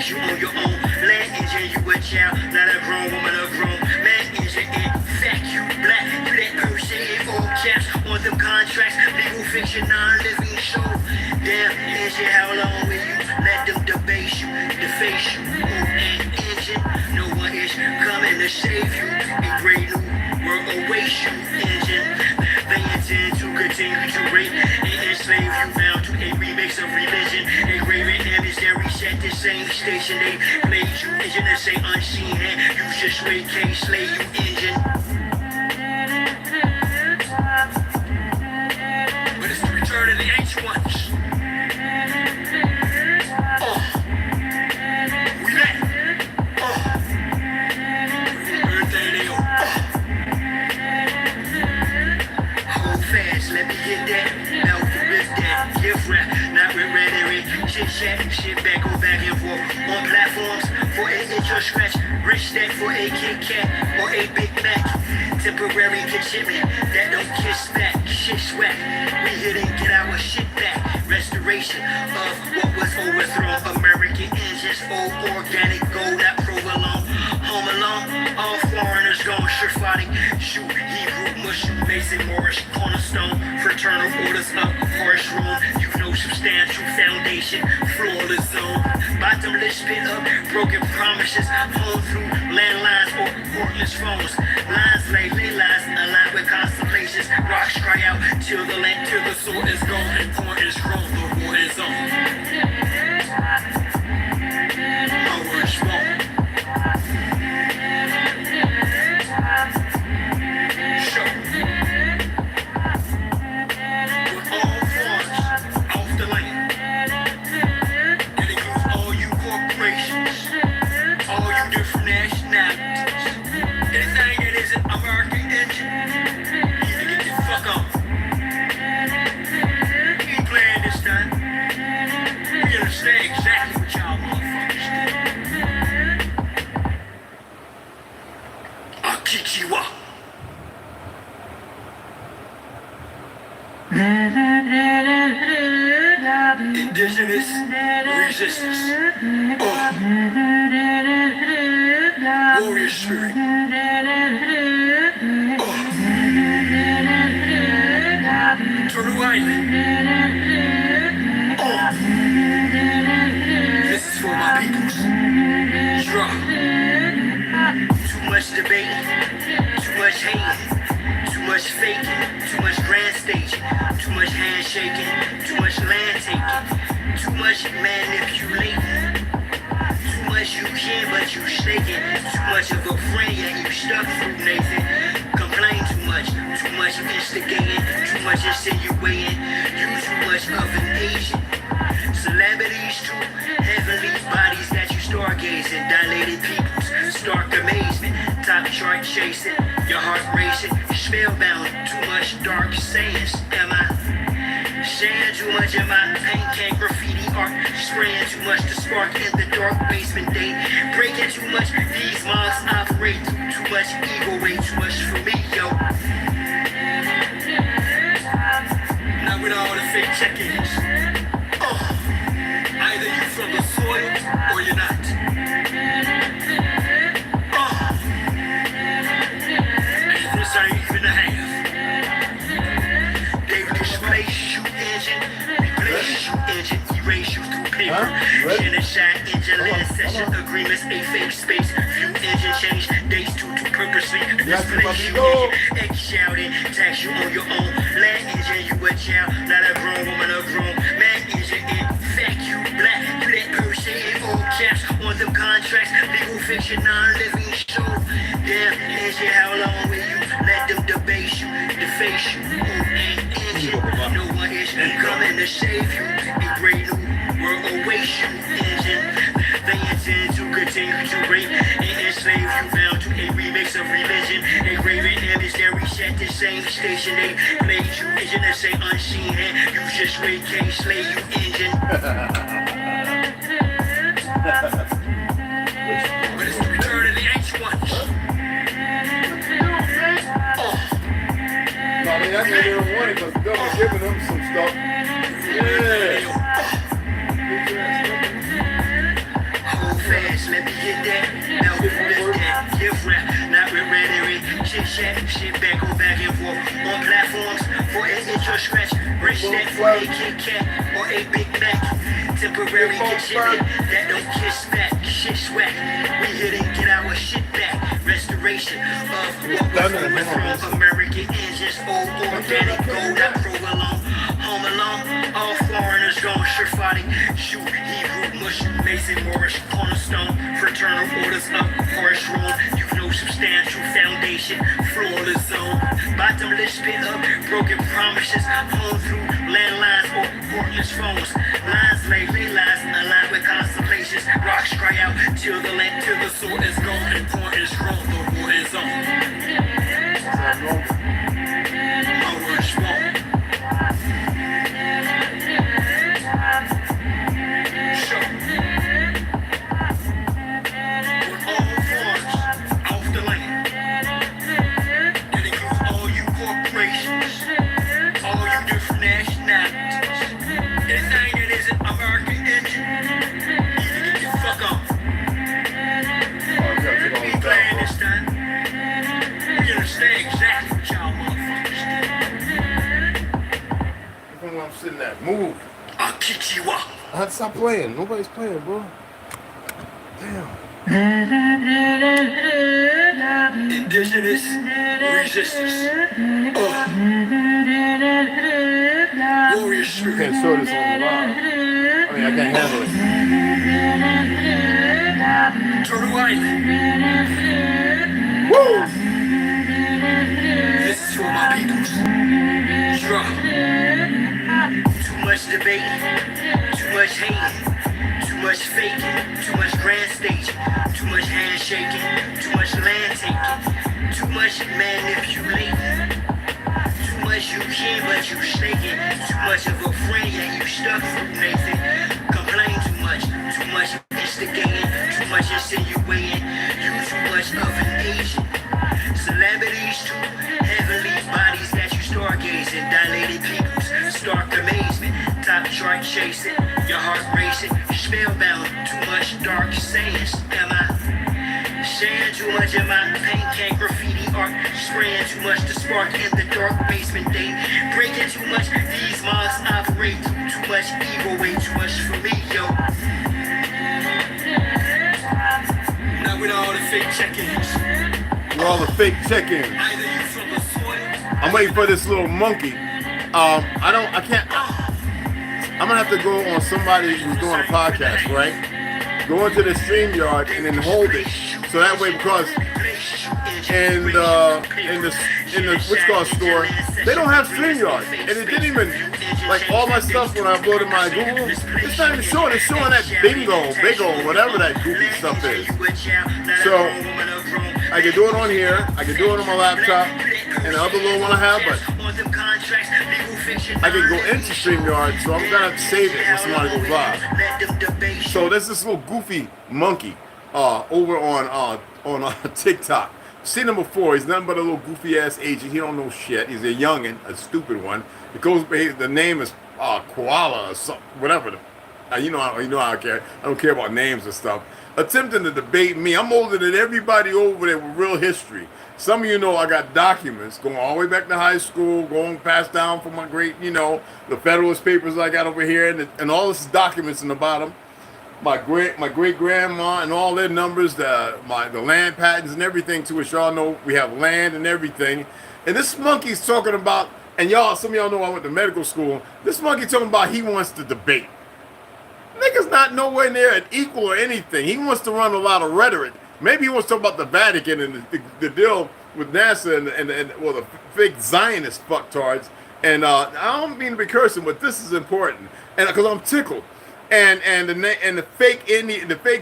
tax you on your own. Land engine, you a child, not a grown woman, a grown man engine. In fact, you black, you that person in all caps on them contracts. Legal fiction, non-living show. Damn engine, how long will you let them debase you, deface you? And engine, no one is coming to save you. A great new world awaits you, engine. They intend to continue to rape and enslave you down to a remix of religion. A graven image that reset the same station they played you. Engine to say unseen hand, you just wait, can't slay you, engine. But it's the return of the ancient ones. We back. Everything they own. Hold fast, let me get that. Now with that, gift rap, not with rhetoric. Shit chat, shit back, go back and forth. On platforms for an inch or scratch. Rich stack for a Kit Kat or a Big Mac. Temporary conshipment that don't kiss back. Shit swag, we here to get our shit back. Restoration of what was overthrown. American engines, old organic gold, not provolone. Home alone, all foreigners gone. Shrifatic, shoot, Hebrew, Muslim, Mason, Morris, Cornerstone. Fraternal orders up, harsh room. You know substantial foundation, flawless zone. Bottomless pit up, broken promises. Home through landlines or cordless phones. Lines lay lines, aligned with constellations. Rocks cry out till the land, till the soil is gone and corn is grown. The war is on. My words won't. Show. With all farms off the land. It includes all you corporations, all you different nationalities. Anything that isn't American engine, you need to get the fuck on. We ain't playing this time. We understand exactly what y'all motherfuckers do. I'll kick you up. Indigenous resistance. Warrior spirit. TRU Island. This is for my peoples. Too much debating, too much hating, too much faking, too much grand staging, too much handshaking, too much land taking, too much manipulating. Too much you can, but you shaking. Too much of a friend, yeah, you stuck through Nathan. Complain too much instigating, too much insinuating. You too much of an agent. Celebrities too, heavenly bodies that you stargazing. Dilated peoples, stark amazement. Top chart chasing, your heart racing. Spellbound, too much dark sayings. Am I saying too much in my paint can graffiti art? Spraying too much to spark in the dark basement day. Breaking too much, these mobs operate through too much ego, way too much for me, yo. Not with all the fake check-ins. Either you from the soil or you're not. And this ain't even a half. They displace you engine, replace you engine, erase you through paper. Genocide engine, land session agreements, a fake space. View engine change dates to purposely displace you engine. Egg shouting, tax you on your own. Land engine, you a child, not a grown woman, a grown man engine. In fact, you black, you that person in all caps on them contracts. Legal fiction, non-living show. Damn engine, how long will you let them debase you, deface you? And engine, no one is coming to save you. A great new world awaits you, engine. They intend to continue to rape and enslave you down to a remix of religion. A graven image that reset the same station they played you. Engine to say unseen hand, you just wait, can't slay you, engine. But it's the return of the ancient ones. I mean, that's what they don't want it because the government giving them some stuff. Yeah. chat, shit back, go back and forth on platforms for an intro scratch. Rich that for a Kit Kat or a Big Mac. Temporary kitchen that don't kiss back. Shit swag. We here to get our shit back. Restoration of what was stolen from American engines. Old organic gold, not provolone. Home alone, all foreigners gone. Sure fighting. Shoot, Hebrew, Mush, Mason, Morris, Cornerstone. Fraternal orders up, Forest Road. You know substantial foundation. Florida zone. Bottomless spit up, broken promises. Home through landlines or portless phones. Lines lay, realize, aligned with constellations. Rocks cry out till the land, till the soul is gone. And corn is grown, the war is on. My words won't. Sure. We're all farms, off the land. It includes all you corporations, all you different nationalities. Anything that isn't American engine, you can get the fuck off. We ain't playing this time. We understand exactly what y'all motherfuckers do. I'm sitting there. Move. I'll kick you up. I had to stop playing. Nobody's playing, bro. Damn. Indigenous resistance. Warrior You spirit. can't show this on the live. I mean, I can't handle it. TRU Island. Woo! This is for my peoples. Drunk. Too much debate, too much hating, too much faking, too much grand staging, too much handshaking, too much land taking, too much manipulating, too much you can but you snaking, too much of a friend yeah you stuck through Nathan, complain too much instigating, too much insinuating, you too much of an Asian, celebrities too heavenly bodies that you stargazing, dilated peoples, stark amazement, top chart chasing, your heart racing, spellbound, too much dark sayings, am I saying too much of my paint can graffiti art, spraying too much to spark in the dark basement day, breaking too much, these mobs operate through too much evil, way too much for me, yo. Now with all the fake check-ins, With all the fake check-ins. either you from the soil, I'm waiting for this little monkey. I can't. I'm gonna have to go on somebody who's doing a podcast, right? Go into the StreamYard and then hold it, so that way, because in the what's called store, they don't have StreamYard, and it didn't even like all my stuff when I uploaded my Google. It's not even showing. It's showing that bingo, whatever that goofy stuff is. So I can do it on here. I can do it on my laptop and the other little one I have, but I can go into StreamYard, so I'm gonna save it when somebody goes live. So there's this little goofy monkey over on TikTok. Seen him before. He's nothing but a little goofy ass agent. He don't know shit. He's a youngin, a stupid one. It goes. The name is Koala or something, whatever. You know I care. I don't care about names and stuff. Attempting to debate me. I'm older than everybody over there with real history. Some of you know I got documents going all the way back to high school, going passed down from my great, the Federalist Papers I got over here, and all this documents in the bottom. My great grandma and all their numbers, the land patents and everything, to which y'all know we have land and everything. And this monkey's talking about, and some of y'all know I went to medical school. This monkey talking about he wants to debate. Nigga's not nowhere near an equal or anything. He wants to run a lot of rhetoric. Maybe he wants to talk about the Vatican and the deal with NASA and the fake Zionist fucktards. And I don't mean to be cursing, but this is important, and because I'm tickled. And the fake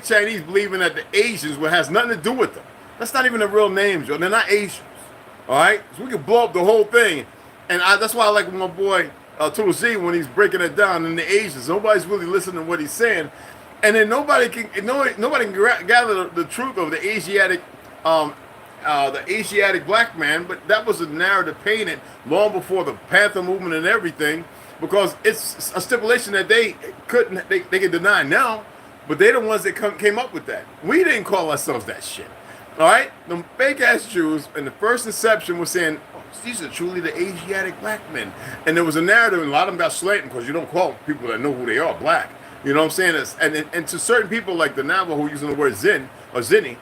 Chinese believing that the Asians has nothing to do with them. That's not even the real names, yo. They're not Asians. All right, so we can blow up the whole thing. And that's why I like my boy ToLU'S when he's breaking it down in the Asians. Nobody's really listening to what he's saying, and then nobody can gather the truth of the Asiatic black man. But that was a narrative painted long before the Panther movement and everything, because it's a stipulation that they can deny now, but they're the ones that came up with that. We didn't call ourselves that shit. All right, them fake ass Jews in the first inception was saying, oh, these are truly the Asiatic black men, and there was a narrative, and a lot of them got slated because you don't call people that know who they are black. You know what I'm saying? And to certain people like the Navajo using the word Zin or Zinni,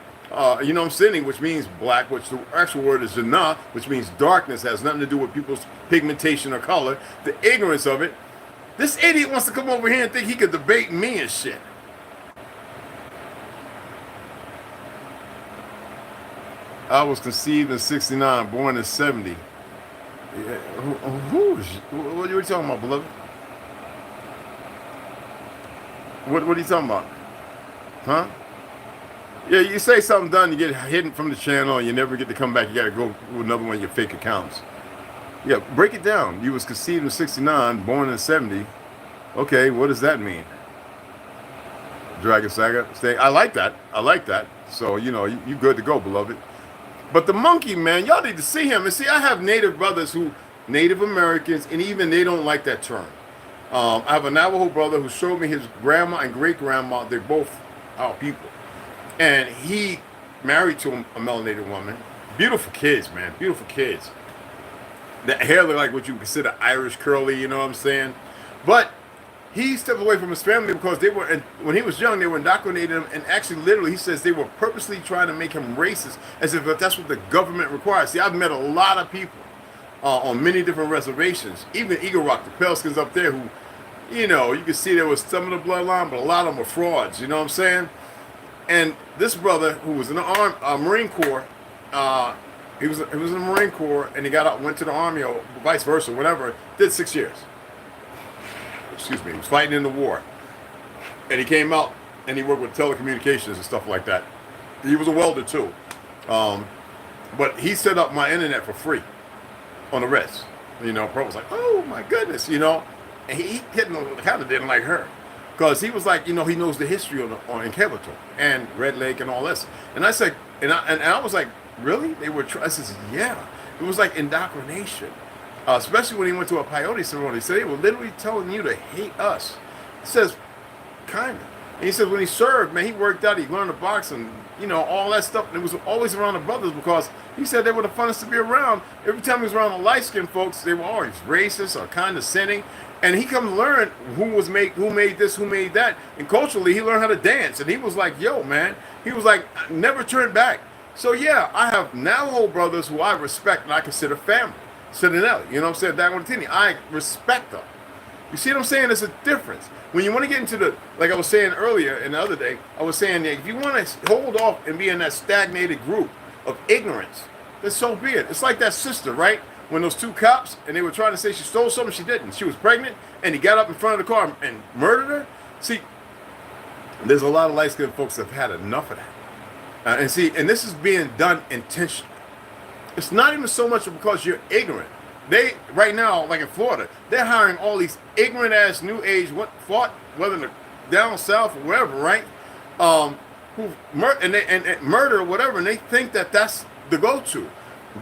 you know what I'm saying, which means black, which the actual word is Jana, which means darkness, has nothing to do with people's pigmentation or color, the ignorance of it. This idiot wants to come over here and think he could debate me and shit. I was conceived in 69, born in 70. Yeah, what are you talking about, beloved? What are you talking about? Huh? Yeah, you say something done, you get hidden from the channel, and you never get to come back. You got to go with another one of your fake accounts. Yeah, break it down. You was conceived in 69, born in 70. Okay, what does that mean? Dragon Saga. I like that. I like that. So, you know, you good to go, beloved. But the monkey, man, y'all need to see him. And see, I have Native brothers who, Native Americans, and even they don't like that term. I have a Navajo brother who showed me his grandma and great-grandma. They're both our people. And he married to a melanated woman. Beautiful kids, man. Beautiful kids. The hair looked like what you consider Irish curly, you know what I'm saying? But he stepped away from his family because they were, when he was young, they were indoctrinating him, and actually, literally, he says they were purposely trying to make him racist, as if that's what the government requires. See, I've met a lot of people on many different reservations, even Eagle Rock, the Pelskins up there, who, you know, you can see there was some of the bloodline, but a lot of them were frauds, you know what I'm saying? And this brother, who was in the Marine Corps, he was in the Marine Corps, and he got out, went to the Army, or vice versa, whatever, did 6 years. Excuse me, he was fighting in the war. And he came out and he worked with telecommunications and stuff like that. He was a welder too. But he set up my internet for free on the rest. You know, Pro was like, oh my goodness, you know. And he kind of didn't like her. Because he was like, you know, he knows the history in Capital and Red Lake and all this. And I said, and I was like, really? They were, I said, yeah. It was like indoctrination. Especially when he went to a peyote ceremony. So they were literally telling you to hate us. He says, kind of. And he says when he served, man, he worked out, he learned to box and, you know, all that stuff. And it was always around the brothers because he said they were the funnest to be around. Every time he was around the light-skinned folks, they were always racist or condescending. And he come to learn who made this, who made that. And culturally, he learned how to dance. And he was like, yo, man. He was like, never turn back. So, yeah, I have Navajo brothers who I respect and I consider family. Sidanelv, you know what I'm saying? I respect them. You see what I'm saying? There's a difference. When you want to get into the, like I was saying earlier and the other day, I was saying that if you want to hold off and be in that stagnated group of ignorance, then so be it. It's like that sister, right? When those two cops, and they were trying to say she stole something, she didn't. She was pregnant, and he got up in front of the car and murdered her. See, there's a lot of light-skinned folks that have had enough of that. And this is being done intentionally. It's not even so much because you're ignorant. They, right now, like in Florida, they're hiring all these ignorant ass new age, whether down south or wherever, right? Who murder or whatever, and they think that that's the go-to.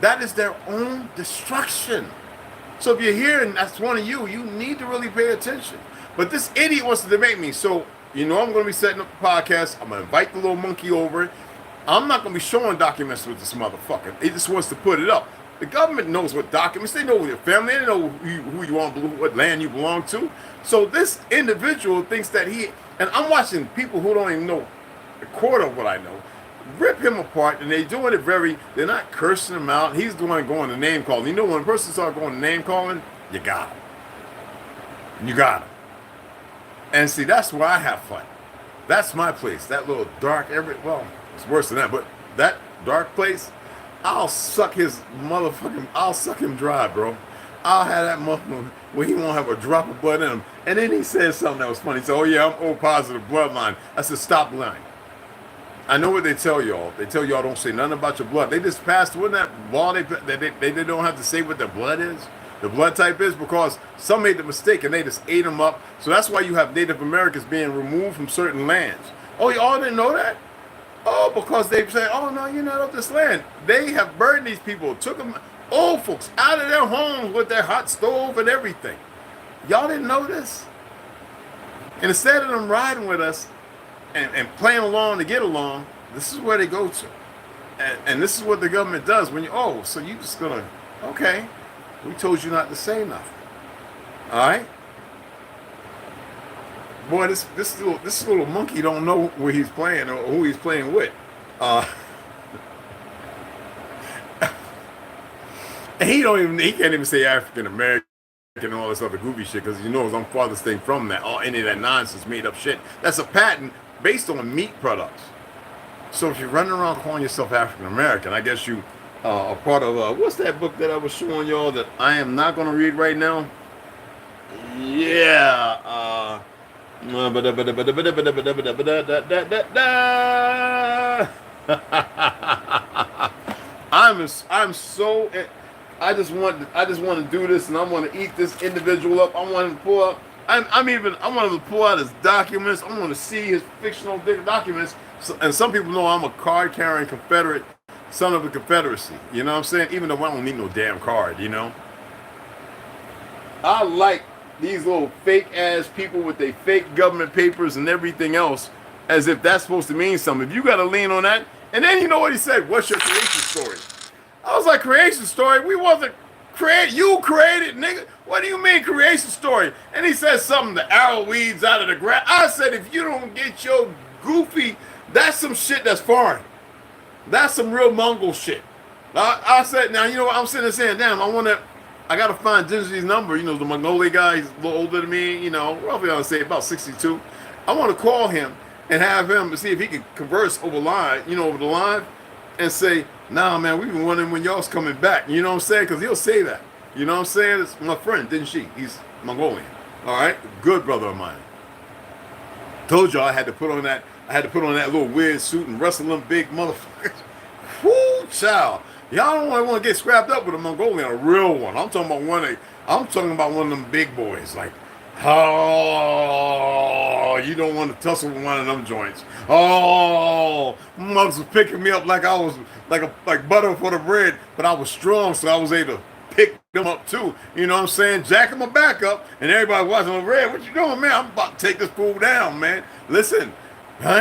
That is their own destruction. So if you're here and that's one of you, you need to really pay attention. But this idiot wants to debate me. So, you know, I'm going to be setting up a podcast. I'm going to invite the little monkey over. I'm not going to be showing documents with this motherfucker. He just wants to put it up. The government knows what documents. They know your family. They know who you are, what land you belong to. So this individual thinks that and I'm watching people who don't even know a quarter of what I know, rip him apart, and they're doing it they're not cursing him out. He's the one going to name calling. You know, when a person starts going to name calling, you got him. You got him. And see, that's where I have fun. That's my place. That little dark, it's worse than that, but that dark place, I'll suck him dry, bro. I'll have that motherfucker where he won't have a drop of blood in him. And then he said something that was funny. He said, oh yeah, I'm O positive bloodline. I said, stop lying. I know what they tell y'all. They tell y'all don't say nothing about your blood. They just passed, wasn't that law they don't have to say what their blood is? The blood type is, because some made the mistake and they just ate them up. So that's why you have Native Americans being removed from certain lands. Oh, y'all didn't know that? Oh, because they say, oh, no, you're not of this land. They have burned these people, took them, old folks, out of their homes with their hot stove and everything. Y'all didn't know this? And instead of them riding with us and playing along to get along, this is where they go to. And this is what the government does when you, oh, so you just gonna, okay, we told you not to say nothing. All right? Boy, this little monkey don't know where he's playing or who he's playing with. And he can't even say African American and all this other goofy shit because he knows I'm farthest thing from that. All any of that nonsense, made up shit. That's a patent based on meat products. So if you're running around calling yourself African American, I guess you are part of what's that book that I was showing y'all that I am not going to read right now? Yeah. I'm so. I just want to do this, and I want to eat this individual up. I want him to pull up. I want him to pull out his documents. I want to see his fictional documents. So, and some people know I'm a card-carrying Confederate, son of the Confederacy. You know what I'm saying? Even though I don't need no damn card, you know. I like these little fake-ass people with their fake government papers and everything else, as if that's supposed to mean something. If you got to lean on that, and then you know what he said? What's your creation story? I was like, creation story? We wasn't create. You created, nigga. What do you mean creation story? And he said something, the arrow weeds out of the grass. I said, if you don't get your goofy, that's some shit that's foreign. That's some real Mongol shit. I said, now, you know what? I'm sitting there saying, damn, I got to find Dingy's number. You know, the Mongolian guy, he's a little older than me, you know, roughly I would say about 62. I want to call him and have him to see if he can converse over the line and say, nah, man, we've been wondering when y'all's coming back. You know what I'm saying? Because he'll say that. You know what I'm saying? It's my friend, didn't she? He's Mongolian. All right? Good brother of mine. Told y'all I had to put on that little weird suit and wrestle them big motherfuckers. Whoo, child. Y'all don't want to get scrapped up with a Mongolian, a real one. I'm talking about one of them big boys. Like, oh, you don't want to tussle with one of them joints. Oh, mugs was picking me up like I was like butter for the bread, but I was strong, so I was able to pick them up too. You know what I'm saying? Jacking my back up, and everybody watching on red. What you doing, man? I'm about to take this fool down, man. Listen, all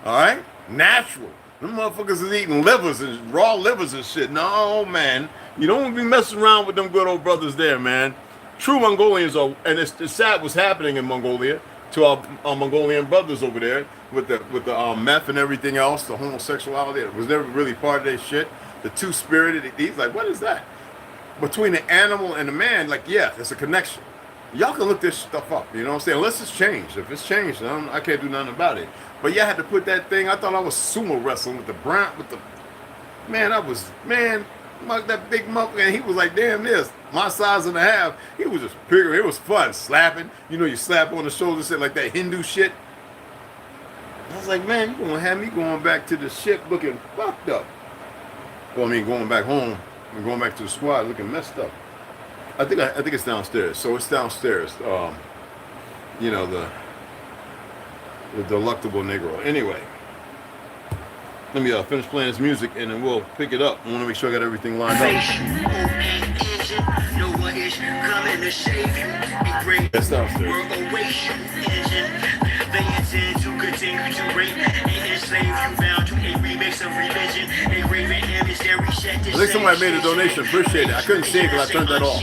right, natural. Them motherfuckers is eating livers and raw livers and shit. No, man, you don't want to be messing around with them good old brothers there, man. True Mongolians are, and it's sad what's happening in Mongolia to our Mongolian brothers over there with the meth and everything else, the homosexuality. It was never really part of their shit. The two-spirited, he's like, what is that? Between the animal and the man, like, yeah, there's a connection. Y'all can look this stuff up, you know what I'm saying? Unless it's changed. If it's changed, I can't do nothing about it. But yeah, I had to put that thing, I thought I was sumo wrestling with that big motherfucker, and he was like, damn this, my size and a half. He was just bigger. It was fun, slapping. You know, you slap on the shoulder, shit like that Hindu shit. I was like, man, you gonna have me going back to the ship looking fucked up. Well, I mean, going back home and going back to the squad looking messed up. I think it's downstairs. So it's downstairs. You know, the delectable Negro. Anyway, let me finish playing this music and then we'll pick it up. I want to make sure I got everything lined up. That's downstairs. They intend to continue to rape and enslave you, bound to a remix of religion. A raven image that reset this. I think somebody made a donation. Appreciate it. I couldn't see it because I turned that off,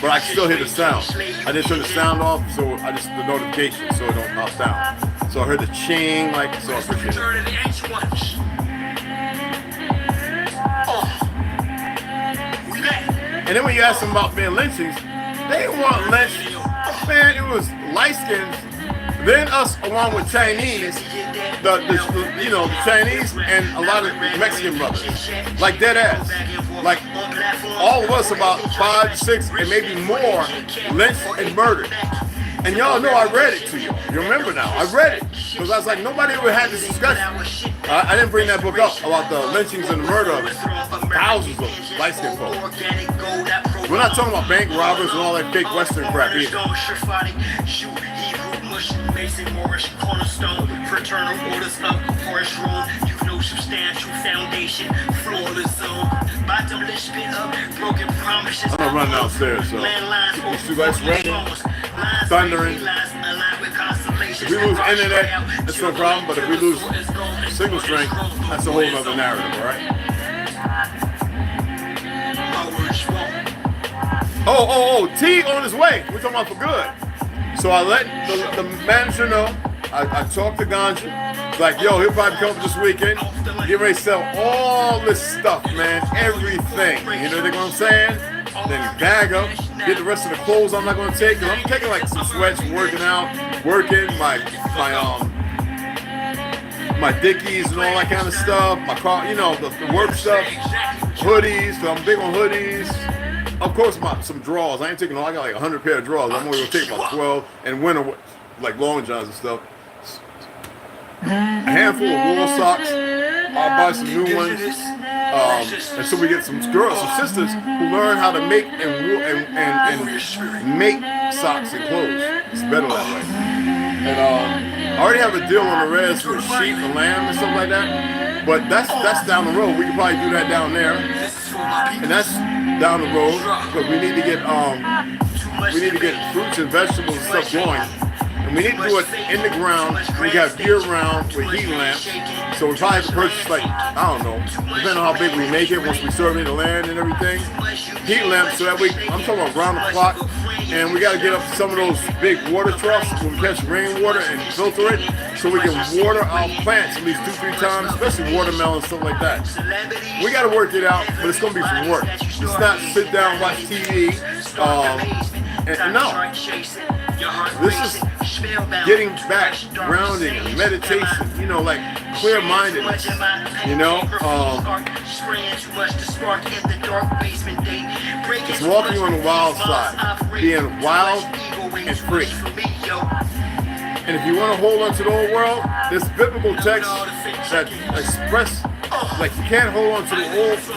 but I can still hear the sound. I didn't turn the sound off, so I just the notification, so it don't pop down. So I heard the ching, like, so I appreciate it. And then when you ask them about being lynchings, they didn't want lynch. Man, it was light skins. Then us, along with Chinese, the Chinese and a lot of Mexican brothers, like dead ass, like all of us about 5, 6, and maybe more lynched and murdered. And y'all know I read it to you. You remember now? I read it because I was like, nobody ever had this discussion. I didn't bring that book up about the lynchings and the murder of thousands of light-skinned folks. We're not talking about bank robbers and all that fake Western crap either. Mason Morris, cornerstone, fraternal orders up, forest room, you've no substantial foundation, flawless zone, bottomless spit up, broken promises. I'm gonna run downstairs, so these two guys raining, thundering. If we lose internet, that's no problem. But if we lose signal strength, that's a whole other narrative, all right? Oh, T on his way. We're talking about for good. So I let the manager know. I talked to Ganja. It's like, yo, he'll probably come this weekend. Get ready to sell all this stuff, man. Everything. You know what I'm saying? Then bag them. Get the rest of the clothes I'm not going to take. Cause I'm taking like some sweats, working out, my Dickies and all that kind of stuff. My car, you know, the work stuff. Hoodies, so I'm big on hoodies. Of course, some drawers. I ain't taking all. I got like 100 pair of drawers. I'm only gonna take about 12 and winter, like long johns and stuff. A handful of wool socks. I'll buy some new ones. And so we get some girls, some sisters who learn how to make and make socks and clothes. It's better that way. And I already have a deal on the res with sheep and lamb and stuff like that. But that's down the road. We can probably do that down there. And that's down the road because we need to get fruits and vegetables and stuff going. And we need to do it in the ground. We got year round with heat lamps. So we probably have to purchase like, I don't know, depending on how big we make it once we survey the land and everything. Heat lamps so that we, I'm talking about round the clock. And we got to get up to some of those big water troughs when we catch rainwater and filter it so we can water our plants at least 2-3 times, especially watermelon and stuff like that. We got to work it out, but it's going to be some work. It's not sit down, watch TV. No. This is getting back, grounding, and meditation, you know, like clear-mindedness, you know. It's walking on the wild side, being wild and free. And if you want to hold on to the old world, there's biblical texts that express, like you can't hold on to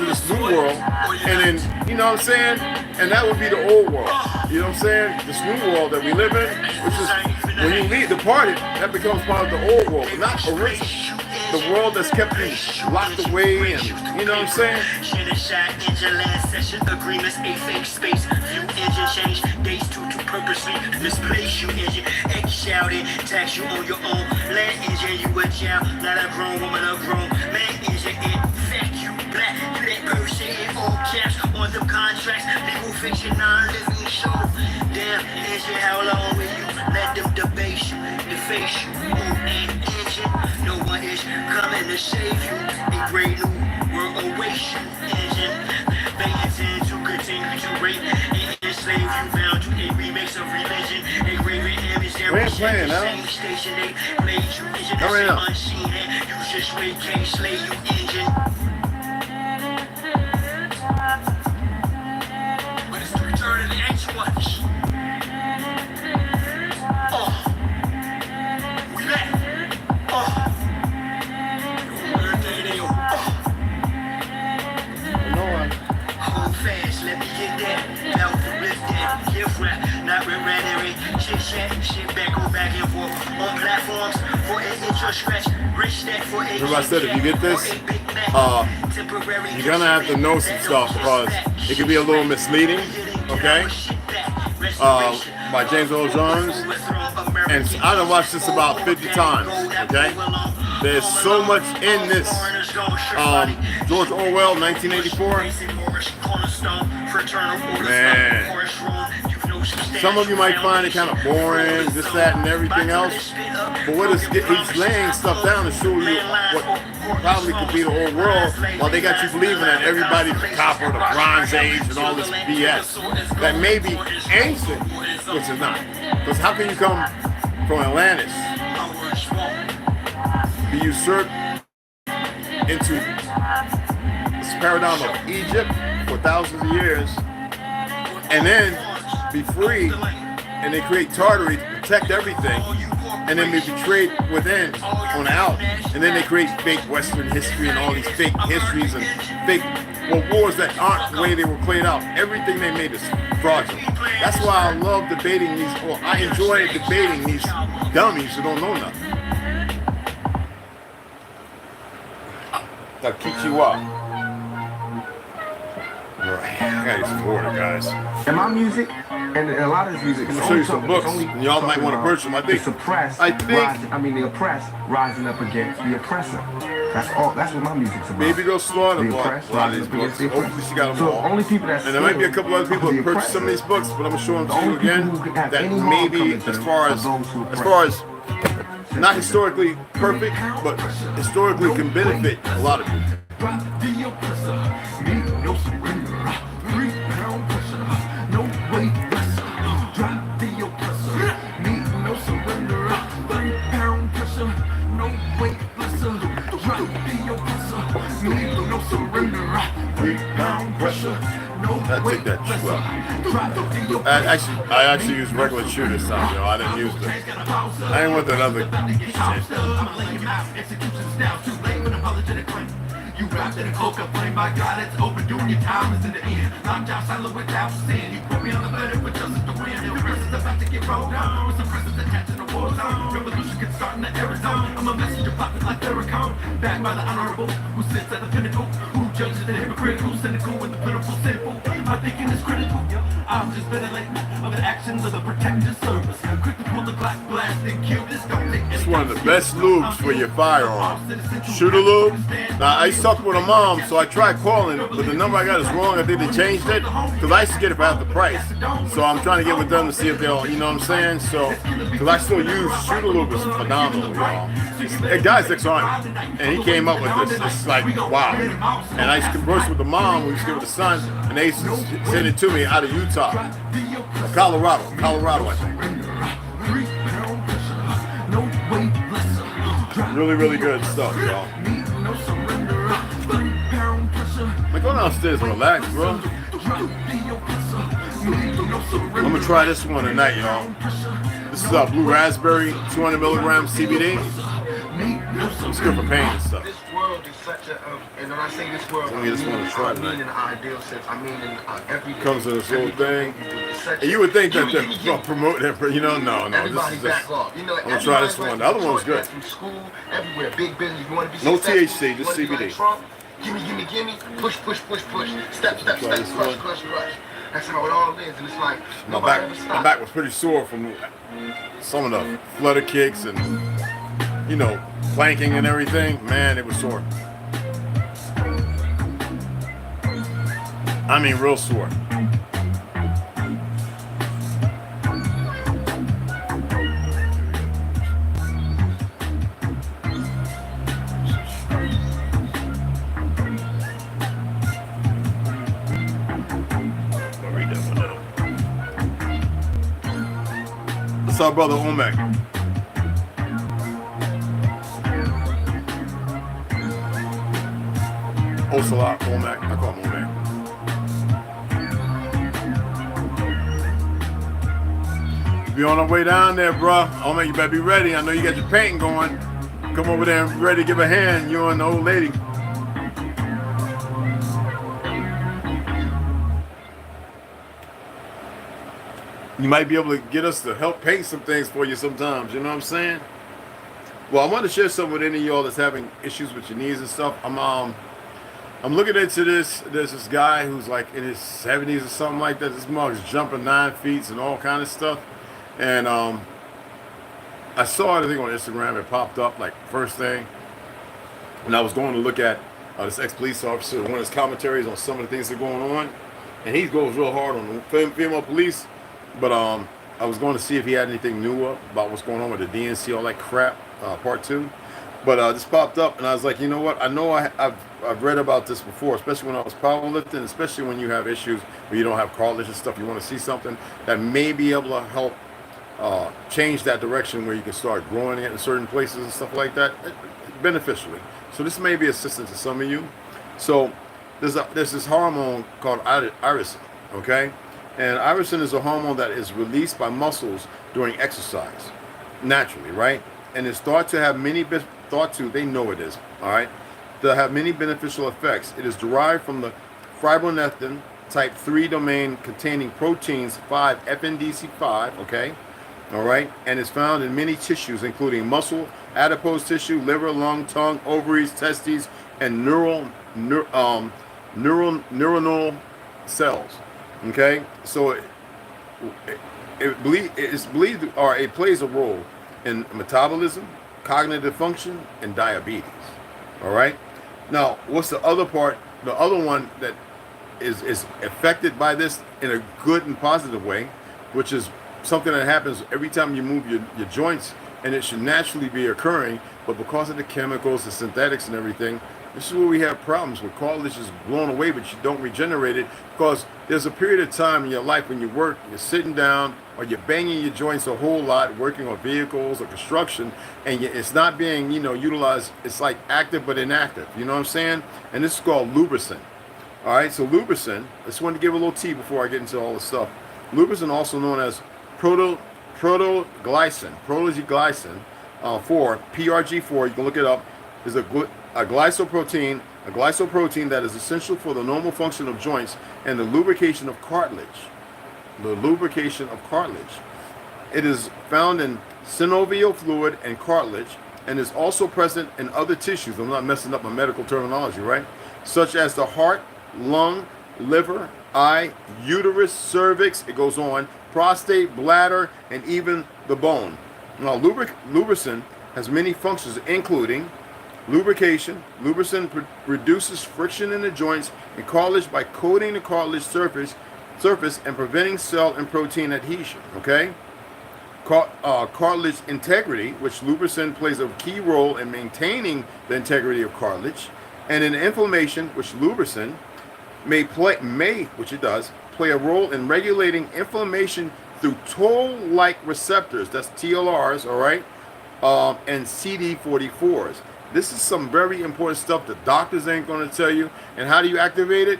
this new world, and then, you know what I'm saying? And that would be the old world. You know what I'm saying? This new world that we live in, which is when you leave the party, that becomes part of the old world, but not original. The world that's kept you locked away, and you know what I'm saying? Agreements, a fake space, view engine change, days to purposely displace you engine, X shouted, tax you on your own, land engine, you a child, not a grown woman, a grown man engine, infect you black, you that person in all caps, on the contracts, legal fiction, non-living show, damn engine, how long will you let them debase you, deface you, engine, no one is coming to save you, a great new world awaits you, engine, they intend to continue to rape and enslave you, bound to a remix of religion, a graven image that we ain't playing now. Station they played you, engine, that's unseen, and you just wait, can't slay you, engine. But it's the return of the H1s. We back. Hold fast, let me get that. Belt to lift that. Gift wrap, not rhetoric. Chit chat, shit back, go back and forth. On platforms for an interest stretch. Rich stack for a. Remember I said if you get this, you're gonna have to know some stuff because it can be a little misleading, okay? By James Earl Jones, and I done watched this about 50 times, okay? There's so much in this. George Orwell, 1984. Man. Some of you might find it kind of boring, this, that, and everything else. But what is he's laying stuff down to show you what probably could be the whole world, while they got you believing that everybody's the copper, the Bronze Age, and all this BS that may be ancient, which is not. Because how can you come from Atlantis, be usurped into this paradigm of Egypt for thousands of years, and then be free, and they create Tartary to protect everything, and then be betrayed within on the out, and then they create fake Western history and all these fake histories and fake wars that aren't the way they were played out. Everything they made is fraudulent. That's why I love debating these, or I enjoy debating these dummies who don't know nothing. That keeps you up. I gotta use some water, guys. And my music, and a lot of this music, I'm gonna show you some books, and y'all might want to purchase them. I think the oppressed, the oppressed rising up against the oppressor. That's all. That's what my music's about. Maybe they'll slaughter The a oppressed lot of rising these up books. against the Hopefully she got them So all. only people that And there might be a couple other people who purchased some of these books, but I'm gonna show them to you again. That maybe as far as not historically perfect, but historically can benefit a lot of people. I take that chew out. I actually used regular chew this time, yo. I didn't use the. I ain't with that other shit. You wrapped in a cloak of flame, my God, it's overdue. Your time is in the end. I'm Josh, I live without sin. You put me on the better with justice to win. Your presence about to get rolled down. With some presence attached in the war zone. Revolution can start in the Arizona. I'm a messenger popping like Farrakhan. Backed by the honorable, who sits at the pinnacle. Who judges the hypocritical, cynical, with the pitiful simple. My thinking is critical. I'm just ventilating of the actions of the protective service. Quick to pull the black blast and kill this. Don't take It's one of the best lubes for your firearm. Shooter lube. Now, I suck with a mom, so I tried calling, but the number I got is wrong. I think they changed it, because I used to get it for half the price. So I'm trying to get with them to see if they'll, you know what I'm saying? So, because I still use Shooter lube is phenomenal, y'all. That guy's ex-army, and he came up with this. It's like, wow. And I used to converse with the mom, we used to get with the son, and they used to send it to me out of Utah. Colorado, I think. Really, really good stuff, y'all. Like, go downstairs and relax, bro. I'm gonna try this one tonight, y'all. This is blue raspberry, 200 milligrams CBD. It's good for pain and stuff. This world is such a, and when I say this world, I just want to try I mean tonight. in an ideal sense. I mean in every. Comes in this little thing. And you would think that they're promoting it, you know, no. This is just, I'm gonna try this one. The other one's good. From school, everywhere, big business. You want to be No successful, THC, just you wanna be CBD. like Trump, gimme, push, step, crush. That's how it all is, and it's like My nobody ever back stops. was pretty sore from some of the flutter kicks and, you know, planking and everything. Man, it was sore. I mean, real sore. What's up, brother Omek? Ocelot, Omek. I call him Omek. Be on our way down there, bro. Omek, you better be ready. I know you got your painting going. Come over there and be ready to give a hand. You and the old lady. You might be able to get us to help paint some things for you sometimes, you know what I'm saying? Well, I want to share something with any of y'all that's having issues with your knees and stuff. I'm looking into this. There's this guy who's like in his 70s or something like that. This mug's jumping 9 feet and all kind of stuff. And I saw it, I think, on Instagram. It popped up like first thing. And I was going to look at this ex-police officer, one of his commentaries on some of the things that are going on. And he goes real hard on the female police. But I was going to see if he had anything new about what's going on with the DNC, all that crap, part 2. But this popped up, and I was like, you know what? I know I've read about this before, especially when I was powerlifting, especially when you have issues where you don't have cartilage and stuff. You want to see something that may be able to help change that direction where you can start growing it in certain places and stuff like that, beneficially. So this may be assistance to some of you. So there's this hormone called irisin, okay? And irisin is a hormone that is released by muscles during exercise, naturally, right? And it's thought to have they know it is, all right? To have many beneficial effects. It is derived from the fibronectin type 3 domain containing proteins 5, FNDC5, okay? All right? And it's found in many tissues, including muscle, adipose tissue, liver, lung, tongue, ovaries, testes, and neuronal cells. Okay, so it's believed, or it plays a role in metabolism, cognitive function, and diabetes. All right. Now, what's the other part? The other one that is affected by this in a good and positive way, which is something that happens every time you move your joints, and it should naturally be occurring, but because of the chemicals, the synthetics, and everything, this is where we have problems where cartilage is blown away, but you don't regenerate it, because there's a period of time in your life when you work, you're sitting down, or you're banging your joints a whole lot, working on vehicles or construction, and it's not being, utilized. It's like active but inactive. You know what I'm saying? And this is called lubricant. All right, so lubricant, I just wanted to give a little tea before I get into all this stuff. Lubricant, also known as protoglycin, 4, PRG4, you can look it up, is a glycoprotein that is essential for the normal function of joints and the lubrication of cartilage. It is found in synovial fluid and cartilage, and is also present in other tissues. I'm not messing up my medical terminology, right? Such as the heart, lung, liver, eye, uterus, cervix, it goes on, prostate, bladder, and even the bone. Now, lubricant has many functions, including lubrication. Lubricant reduces friction in the joints and cartilage by coating the cartilage surface and preventing cell and protein adhesion. Okay, cartilage integrity, which lubricant plays a key role in maintaining the integrity of cartilage, and in inflammation, which lubricant play a role in regulating inflammation through toll-like receptors. That's TLRs, all right, and CD44s. This is some very important stuff that doctors ain't going to tell you. And how do you activate it?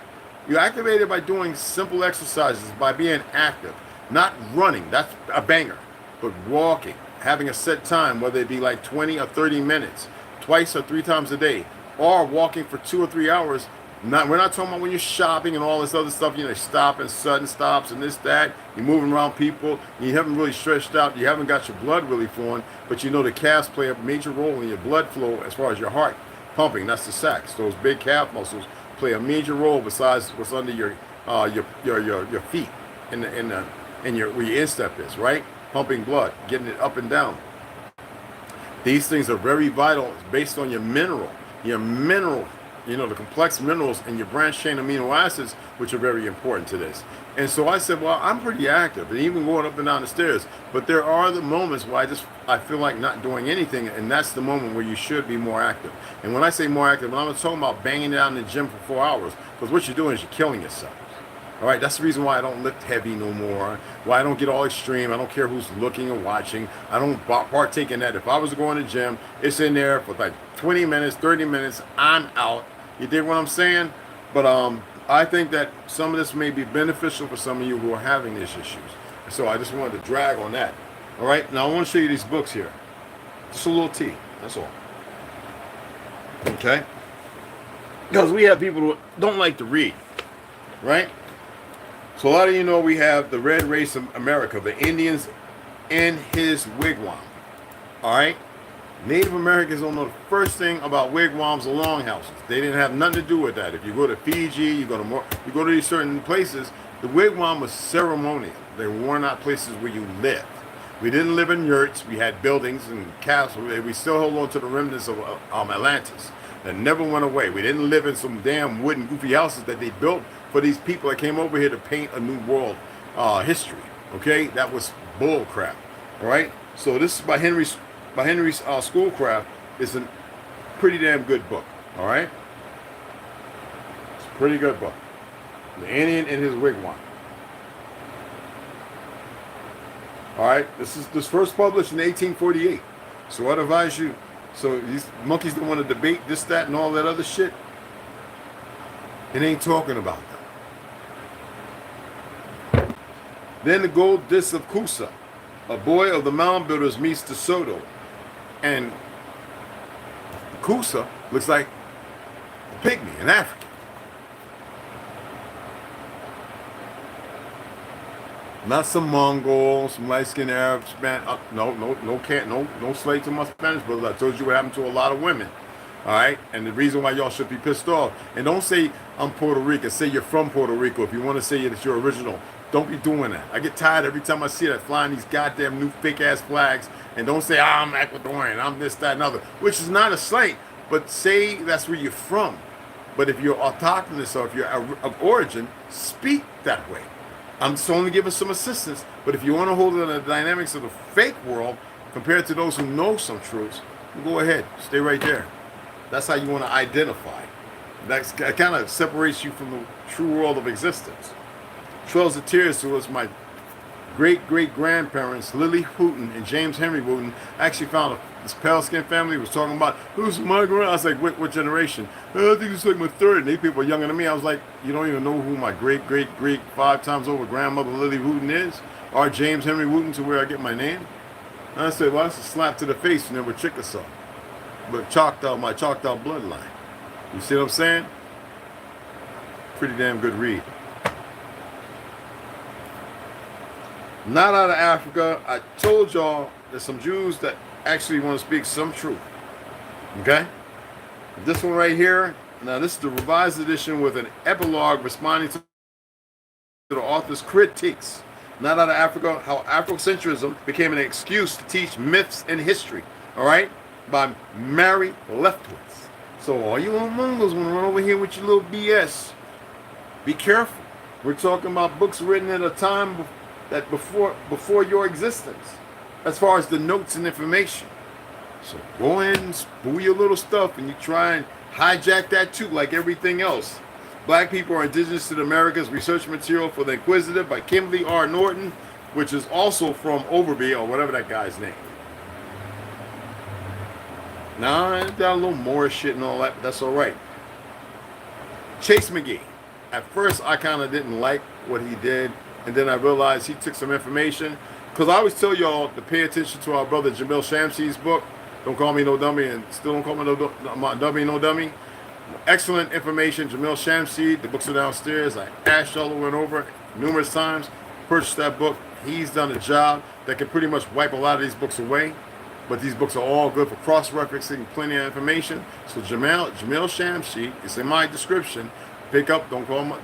You activate it by doing simple exercises, by being active, not running. That's a banger, but walking, having a set time, whether it be like 20 or 30 minutes, twice or 3 times a day, or walking for 2 or 3 hours. We're not talking about when you're shopping and all this other stuff, stopping, sudden stops and this, that. You're moving around people. You haven't really stretched out. You haven't got your blood really flowing, but the calves play a major role in your blood flow as far as your heart pumping. That's the sacs. Those big calf muscles play a major role besides what's under your feet where your instep is, right? Pumping blood, getting it up and down. These things are very vital based on your mineral, the complex minerals and your branched chain amino acids, which are very important to this. And so I said, well, I'm pretty active, and even going up and down the stairs. But there are the moments where I feel like not doing anything, and that's the moment where you should be more active. And when I say more active, I'm not talking about banging it out in the gym for 4 hours, because what you're doing is you're killing yourself. All right, that's the reason why I don't lift heavy no more, why I don't get all extreme. I don't care who's looking or watching. I don't partake in that. If I was to go in the gym, it's in there for like 20 minutes, 30 minutes, I'm out. You dig what I'm saying? But I think that some of this may be beneficial for some of you who are having these issues. So I just wanted to drag on that. All right, now I want to show you these books here. Just a little tea, that's all. Okay? Because we have people who don't like to read, right? So a lot of you know we have the red race of America, the Indians in his wigwam. All right? Native Americans don't know the first thing about wigwams or longhouses. They didn't have nothing to do with that. If you go to Fiji, you go to these certain places, the wigwam was ceremonial. They were not places where you lived. We didn't live in yurts. We had buildings and castles. We still hold on to the remnants of Atlantis that never went away. We didn't live in some damn wooden goofy houses that they built for these people that came over here to paint a new world history. Okay, that was bull crap. All right. So this is by Henry's Schoolcraft. It's a pretty damn good book. All right. It's a pretty good book. The Indian in his wigwam. All right. This first published in 1848. So I'd advise you. So these monkeys don't want to debate this, that, and all that other shit. It ain't talking about that. Then the gold disc of Kusa. A boy of the mound builders meets De Soto. And Kusa looks like a pygmy, an African. Not some Mongol, some light-skinned Arab, no slave to my Spanish brothers. I told you what happened to a lot of women. All right, and the reason why y'all should be pissed off, and don't say I'm Puerto Rican, say you're from Puerto Rico. If you want to say that you're original, don't be doing that. I get tired every time I see that flying these goddamn new fake ass flags, and don't say I'm Ecuadorian, I'm this, that, and other, which is not a slight, but say that's where you're from. But if you're autochthonous or if you're of origin, speak that way. I'm just only giving some assistance, but if you want to hold on to the dynamics of the fake world compared to those who know some truths, go ahead, stay right there. That's how you want to identify. That kind of separates you from the true world of existence. Trails of Tears, who was my great-great-grandparents, Lily Hooten and James Henry Wooten. I actually found this pale-skinned family was talking about, who's my grand? I was like, what generation? I think it's like my third. And they people are younger than me. I was like, you don't even know who my great-great-great 5 times over grandmother Lily Hooten is? Or James Henry Wooten, to where I get my name? And I said, well, that's a slap to the face, and they were Chickasaw. But my chalked out bloodline. You see what I'm saying? Pretty damn good read. Not out of Africa. I told y'all there's some Jews that actually want to speak some truth. Okay? This one right here, now this is the revised edition with an epilogue responding to the author's critiques. Not out of Africa, how Afrocentrism became an excuse to teach myths and history. All right? By Mary Leftwitz. So all you little Mongols want to run over here with your little BS. Be careful. We're talking about books written at a time that before your existence, as far as the notes and information. So go ahead and spool your little stuff, and you try and hijack that too, like everything else. Black People Are Indigenous to the Americas, research material for the Inquisitive by Kimberly R. Norton, which is also from Overby, or whatever that guy's name. Now, I got a little more shit and all that, but that's all right. Chase McGee. At first, I kind of didn't like what he did, and then I realized he took some information. Because I always tell y'all to pay attention to our brother Jamil Shamsi's book, Don't Call Me No Dummy, and still don't call me no dummy. Excellent information. Jamil Shamsi, the books are downstairs. I asked y'all went over it numerous times. Purchased that book. He's done a job that can pretty much wipe a lot of these books away. But these books are all good for cross-referencing plenty of information. So Jamil Shamsi, it's in my description. Pick up Don't Call My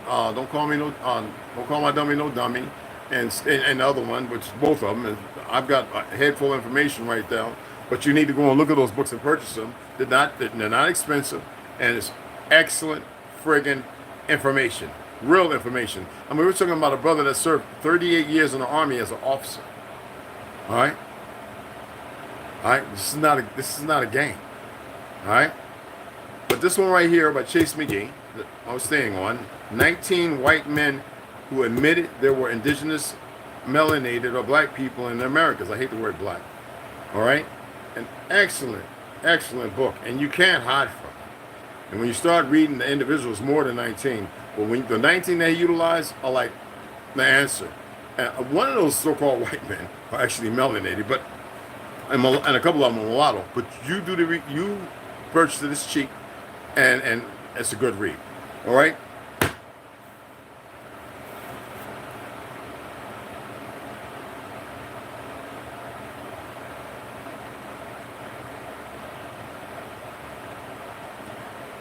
Dummy No Dummy, and the other one, which both of them. I've got a head full of information right now. But you need to go and look at those books and purchase them. They're not expensive, and it's excellent friggin' information, real information. I mean, we're talking about a brother that served 38 years in the Army as an officer. All right. All right, this is not a game. All right, but this one right here by Chase McGee, that I was staying on, 19 white men who admitted there were indigenous, melanated, or black people in the Americas. I hate the word black. All right, an excellent book, and you can't hide from it. And when you start reading the individuals, more than 19, but when the 19 they utilize are like the answer. And one of those so-called white men are actually melanated, but and a couple of them are mulatto, but you purchase it, it's cheap, and it's a good read. All right.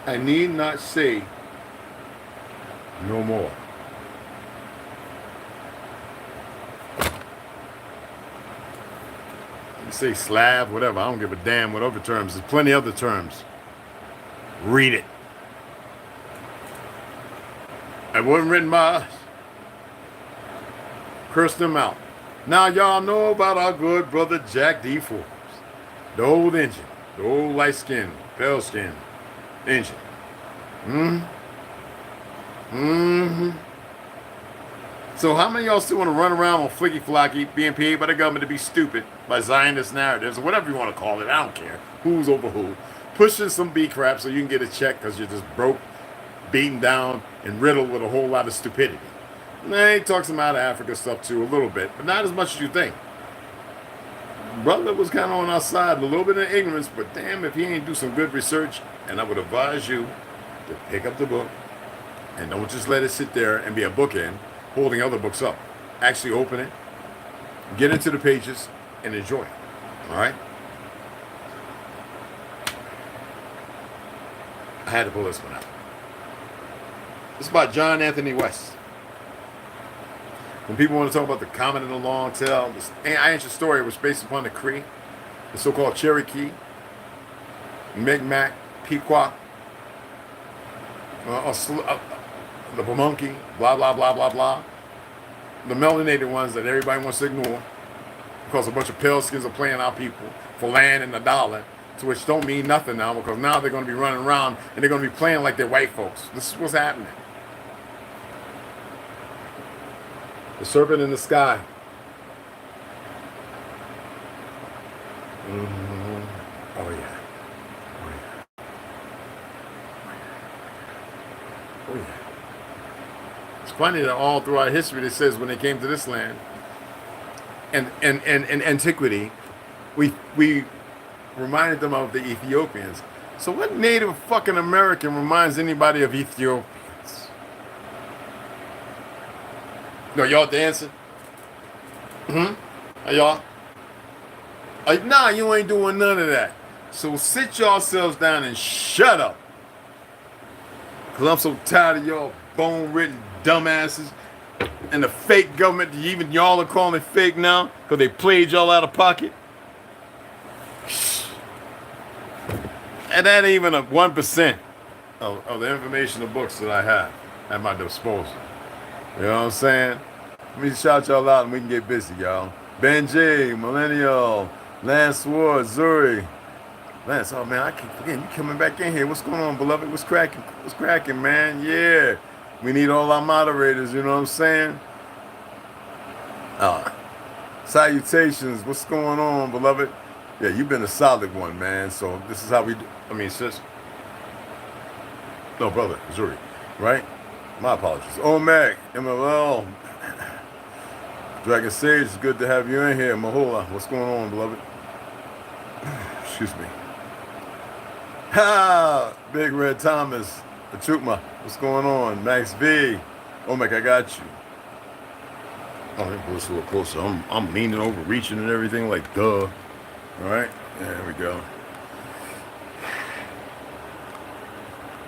I need not say no more. Say slab, whatever. I don't give a damn what other terms. There's plenty of other terms. Read it. It wasn't written by us. Curse them out. Now y'all know about our good brother Jack D. Forbes. The old engine. The old light-skinned, pale-skinned engine. So how many of y'all still want to run around on flicky flocky, being paid by the government to be stupid by Zionist narratives or whatever you want to call it? I don't care who's over who. Pushing some B crap so you can get a check because you're just broke, beaten down, and riddled with a whole lot of stupidity. Nah, he talks some out of Africa stuff too, a little bit, but not as much as you think. Brother was kind of on our side, a little bit of ignorance, but damn if he ain't do some good research. And I would advise you to pick up the book and don't just let it sit there and be a bookend holding other books up. Actually open it, get into the pages, and enjoy it. All right? I had to pull this one out. This is by John Anthony West. When people want to talk about the common and the long tail, this ancient story was based upon the Cree, the so-called Cherokee, Mi'kmaq, Pequot, the Pamunkey, blah, blah, blah, blah, blah. The melanated ones that everybody wants to ignore because a bunch of pale skins are playing our people for land and a dollar, to which don't mean nothing now, because now they're going to be running around and they're going to be playing like they're white folks. This is what's happening. The serpent in the sky. Mm-hmm. Oh yeah. Oh yeah. It's funny that all throughout history it says when they came to this land and antiquity, we reminded them of the Ethiopians. So what Native fucking American reminds anybody of Ethiopians? No, y'all dancing? Are y'all? Nah, you ain't doing none of that. So sit yourselves down and shut up. Because I'm so tired of y'all bone-ridden dumbasses and the fake government. Even y'all are calling it fake now because they played y'all out of pocket. And that ain't even a 1% of the information of books that I have at my disposal. You know what I'm saying? Let me shout y'all out and we can get busy, y'all. Ben J, Millennial, Lance Ward, Zuri. Lance, oh man, I keep forgetting you coming back in here. What's going on, beloved? What's cracking? What's cracking, man? Yeah. We need all our moderators, you know what I'm saying? Salutations. What's going on, beloved? Yeah, you've been a solid one, man. So this is how we do. I mean, sis. No, brother, Zuri, right? My apologies. Mac, MLL, Dragon Sage, it's good to have you in here. Mahola, what's going on, beloved? Excuse me. Ha! Big Red Thomas, Achukma, what's going on? Max V, Mac, I got you. Oh, let me pull this a little closer. I'm leaning over, reaching and everything like duh. All right, there we go.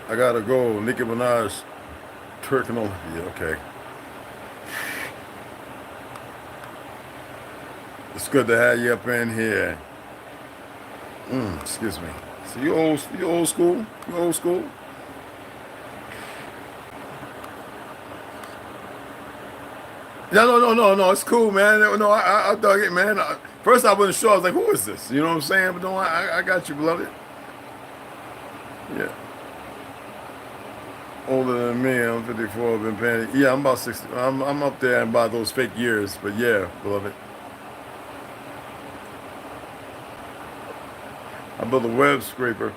I gotta go. Nicki Minaj. Turking on, yeah, okay. It's good to have you up in here. Excuse me. So you old school? You old school? No. It's cool, man. No, I dug it, man. First, I wasn't sure. I was like, who is this? You know what I'm saying? But no, I got you, beloved. Yeah. Older than me, I'm 54, been paying. Yeah, I'm about 60. I'm up there and by those fake years, but yeah, beloved. I built a web scraper,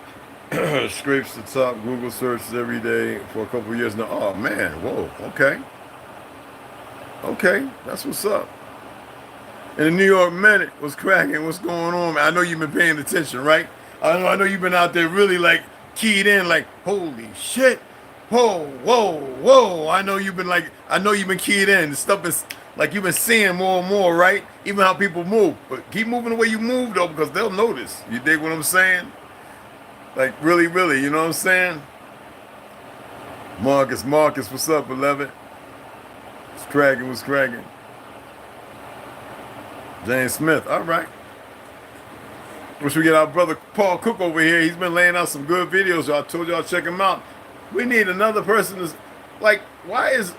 scrapes the top Google searches every day for a couple of years now. Oh man, whoa, okay, that's what's up. And the New York Minute was cracking. What's going on, man? I know you've been paying attention, right? I know you've been out there really like keyed in, like holy shit. Whoa. I know you've been keyed in. The stuff is like you've been seeing more and more, right? Even how people move. But keep moving the way you move though, because they'll notice. You dig what I'm saying? Like really, you know what I'm saying? Marcus, what's up, beloved? What's cracking? James Smith, all right. Wish we get our brother Paul Cook over here. He's been laying out some good videos. I told y'all check him out. We need another person that's like, why is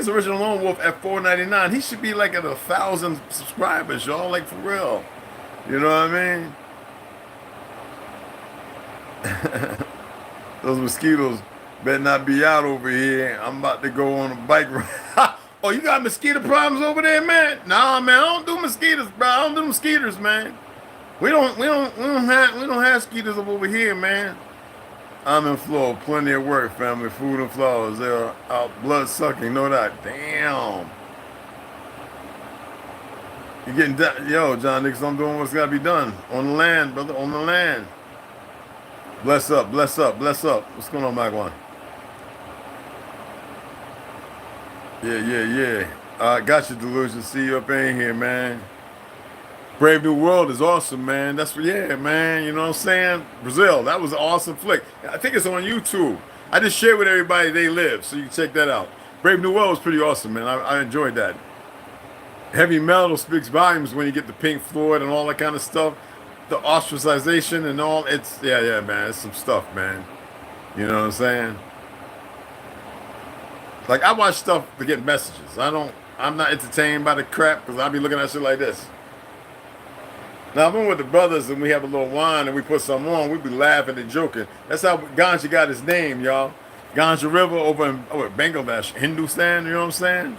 Original Lone Wolf at $4.99? He should be like at 1,000 subscribers, y'all. Like for real. You know what I mean? Those mosquitoes better not be out over here. I'm about to go on a bike ride. Oh, you got mosquito problems over there, man? Nah, man, I don't do mosquitoes, bro. I don't do mosquitoes, man. We don't have mosquitoes over here, man. I'm in Florida, plenty of work, family, food and flowers. They're out blood sucking, no doubt. Damn. You getting done? Yo, John Nix, I'm doing what's got to be done. On the land, brother, on the land. Bless up. What's going on, Magwan? Yeah. I got your delusion. See you up in here, man. Brave New World is awesome, man. That's yeah, man. You know what I'm saying? Brazil, that was an awesome flick. I think it's on YouTube. I just shared with everybody They Live, so you can check that out. Brave New World was pretty awesome, man. I enjoyed that. Heavy Metal speaks volumes when you get the Pink Floyd and all that kind of stuff. The ostracization and all, it's, yeah, man. It's some stuff, man. You know what I'm saying? Like, I watch stuff to get messages. I'm not entertained by the crap because I'll be looking at shit like this. Now, if I'm with the brothers and we have a little wine and we put some on, we be laughing and joking. That's how Ganja got his name, y'all. Ganja River over in Bangladesh, Hindustan, you know what I'm saying?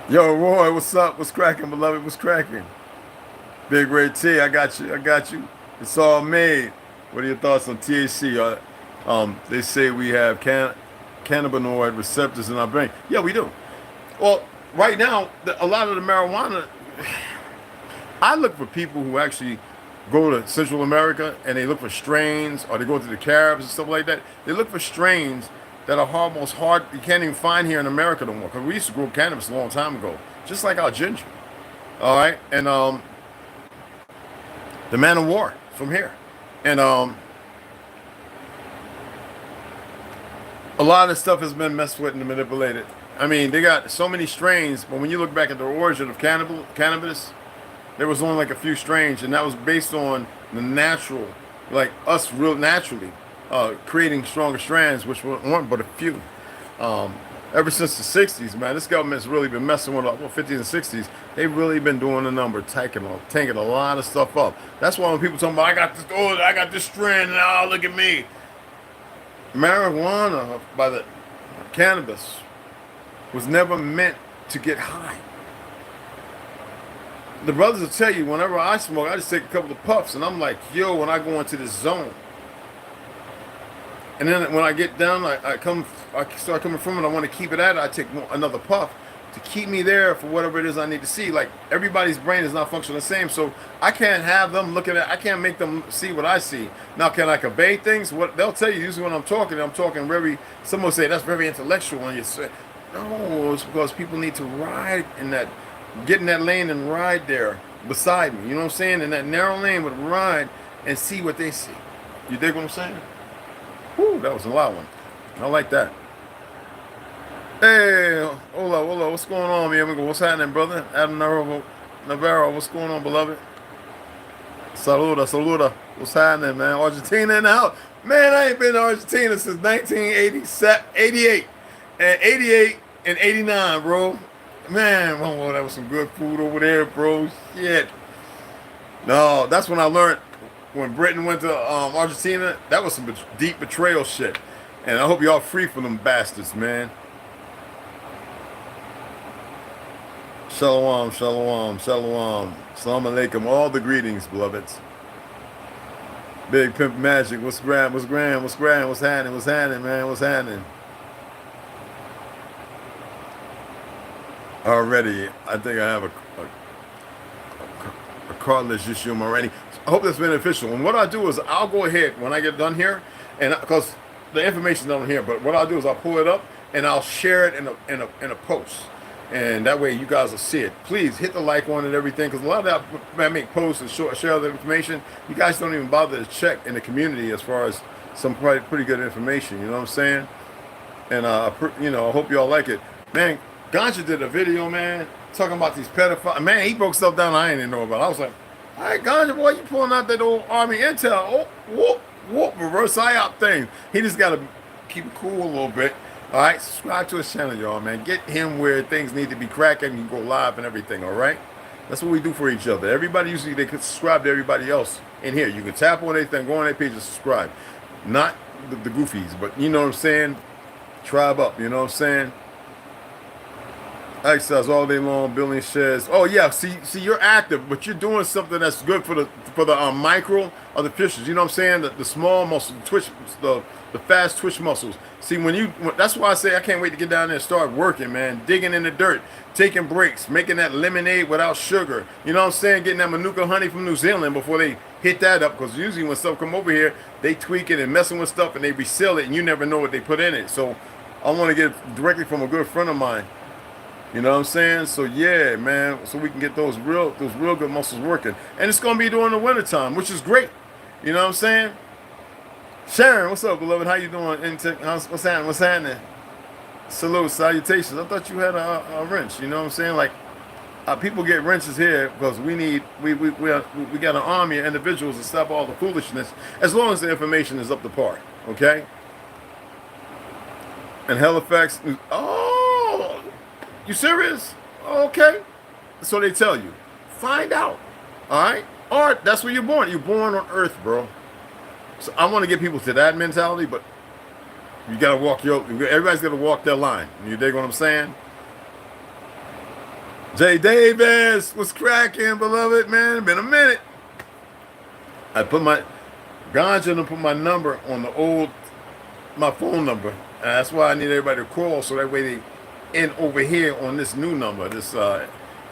Yo, Roy, what's up? What's cracking, beloved? What's cracking? Big Red T, I got you. It's all made. What are your thoughts on THC? They say we have cannabinoid receptors in our brain. Yeah, we do. Well, right now, a lot of the marijuana, I look for people who actually go to Central America and they look for strains, or they go to the Caribs and stuff like that. They look for strains that are almost hard, you can't even find here in America no more. Because we used to grow cannabis a long time ago, just like our ginger. All right, and the Man of War from here, and a lot of stuff has been messed with and manipulated. I mean, they got so many strains, but when you look back at the origin of cannabis, there was only like a few strains, and that was based on the natural, like us real naturally creating stronger strands, which weren't but a few. Ever since the 60s, man, this government's really been messing with, 50s and 60s. They've really been doing a number, tanking a lot of stuff up. That's why when people talk about, I got this strand, and look at me. Marijuana, by the cannabis, was never meant to get high. The brothers will tell you, whenever I smoke, I just take a couple of puffs, and I'm like, yo, when I go into this zone. And then when I get down, I start coming from it, I want to keep it at it, I take another puff to keep me there for whatever it is I need to see. Like, everybody's brain is not functioning the same, so I can't have them looking at, I can't make them see what I see. Now, can I convey things? What they'll tell you, usually when I'm talking very, someone will say, that's very intellectual, and you say, no, it's because people need to ride in that, get in that lane and ride there beside me, you know what I'm saying? In that narrow lane with ride and see what they see. You dig what I'm saying? Whew, that was a loud one. I like that. Hey, hola, what's going on, mi amigo? What's happening, brother? Adam Navarro, what's going on, beloved? Saluda. What's happening, man? Argentina in the house. Man, I ain't been to Argentina since 1988. And 88 and 89, bro. Man, oh, that was some good food over there, bro. Shit. No, that's when I learned, when Britain went to Argentina, that was some deep betrayal shit. And I hope y'all free from them bastards, man. Shalom. Salam alaikum. All the greetings, beloveds. Big Pimp Magic. What's grand? What's happening, man? What's happening? Already, I think I have a cartilage issue already. I hope that's beneficial. And what I do is I'll go ahead when I get done here, and because the information's down here, but what I'll do is I'll pull it up and I'll share it in a post, and that way you guys will see it. Please hit the like on it and everything, because a lot of that I make posts and share the information. You guys don't even bother to check in the community as far as some pretty good information. You know what I'm saying? And I hope y'all like it, man. Ganja did a video, man, talking about these pedophiles. Man, he broke stuff down I didn't know about. I was like, all right, Ganja, boy, you pulling out that old Army intel. Oh, whoop, reverse psyop thing. He just got to keep it cool a little bit. All right, subscribe to his channel, y'all, man. Get him where things need to be cracking. You can go live and everything, all right? That's what we do for each other. Everybody, usually, they can subscribe to everybody else in here. You can tap on anything, go on their page and subscribe. Not the goofies, but you know what I'm saying? Tribe up, you know what I'm saying? Exercise all day long, building sheds. Oh yeah, see, you're active, but you're doing something that's good for the micro of the fishes. You know what I'm saying? The small muscles, the fast twitch muscles. See, that's why I say I can't wait to get down there and start working, man. Digging in the dirt, taking breaks, making that lemonade without sugar. You know what I'm saying? Getting that Manuka honey from New Zealand before they hit that up, because usually when stuff come over here, they tweak it and messing with stuff and they reseal it, and you never know what they put in it. So I want to get it directly from a good friend of mine. You know what I'm saying? So yeah, man. So we can get those real good muscles working, and it's gonna be during the winter time, which is great. You know what I'm saying? Sharon, what's up, beloved? How you doing? What's happening? What's happening? Salute, salutations. I thought you had a wrench. You know what I'm saying? Like people get wrenches here because we got an army of individuals to stop all the foolishness as long as the information is up to par. Okay? And Halifax, oh, you serious? Okay. So they tell you. Find out. All right? Or that's where you're born. You're born on Earth, bro. So I want to get people to that mentality, but you gotta walk everybody's gotta walk their line. You dig what I'm saying? Jay Davis, what's cracking, beloved, man? Been a minute. I put my Ganja and put my number on my phone number. And that's why I need everybody to call so that way they in over here on this new number, this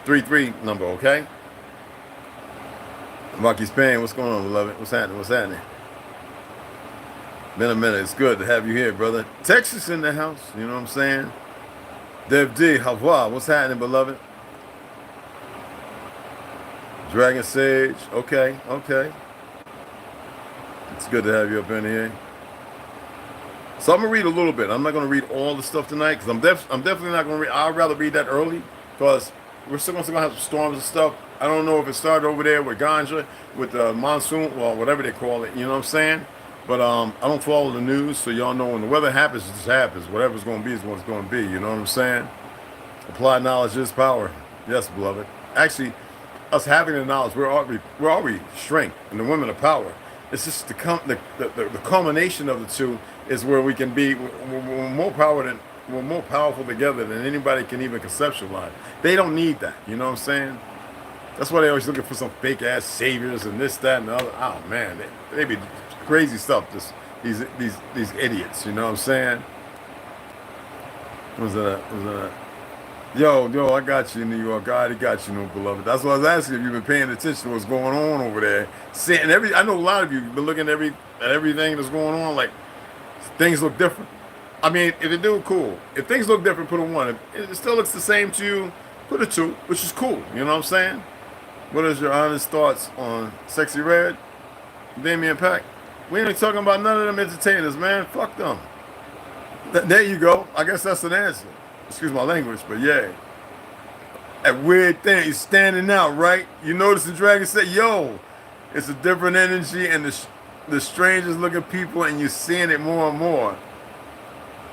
33 number, okay? Rocky's Payne, what's going on, beloved? What's happening? What's happening? Been a minute. It's good to have you here, brother. Texas in the house. You know what I'm saying? Dev D, Hawa, what's happening, beloved? Dragon Sage. Okay, okay. It's good to have you up in here. So I'm gonna read a little bit. I'm not gonna read all the stuff tonight because I'm definitely not gonna read. I'd rather read that early because we're still gonna have some storms and stuff. I don't know if it started over there with Ganja, with the monsoon, well, whatever they call it. You know what I'm saying? But I don't follow the news, so y'all know when the weather happens, it just happens. Whatever's going to be is what it's going to be. You know what I'm saying? Applied knowledge is power. Yes, beloved. Actually, us having the knowledge, we're already strength, and the women are power. It's just the culmination of the two is where we can be. We're more powerful together than anybody can even conceptualize. They don't need that. You know what I'm saying? That's why they always looking for some fake ass saviors and this, that, and the other. Oh man, they be crazy stuff. Just these idiots. You know what I'm saying? Was that? Yo, I got you in New York. God, got you, no beloved. That's what I was asking if you've been paying attention to what's going on over there. Seeing I know a lot of you have been looking at everything that's going on. Like things look different. I mean, if it do, cool. If things look different, put a 1. If it still looks the same to you, put a 2, which is cool. You know what I'm saying? What is your honest thoughts on Sexy Red, Damian Pack? We ain't talking about none of them entertainers, man. Fuck them. There you go. I guess that's an answer. Excuse my language, but yeah. That weird thing is standing out, right? You notice the dragon said, yo, it's a different energy and the strangest looking people and you're seeing it more and more.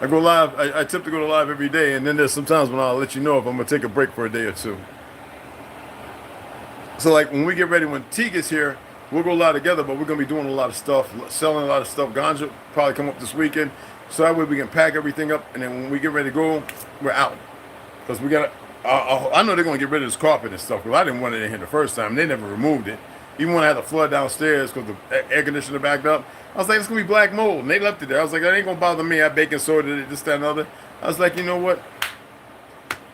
I go live, I attempt to go to live every day, and then there's sometimes when I'll let you know if I'm gonna take a break for a day or two. So like when we get ready, when T gets here, we'll go live together, but we're gonna be doing a lot of stuff, selling a lot of stuff. Ganja probably come up this weekend, so that way we can pack everything up, and then when we get ready to go, we're out. Because we gotta, I know they're gonna get rid of this carpet and stuff, because I didn't want it in here the first time. They never removed it. Even when I had the flood downstairs because the air conditioner backed up, I was like, it's gonna be black mold, and they left it there. I was like, that ain't gonna bother me. I baking soda it, this, that, and other. I was like, you know what?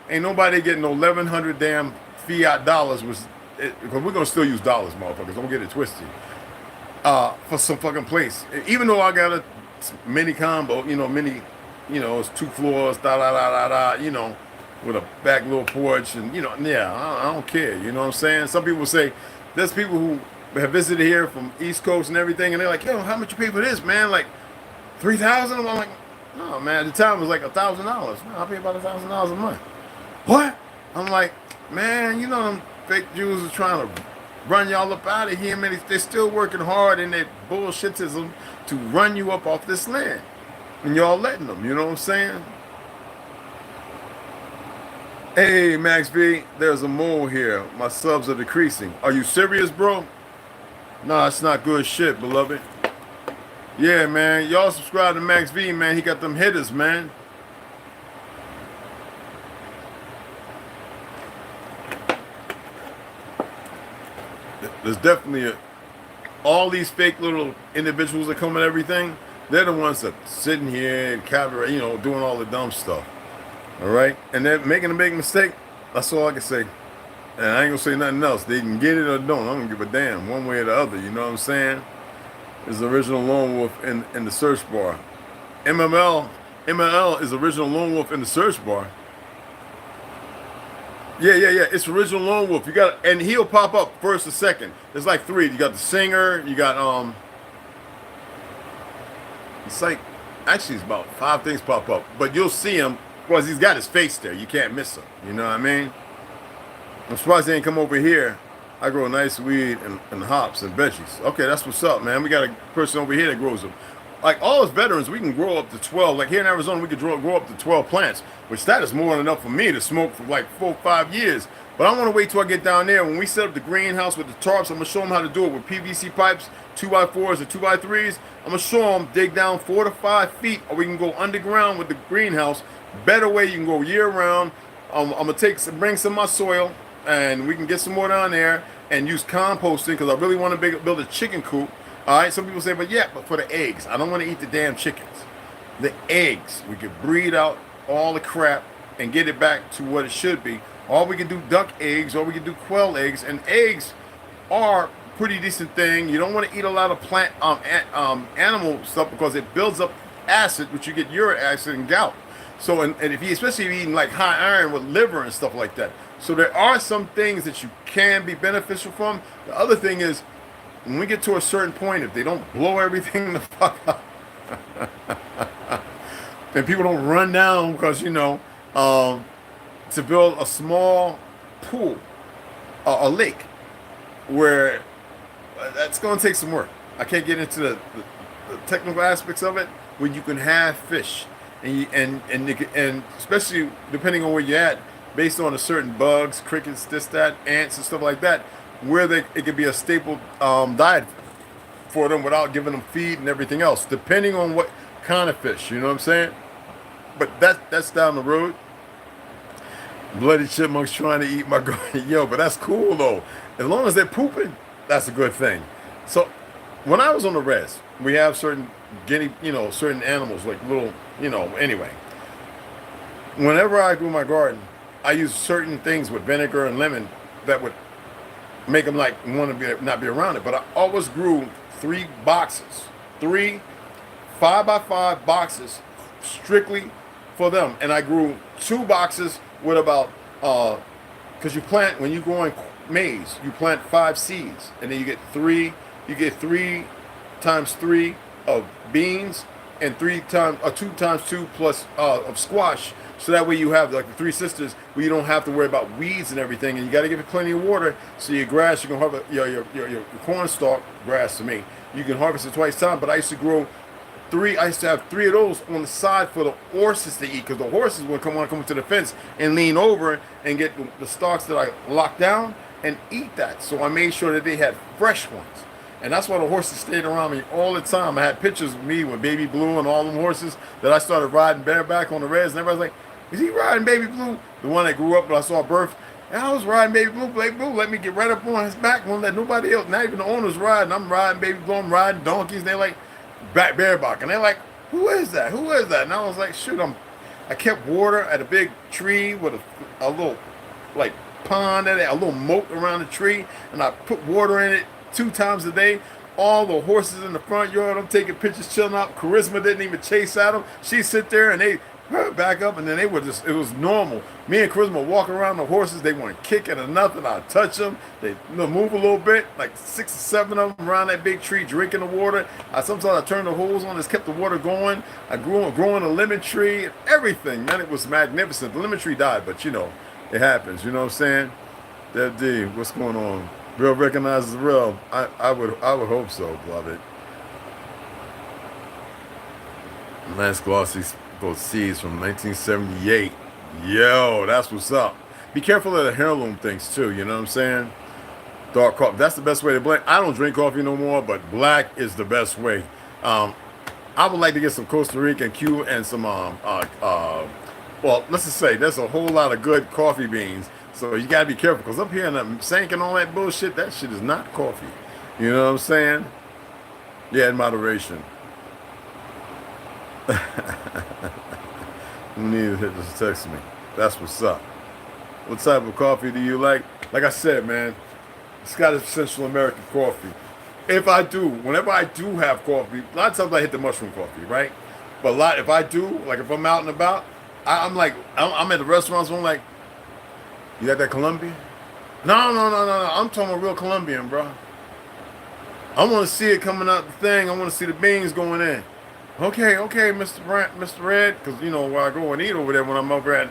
Ain't nobody getting no 1,100 damn fiat dollars, because we're gonna still use dollars, motherfuckers. Don't get it twisted. For some fucking place. Even though I got a mini combo, it's 2 floors, with a back little porch, and I don't care. You know what I'm saying? Some people say there's people who have visited here from East Coast and everything, and they're like, yo, how much you pay for this, man? Like $3,000? I'm like, no, man. At the time it was like $1,000. No, I pay about $1,000 a month. What? I'm like, man, them fake Jews are trying to run y'all up out of here, man. They're still working hard in their bullshitism to run you up off this land. And y'all letting them, you know what I'm saying? Hey, Max B, there's a mole here. My subs are decreasing. Are you serious, bro? Nah, it's not good shit, beloved. Yeah, man. Y'all subscribe to Max V, man. He got them hitters, man. There's definitely all these fake little individuals that come and everything. They're the ones that sitting here and doing all the dumb stuff. All right, and they're making a big mistake. That's all I can say. And I ain't gonna say nothing else. They can get it or don't. I don't give a damn one way or the other. You know what I'm saying? Is the original lone wolf in the search bar. ML is original lone wolf in the search bar. Yeah. It's original Lone Wolf. You got, and he'll pop up first or second. There's like 3. You got the singer. You got It's like, actually, it's about 5 things pop up, but you'll see him because he's got his face there. You can't miss him. You know what I mean? I'm surprised they ain't come over here. I grow nice weed and hops and veggies. Okay, that's what's up, man. We got a person over here that grows them. Like all us veterans, we can grow up to 12. Like here in Arizona, we could grow up to 12 plants, which that is more than enough for me to smoke for like 4 or 5 years. But I want to wait till I get down there. When we set up the greenhouse with the tarps, I'm going to show them how to do it with PVC pipes, 2x4s and 2x3s. I'm going to show them dig down 4 to 5 feet, or we can go underground with the greenhouse. Better way, you can go year round. I'm going to bring some of my soil, and we can get some more down there and use composting because I really want to build a chicken coop. All right, some people say, but for the eggs. I don't want to eat the damn chickens. The eggs, we could breed out all the crap and get it back to what it should be. Or we can do duck eggs, or we can do quail eggs. And eggs are a pretty decent thing. You don't want to eat a lot of plant animal stuff because it builds up acid, which you get uric acid and gout. So, and if you, especially if you're eating like high iron with liver and stuff like that. So there are some things that you can be beneficial from. The other thing is, when we get to a certain point, if they don't blow everything the fuck up, and people don't run down because, you know, to build a small pool, a lake, where that's going to take some work. I can't get into the technical aspects of it, where you can have fish, and especially depending on where you're at, based on a certain bugs, crickets, this, that, ants, and stuff like that, where it could be a staple diet for them without giving them feed and everything else, depending on what kind of fish, you know what I'm saying? But that's down the road. Bloody chipmunks trying to eat my garden. Yo, but that's cool though. As long as they're pooping, that's a good thing. So when I was on the res, we have certain certain animals, like little, anyway. Whenever I grew my garden, I used certain things with vinegar and lemon that would make them like want to not be around it. But I always grew 3 boxes, 3 5x5 boxes strictly for them. And I grew 2 boxes with about, because you plant, when you grow in maize, you plant 5 seeds, and then you get 3 times 3 of beans, and 2 times 2 plus of squash. So that way you have like the 3 sisters, where you don't have to worry about weeds and everything, and you got to give it plenty of water. So your grass, you can harvest your corn stalk grass. To me, you can harvest it twice a time. But I used to grow 3. I used to have 3 of those on the side for the horses to eat, because the horses would come to the fence and lean over and get the stalks that I locked down and eat that. So I made sure that they had fresh ones. And that's why the horses stayed around me all the time. I had pictures of me with Baby Blue and all them horses that I started riding bareback on the res. And everybody's like, is he riding Baby Blue? The one that grew up and I saw birth. And I was riding Baby Blue. Baby Blue let me get right up on his back. Won't let nobody else, not even the owners, riding. I'm riding Baby Blue. I'm riding donkeys. And they're like, bareback. And they're like, who is that? Who is that? And I was like, shoot, I kept water at a big tree with a little, like, pond in it, a little moat around the tree. And I put water in it 2 times a day. All the horses in the front yard, I'm taking pictures, chilling out. Charisma didn't even chase at them. She'd sit there and they back up, and then they would just, it was normal. Me and Charisma walk around the horses. They weren't kicking or nothing. I'd touch them. They move a little bit, like 6 or 7 of them around that big tree drinking the water. Sometimes I turned the hose on, just kept the water going. I growing a lemon tree, everything. Man, it was magnificent. The lemon tree died, but it happens. You know what I'm saying? That D, what's going on? Real recognizes real. I would hope so, beloved. Lance Glossy both seeds from 1978. Yo, that's what's up. Be careful of the heirloom things too, you know what I'm saying? Dark coffee, that's the best way to blend. I don't drink coffee no more, but black is the best way. I would like to get some Costa Rican Q and some well, let's just say there's a whole lot of good coffee beans. So you gotta be careful, because up here in the sink and all that bullshit, that shit is not coffee. You know what I'm saying? Yeah, in moderation. You need to just text me. That's what's up. What type of coffee do you like? Like I said, man, Scottish Central American coffee. Whenever I do have coffee, a lot of times I hit the mushroom coffee, right? But if I do, like if I'm out and about, I'm at the restaurants, I'm like, You got that Colombian? No. I'm talking about real Colombian, bro. I want to see it coming out the thing. I want to see the beans going in. Okay, Mr. Red, because you know where I go and eat over there when I'm over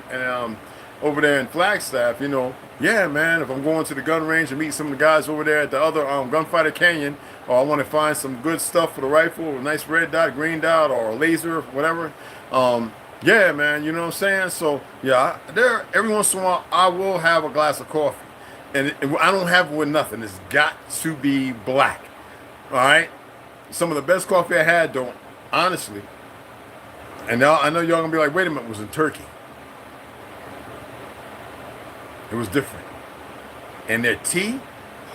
there in Flagstaff. You know, yeah, man. If I'm going to the gun range and meet some of the guys over there at the other Gunfighter Canyon, or I want to find some good stuff for the rifle, a nice red dot, green dot, or a laser, whatever. Yeah, man. You know what I'm saying? So yeah, every once in a while I will have a glass of coffee, and I don't have it with nothing. It's got to be black. All right. Some of the best coffee I had, though, honestly. And now I know y'all gonna be like, wait a minute, it was in Turkey. It was different. And their tea,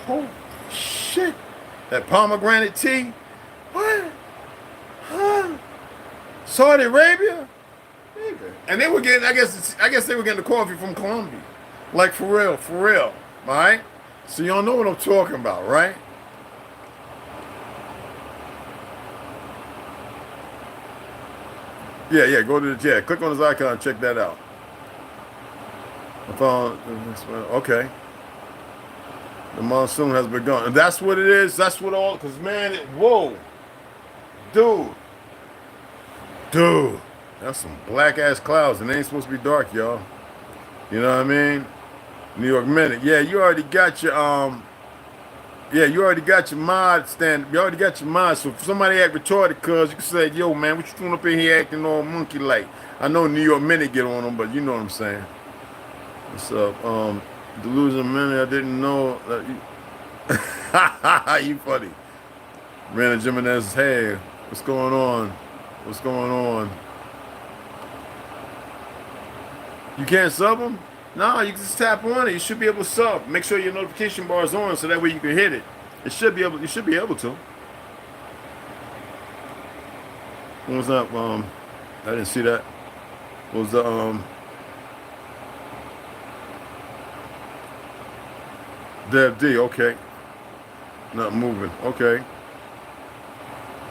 holy shit. That pomegranate tea, what? Huh? Saudi Arabia? And they were getting, I guess they were getting the coffee from Colombia. Like for real. All right? So y'all know what I'm talking about, right? Yeah, go to the click on his icon and check that out. I found, okay. The monsoon has begun. And that's what it is. That's what all, because man, whoa. Dude. That's some black ass clouds and they ain't supposed to be dark, y'all. You know what I mean? New York Minute. Yeah, you already got your, you already got your mod stand. You already got your mod. So if somebody act retarded, cuz you can say, yo, man, what you doing up in here acting all monkey-like? I know New York Minute get on them, but you know what I'm saying. What's up? Delusion Minute, I didn't know that you... you funny. Rando Jimenez, hey, what's going on? What's going on? You can't sub them? No, you can just tap on it. You should be able to sub. Make sure your notification bar is on so that way you can hit it. You should be able to. What was that? I didn't see that. What was the Dev D, okay. Not moving. Okay.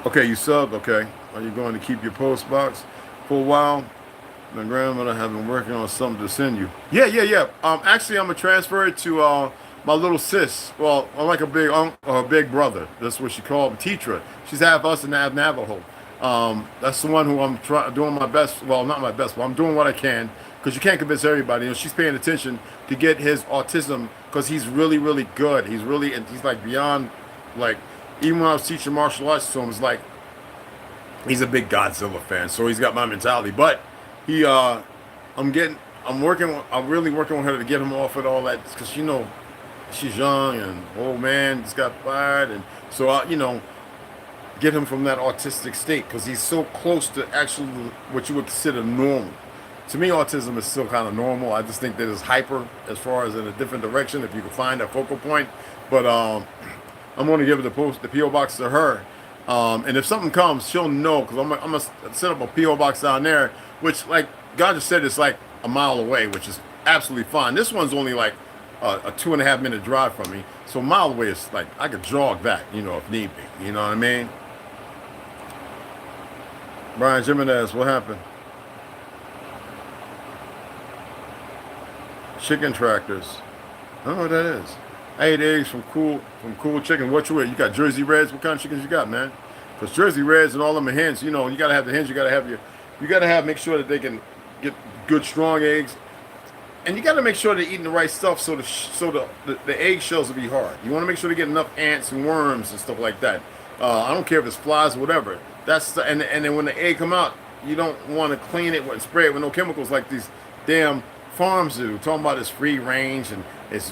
Okay, you subbed, okay. Are you going to keep your post box for a while? My grandmother has been working on something to send you. Yeah. Actually, I'm gonna transfer it to my little sis. Well, I'm like a big brother. That's what she called me, Tetra. She's half us and half Navajo. That's the one who I'm doing my best. Well, not my best, but I'm doing what I can because you can't convince everybody. You know, she's paying attention to get his autism because he's really, really good. He's like beyond, like, even when I was teaching martial arts to him, it's like he's a big Godzilla fan. So he's got my mentality, but. I'm really working with her to get him off of all that because you know she's young and old man just got fired, and so get him from that autistic state because he's so close to actually what you would consider normal. To me, autism is still kind of normal. I just think that it's hyper as far as in a different direction if you can find that focal point. But I'm going to give the PO box to her, and if something comes, she'll know because I'm gonna set up a PO box down there. Which, like God just said, it's like a mile away, which is absolutely fine. This one's only like a 2.5 minute drive from me. So a mile away is like, I could jog back, if need be. You know what I mean? Brian Jimenez, what happened? Chicken tractors. I don't know what that is. I ate eggs from Cool Chicken. What you eat? You got Jersey Reds? What kind of chickens you got, man? Because Jersey Reds and all them are hens. You got to have the hens. You got to make sure that they can get good, strong eggs. And you got to make sure they're eating the right stuff so the egg shells will be hard. You want to make sure they get enough ants and worms and stuff like that. I don't care if it's flies or whatever. And then when the egg come out, you don't want to clean it and spray it with no chemicals like these damn farms do. Talking about it's free range and it's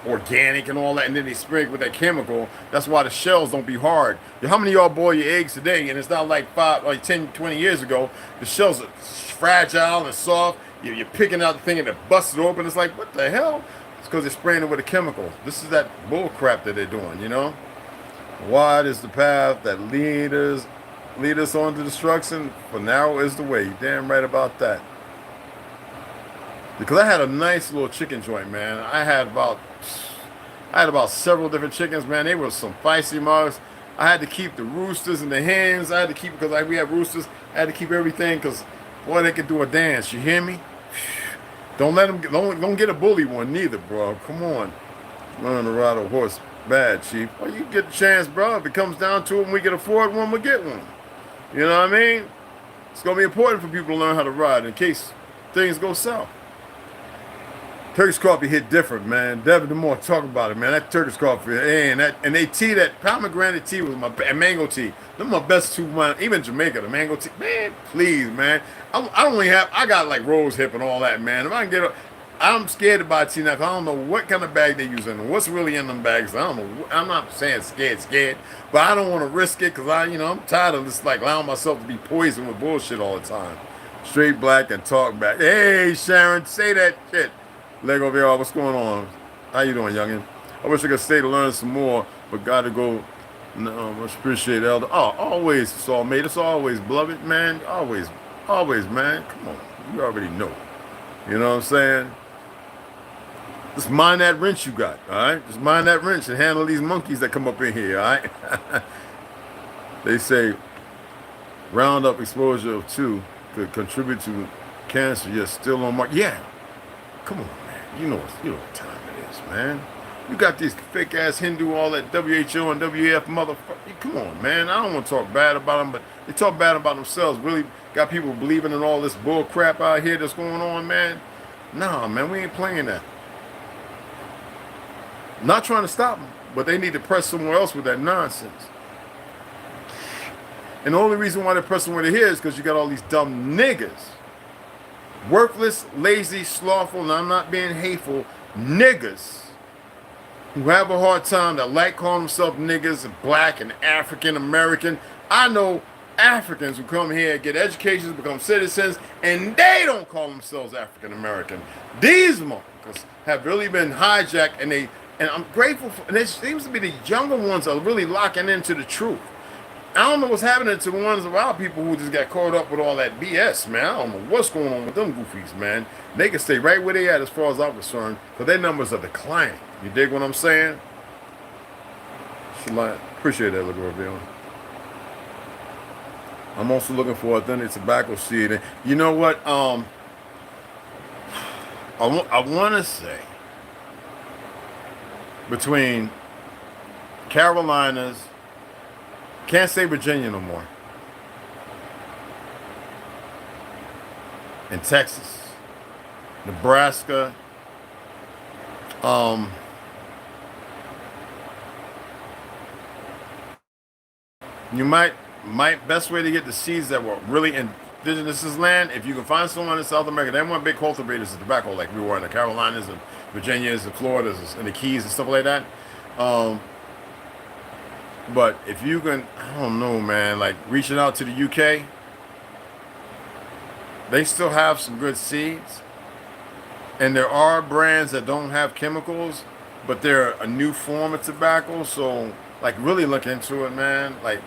organic and all that, and then they spray it with that chemical. That's why the shells don't be hard. How many of y'all boil your eggs today, and it's not like 10, 20 years ago, the shells are fragile and soft. You're picking out the thing and it busts it open. It's like, what the hell? It's because they're spraying it with a chemical. This is that bull crap that they're doing, Wide is the path that lead us on to destruction, for narrow is the way. You're damn right about that. Because I had a nice little chicken joint, man. I had about several different chickens, man. They were some feisty mugs. I had to keep the roosters and the hens. I had to keep, because we have roosters, I had to keep everything because, boy, they could do a dance. You hear me? Don't let them, don't get a bully one neither, bro. Come on. Learn to ride a horse bad, Chief. Well, you get the chance, bro. If it comes down to it and we can afford one, we'll get one. You know what I mean? It's going to be important for people to learn how to ride in case things go south. Turkish coffee hit different, man. Devin, the more talk about it, man. That Turkish coffee, and they tea, that pomegranate tea was and mango tea. Them my best two, man. Even Jamaica, the mango tea, man. Please, man. I got like rose hip and all that, man. If I can get I'm scared to buy tea now because I don't know what kind of bag they use in them. What's really in them bags? I don't know. I'm not saying scared, but I don't want to risk it because I'm tired of just like allowing myself to be poisoned with bullshit all the time. Straight black and talk back. Hey, Sharon, say that shit. Lego VR, what's going on? How you doing, youngin? I wish I could stay to learn some more, but gotta go. No, much appreciate Elder. Oh, always, soulmate. It's always, beloved, man. Always, man. Come on, you already know. You know what I'm saying? Just mind that wrench you got, all right? Just mind that wrench and handle these monkeys that come up in here, all right? They say Roundup exposure of 2 could contribute to cancer. You're still on mark. Yeah. Come on, man. You know what time it is, man. You got these fake ass Hindu, all that WHO and WF motherfucker. Come on, man. I don't want to talk bad about them, but they talk bad about themselves. Really got people believing in all this bull crap out here that's going on, man. Nah, man, we ain't playing that. Not trying to stop them, but they need to press somewhere else with that nonsense. And the only reason why they're pressing where they're here is because you got all these dumb niggas. Worthless, lazy, slothful, and I'm not being hateful, niggas who have a hard time that like calling themselves niggas and black and African American. I know Africans who come here, get educations, become citizens, and they don't call themselves African American. These motherfuckers have really been hijacked, and I'm grateful for, and it seems to be the younger ones are really locking into the truth. I don't know what's happening to the ones of our people who just got caught up with all that BS, man. I don't know what's going on with them goofies, man. They can stay right where they at as far as I'm concerned, because their numbers are declining. You dig what I'm saying? Appreciate that, little reveal. I'm also looking for authentic tobacco seed. And you know what? I want to say between Carolinas, can't say Virginia no more, and Texas, Nebraska, you might best way to get the seeds that were really indigenous land, if you can find someone in South America, they weren't big cultivators of tobacco like we were in the Carolinas and Virginias and Floridas and the Keys and stuff like that. But if you can, I don't know, man, like reaching out to the UK, they still have some good seeds. And there are brands that don't have chemicals, but they're a new form of tobacco. So, like, really look into it, man. Like,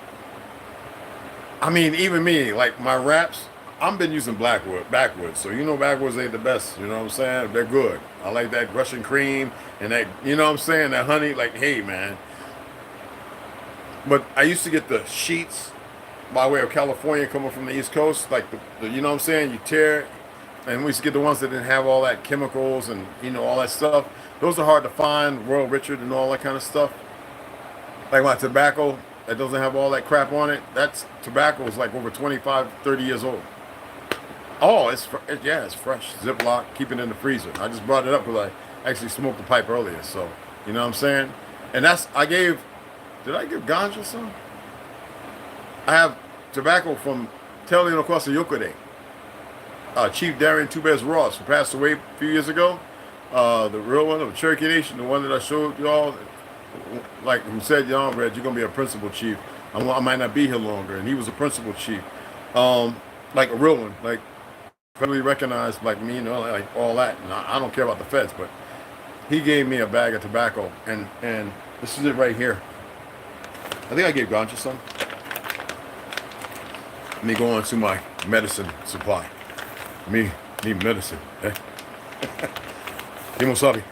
I mean, even me, like my wraps, I've been using backwoods. So, backwoods ain't the best, you know what I'm saying? They're good. I like that Russian cream and that, you know what I'm saying? That honey, like, hey, man. But I used to get the sheets by way of California coming from the East Coast, like the you know what I'm saying? You tear, and we used to get the ones that didn't have all that chemicals and all that stuff. Those are hard to find, Royal Richard and all that kind of stuff. Like my tobacco that doesn't have all that crap on it. That's tobacco is like over 25, 30 years old. Oh, it's fresh. Ziploc, keep it in the freezer. I just brought it up because I actually smoked the pipe earlier. So you know what I'm saying? And did I give ganja some? I have tobacco from Telly across the Yokode. Chief Darian Two Bears Ross, who passed away a few years ago. The real one of the Cherokee Nation, the one that I showed y'all, like who said, Red, you're gonna be a principal chief. I might not be here longer, and he was a principal chief. Like a real one, like federally recognized, like me, like all that. And I don't care about the feds, but he gave me a bag of tobacco, and this is it right here. I think I gave ganja some. Let me go on to my medicine supply. Me need medicine. Eh? Kimosabi.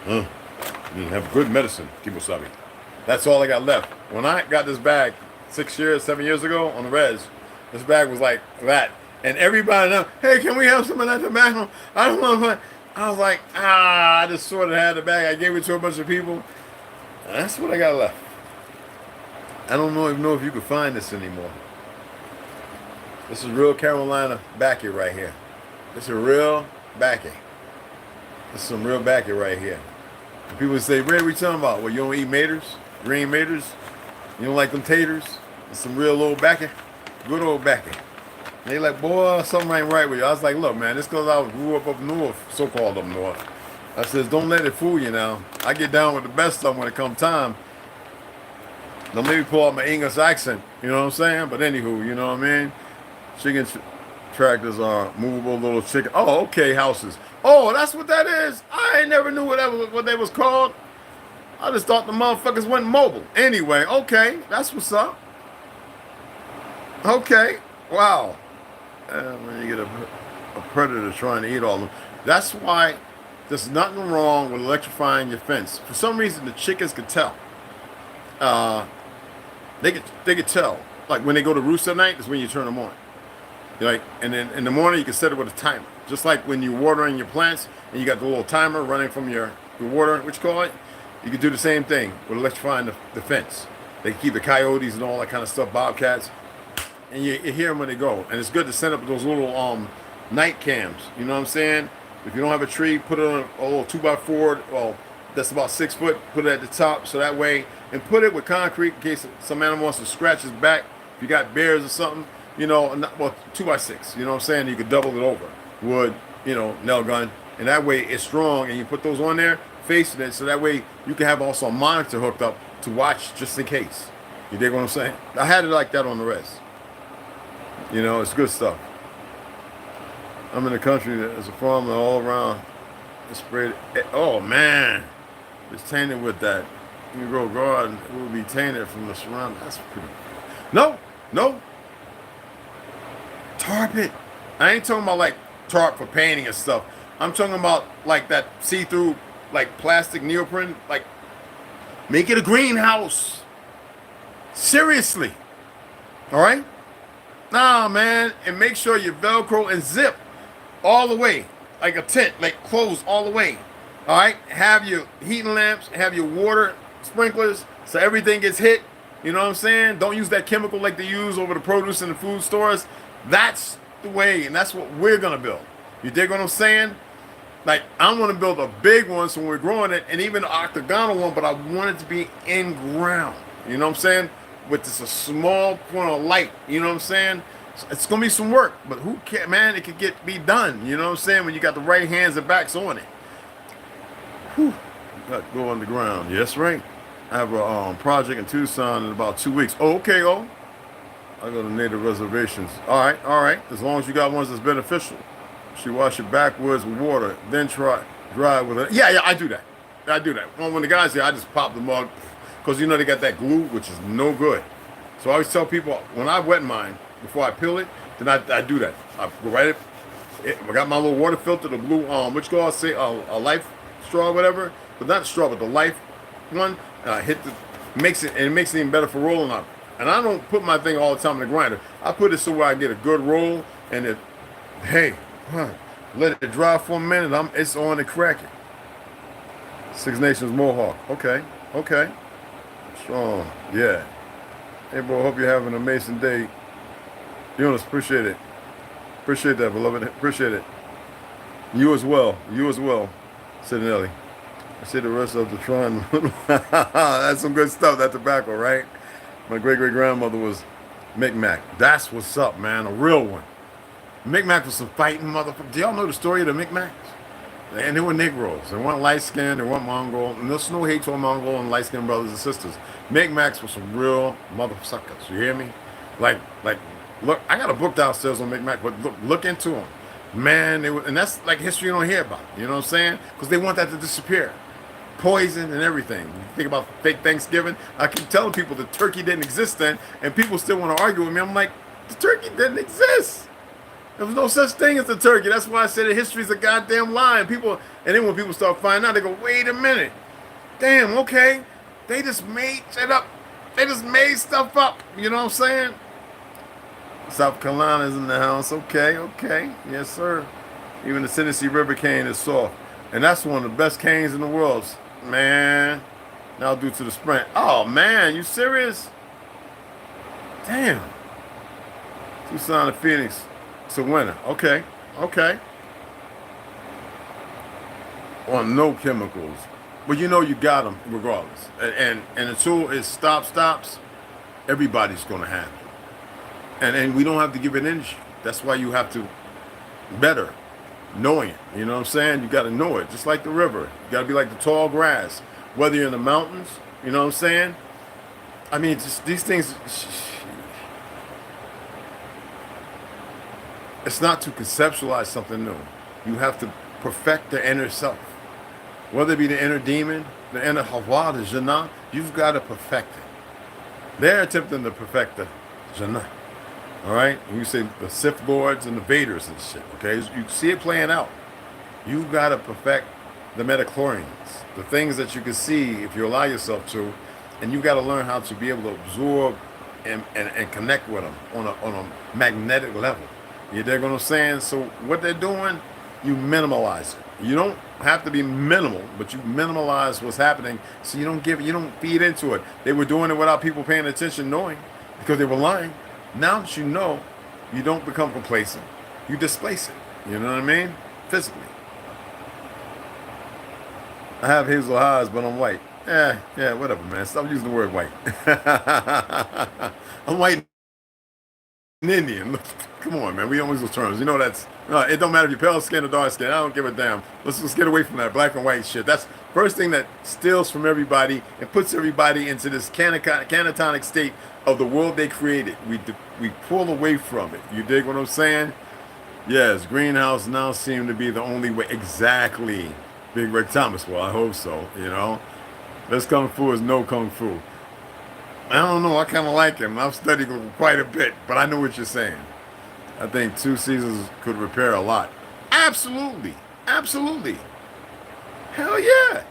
You have good medicine, Kimosabi. That's all I got left. When I got this bag 7 years ago on the res, This bag was like that. And everybody know, hey, can we have some of that tobacco? I don't know. I was like, I just sort of had the bag. I gave it to a bunch of people. That's what I got left. I don't even know if you can find this anymore. This is real Carolina baccy right here. This is real baccy. This is some real baccy right here. And people say, Red, what you talking about? Well, you don't eat maters? Green maters? You don't like them taters? It's some real old baccy. Good old baccy. They like, boy, something ain't right with you. I was like, look, man, this because I grew up north, so-called up north. I says, don't let it fool you now. I get down with the best of them when it comes time. Don't maybe pull out my English accent, you know what I'm saying? But anywho, you know what I mean? Chicken tractors are movable little chicken. Oh, okay, houses. Oh, that's what that is. I ain't never knew what they was called. I just thought the motherfuckers went mobile. Anyway, okay, that's what's up. Okay, wow. When you get a predator trying to eat all of them. That's why there's nothing wrong with electrifying your fence. For some reason, the chickens could tell. They could tell. Like when they go to roost at night, is when you turn them on. Like, and then in the morning you can set it with a timer. Just like when you're watering your plants and you got the little timer running from your water, what you call it, you can do the same thing with electrifying the fence. They can keep the coyotes and all that kind of stuff, bobcats, and you hear them when they go. And it's good to set up those little night cams. You know what I'm saying? If you don't have a tree, put it on a little 2x4. Well, that's about 6 foot. Put it at the top so that way, and put it with concrete in case some animal wants to scratch his back. If you got bears or something. You know, well, 2x6, you know what I'm saying? You could double it over. Wood, you know, nail gun. And that way it's strong, and you put those on there, facing it, so that way you can have also a monitor hooked up to watch just in case. You dig what I'm saying? I had it like that on the rest. You know, it's good stuff. I'm in the country, there's a farmer all around. It's sprayed. Oh, man. It's tainted with that. When you grow garden, it will be tainted from the surrounding. That's pretty. No. Tarp it. I ain't talking about like tarp for painting and stuff. I'm talking about like that see-through like plastic neoprene. Like make it a greenhouse. Seriously. All right? Nah, man. And make sure you Velcro and zip all the way. Like a tent. Like closed all the way. All right? Have your heating lamps. Have your water sprinklers so everything gets hit. You know what I'm saying? Don't use that chemical like they use over the produce in the food stores. That's the way, and that's what we're going to build. You dig what I'm saying? Like, I want to build a big one so when we're growing it, and even an octagonal one, but I want it to be in ground. You know what I'm saying? With just a small point of light. You know what I'm saying? It's going to be some work, but who cares, man? It could be done. You know what I'm saying? When you got the right hands and backs on it. Whew. Got to go underground. Yes, right. I have a project in Tucson in about 2 weeks. Oh, okay, oh. I go to native reservations. All right. As long as you got ones that's beneficial. She wash it backwards with water, then dry with it. Yeah, I do that. Well, when the guys here, I just pop the mug because you know they got that glue, which is no good. So I always tell people when I wet mine before I peel it, then I do that. I go right I got my little water filter, the blue which go say a life straw or whatever, but not straw, but the life one. Hit makes it even better for rolling up. And I don't put my thing all the time in the grinder. I put it so where I get a good roll, and let it dry for a minute. It's on and cracking. Six Nations Mohawk. Okay. Strong. Yeah. Hey, bro. Hope you're having an amazing day. Eunice, appreciate it. Appreciate that, beloved. Appreciate it. You as well. Sidanelv. I see the rest of the trying. That's some good stuff. That tobacco, right? My great-great-grandmother was Micmac. That's what's up, man. A real one. Micmac was some fighting motherfuckers. Do y'all know the story of the Micmacs? And they were Negroes. They weren't light-skinned. They weren't Mongol. And there's no hate to Mongol and light-skinned brothers and sisters. Micmacs were some real motherfuckers. You hear me? Like, look, I got a book downstairs on Micmac, but look into them. Man, and that's like history you don't hear about. You know what I'm saying? Because they want that to disappear. Poison and everything. You think about fake Thanksgiving. I keep telling people the turkey didn't exist then, and people still want to argue with me. I'm like, the turkey didn't exist. There was no such thing as the turkey. That's why I said that history's a goddamn lie. And then when people start finding out, they go, wait a minute. Damn, okay. They just made shit up. They just made stuff up. You know what I'm saying? South Carolina's in the house. Okay, okay. Yes, sir. Even the Tennessee River cane is soft. And that's one of the best canes in the world. Man. Now due to the sprint. Oh, man. You serious? Damn. Tucson and Phoenix. It's a winner. Okay. Okay. On no chemicals. But you know you got them regardless. And until it stops, everybody's going to have it. And we don't have to give it energy. That's why you have to better knowing it. You know what I'm saying? You got to know it. Just like the river. You got to be like the tall grass. Whether you're in the mountains, you know what I'm saying? I mean, just these things, it's not to conceptualize something new. You have to perfect the inner self. Whether it be the inner demon, the inner Hawa, the Jannah, you've got to perfect it. They're attempting to perfect the Jannah. All right? And you say the Sith Lords and the Vaders and shit, okay? You see it playing out. You've got to perfect the metachlorians, the things that you can see if you allow yourself to, and you've got to learn how to be able to absorb and connect with them on a magnetic level. You dig what I'm saying? So what they're doing, you minimalize it. You don't have to be minimal, but you minimalize what's happening so you don't feed into it. They were doing it without people paying attention, knowing, because they were lying. Now that you know, you don't become complacent. You displace it. You know what I mean? Physically. I have hazel eyes, but I'm white. Yeah, whatever, man. Stop using the word white. I'm white and Indian. Come on, man. We don't use those terms. You know that's... it don't matter if you're pale skin or dark skin. I don't give a damn. Let's get away from that black and white shit. That's first thing that steals from everybody and puts everybody into this catatonic state of the world they created. We pull away from it. You dig what I'm saying? Yes, greenhouse now seem to be the only way. Exactly. Big Rick Thomas. Well, I hope so, you know. This Kung Fu is no Kung Fu. I don't know. I kind of like him. I've studied him quite a bit, but I know what you're saying. I think 2 seasons could repair a lot. Absolutely. Absolutely. Hell yeah.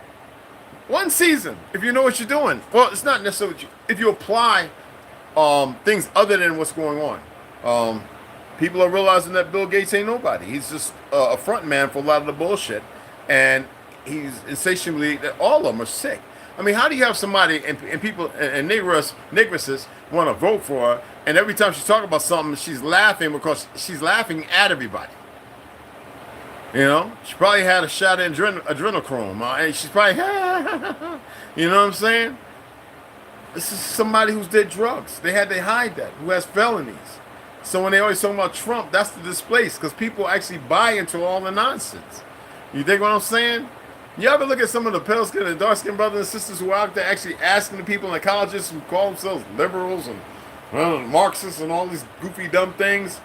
1 season, if you know what you're doing. Well, it's not necessarily if you apply things other than what's going on. People are realizing that Bill Gates ain't nobody. He's just a front man for a lot of the bullshit. And he's insatiably, all of them are sick. I mean, how do you have somebody and people and negresses want to vote for her, and every time she's talking about something, she's laughing because she's laughing at everybody. You know, she probably had a shot of adrenochrome, and she's probably, you know what I'm saying? This is somebody who's did drugs. They hide that, who has felonies. So when they always talk about Trump, that's the displaced, because people actually buy into all the nonsense. You dig what I'm saying? You ever look at some of the pale skin and dark skin brothers and sisters who are out there actually asking the people in the colleges who call themselves liberals and Marxists and all these goofy dumb things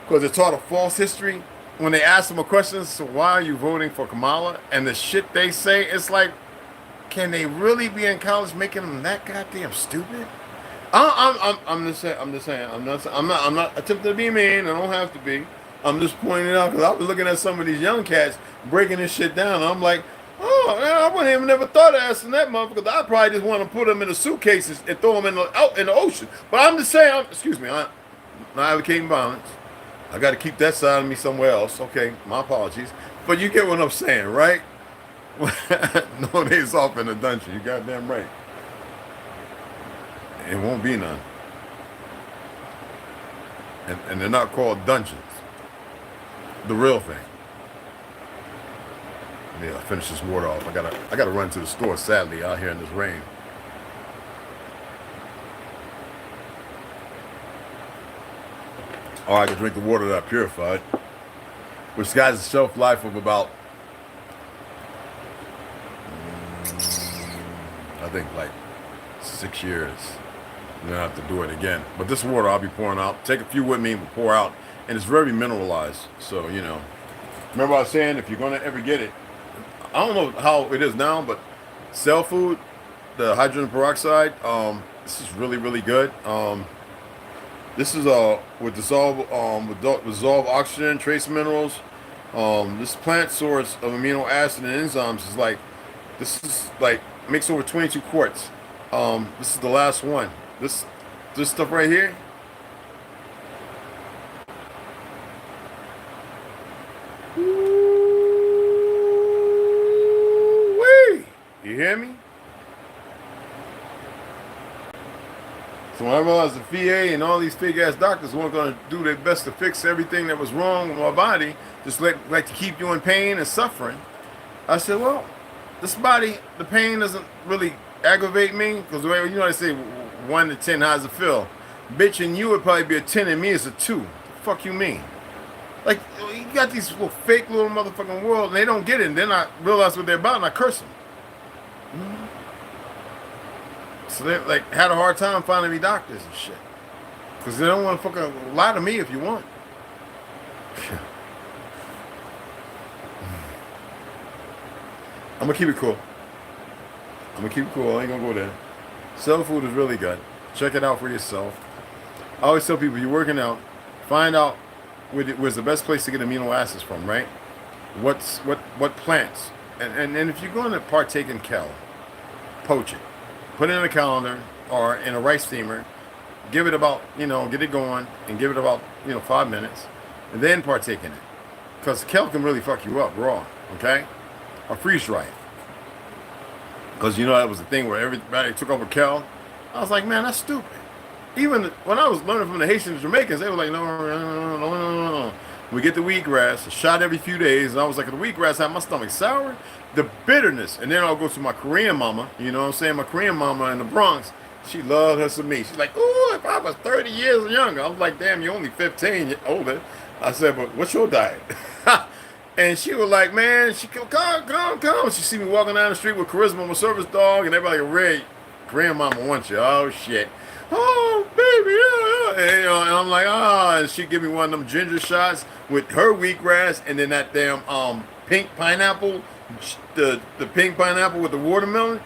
because they're taught a false history? When they ask them a question, so why are you voting for Kamala? And the shit they say, it's like, can they really be in college making them that goddamn stupid? I'm just saying. I'm not attempting to be mean. I don't have to be. I'm just pointing it out because I was looking at some of these young cats breaking this shit down. I'm like, oh, man, I wouldn't even never thought of asking that motherfucker. I probably just want to put them in the suitcases and throw them out in the ocean. But I'm just saying, excuse me, I'm not advocating violence. I got to keep that side of me somewhere else. Okay, my apologies. But you get what I'm saying, right? No days off in the dungeon. You goddamn right. It won't be none. And they're not called dungeons. The real thing. Yeah, I finish this water off. I gotta run to the store, sadly, out here in this rain. Or I can drink the water that I purified, which has a shelf life of about, I think like 6 years. I'm gonna have to do it again. But this water I'll be pouring out. Take a few with me and pour out. And it's very mineralized. So, you know. Remember I was saying, if you're gonna ever get it, I don't know how it is now, but Cell Food, the hydrogen peroxide, this is really, really good. This is with dissolved oxygen, trace minerals. This plant source of amino acid and enzymes is like, this is like makes over 22 quarts. This is the last one. This stuff right here, hear me? So when I realized the VA and all these fake ass doctors weren't going to do their best to fix everything that was wrong with my body, just like to keep you in pain and suffering, I said, well, this body, the pain doesn't really aggravate me, because you know I say 1 to 10, how's it feel? Bitch, and you would probably be a 10 and me is a 2. The fuck you mean? Like, you got these little fake little motherfucking world, and they don't get it, and then I realize what they're about, and I curse them. Mm-hmm. So they like had a hard time finding me doctors and shit, because they don't want to fucking lie to me if you want. I'm gonna keep it cool. I ain't gonna go there. Soul food is really good. Check it out for yourself. I always tell people, you're working out, find out where's the best place to get amino acids from, right? What plants, and if you're going to partake in kale, poach it. Put it in a calendar or in a rice steamer. Give it about, get it going and give it about, 5 minutes, and then partake in it. Because kale can really fuck you up raw, okay? Or freeze dry it. Because that was the thing where everybody took over kale. I was like, man, that's stupid. Even when I was learning from the Haitians and Jamaicans, they were like, no. We get the wheatgrass, a shot every few days, and I was like, the wheatgrass had my stomach sour. The bitterness, and then I'll go to my Korean mama, you know what I'm saying? My Korean mama in the Bronx, she loved her some meat. She's like, ooh, if I was 30 years younger. I was like, damn, you're only 15 older. I said, but what's your diet? And she was like, man, she come. She see me walking down the street with Charisma, my service dog, and everybody like, Ray, Korean mama wants you. Oh, shit. Oh, baby, yeah. And I'm like, and she give me one of them ginger shots with her wheatgrass, and then that damn pink pineapple, the pink pineapple with the watermelon.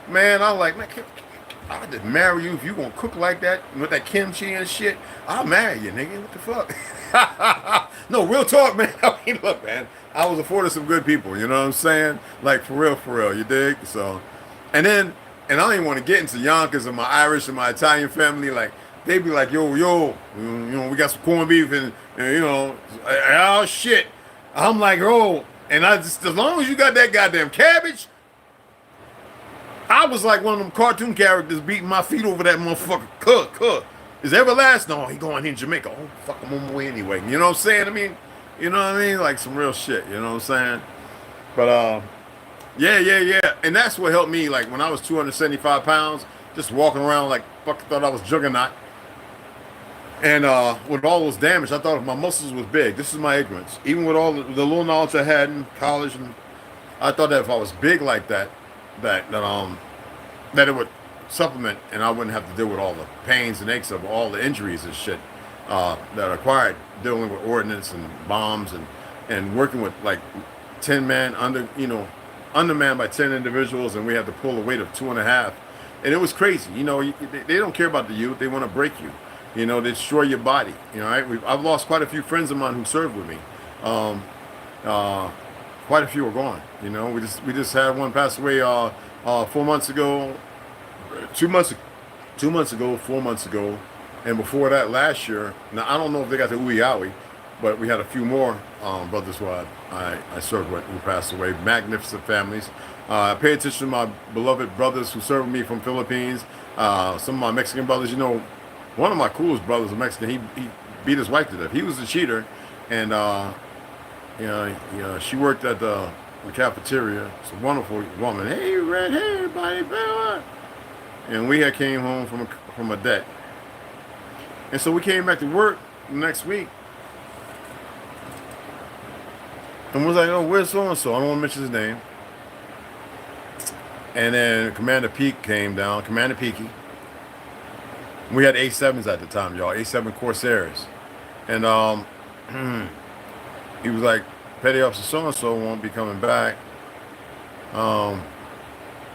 Man, I was like, man, I'll just marry you if you gonna cook like that with that kimchi and shit. I'll marry you, nigga. What the fuck? No, real talk, man. I mean, look, man, I was afforded some good people. You know what I'm saying? Like for real. You dig? So, and I don't even want to get into Yonkers and my Irish and my Italian family. Like they be like, yo, we got some corned beef and oh shit. I'm like, oh, and I just, as long as you got that goddamn cabbage. I was like one of them cartoon characters beating my feet over that motherfucker. Cook. Is everlasting? No, he going here in Jamaica. Oh, fuck, I'm on my way anyway. You know what I'm saying? I mean, you know what I mean? Like some real shit. You know what I'm saying? But, yeah. And that's what helped me. Like when I was 275 pounds, just walking around like fuck, thought I was juggernaut. And with all those damage, I thought my muscles was big. This is my ignorance. Even with all the little knowledge I had in college, and I thought that if I was big like that it would supplement and I wouldn't have to deal with all the pains and aches of all the injuries and shit that I acquired dealing with ordnance and bombs and working with like 10 man undermanned by 10 individuals, and we had to pull a weight of 2.5, and it was crazy. They don't care about the youth. They want to break you. They destroy your body. Right? I've lost quite a few friends of mine who served with me. Quite a few are gone. We just had one pass away 4 months ago, 2 months ago, 4 months ago, and before that last year. Now I don't know if they got the Uiawi, but we had a few more brothers who I served with who passed away. Magnificent families. I pay attention to my beloved brothers who served with me from Philippines. Some of my Mexican brothers. One of my coolest brothers, a Mexican, he beat his wife to death. He was a cheater, and she worked at the cafeteria. It's a wonderful woman. Hey, red hair, buddy, Bella. And we had came home from a debt. And so we came back to work the next week. And was like, oh, where's so-and-so? I don't want to mention his name. And then Commander Peak came down, Commander Peaky. We had A7s at the time, y'all, A7 Corsairs. And he was like, Petty Officer so-and-so won't be coming back. And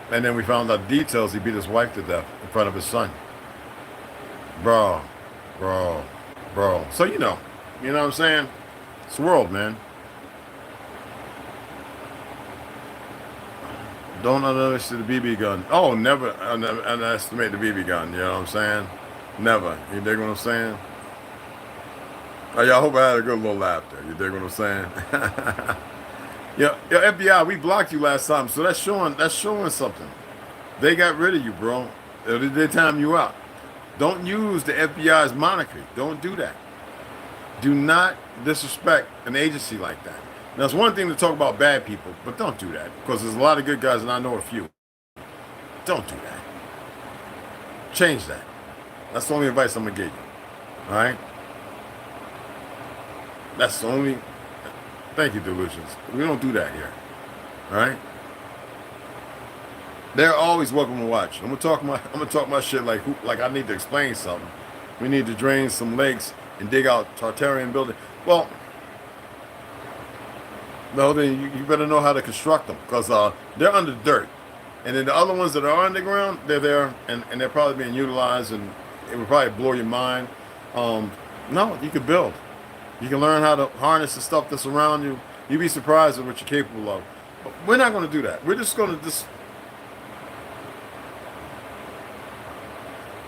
then we found out details. He beat his wife to death in front of his son. Bro. So you know what I'm saying? It's the world, man. Don't underestimate the BB gun. Oh, never underestimate the BB gun. You know what I'm saying? Never. You dig what I'm saying? Oh, y'all, hope I had a good little laugh there. You dig what I'm saying? Yeah, FBI, we blocked you last time, so that's showing something. They got rid of you, bro. They time you out. Don't use the FBI's moniker. Don't do that. Do not disrespect an agency like that. Now, it's one thing to talk about bad people, but don't do that because there's a lot of good guys, and I know a few. Don't do that. Change that. That's the only advice I'm gonna give you. All right. That's the only. Thank you, Delusions. We don't do that here. All right. They're always welcome to watch. I'm gonna talk my shit like I need to explain something. We need to drain some lakes and dig out Tartarian building. Well, no, then you better know how to construct them because they're under dirt, and then the other ones that are underground, they're there and they're probably being utilized, and it would probably blow your mind. No, you can build. You can learn how to harness the stuff that's around you. You'd be surprised at what you're capable of. But we're not going to do that. We're just going to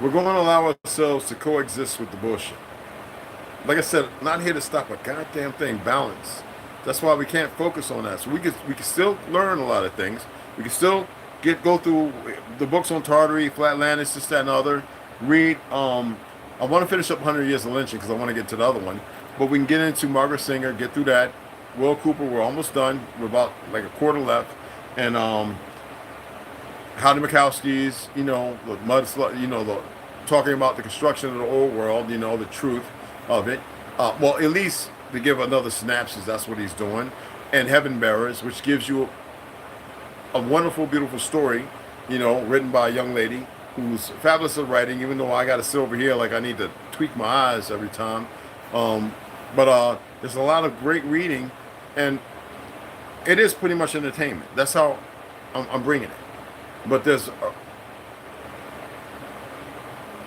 we're going to allow ourselves to coexist with the bullshit. Like I said, not here to stop a goddamn thing. Balance. That's why we can't focus on that. So we can still learn a lot of things. We can still go through the books on Tartary, Flatlandish, this, that, and other. Read. I want to finish up 100 Years of Lynching because I want to get to the other one. But we can get into Margaret Singer, get through that. Will Cooper, we're almost done. We're about like a quarter left. And Howdy Mikowski's, the mud, the talking about the construction of the old world, the truth of it. Well, at least to give another synopsis, that's what he's doing. And Heaven Bearers, which gives you a wonderful, beautiful story, written by a young lady who's fabulous at writing, even though I got to sit over here like I need to tweak my eyes every time. But there's a lot of great reading, and it is pretty much entertainment. That's how I'm bringing it. But there's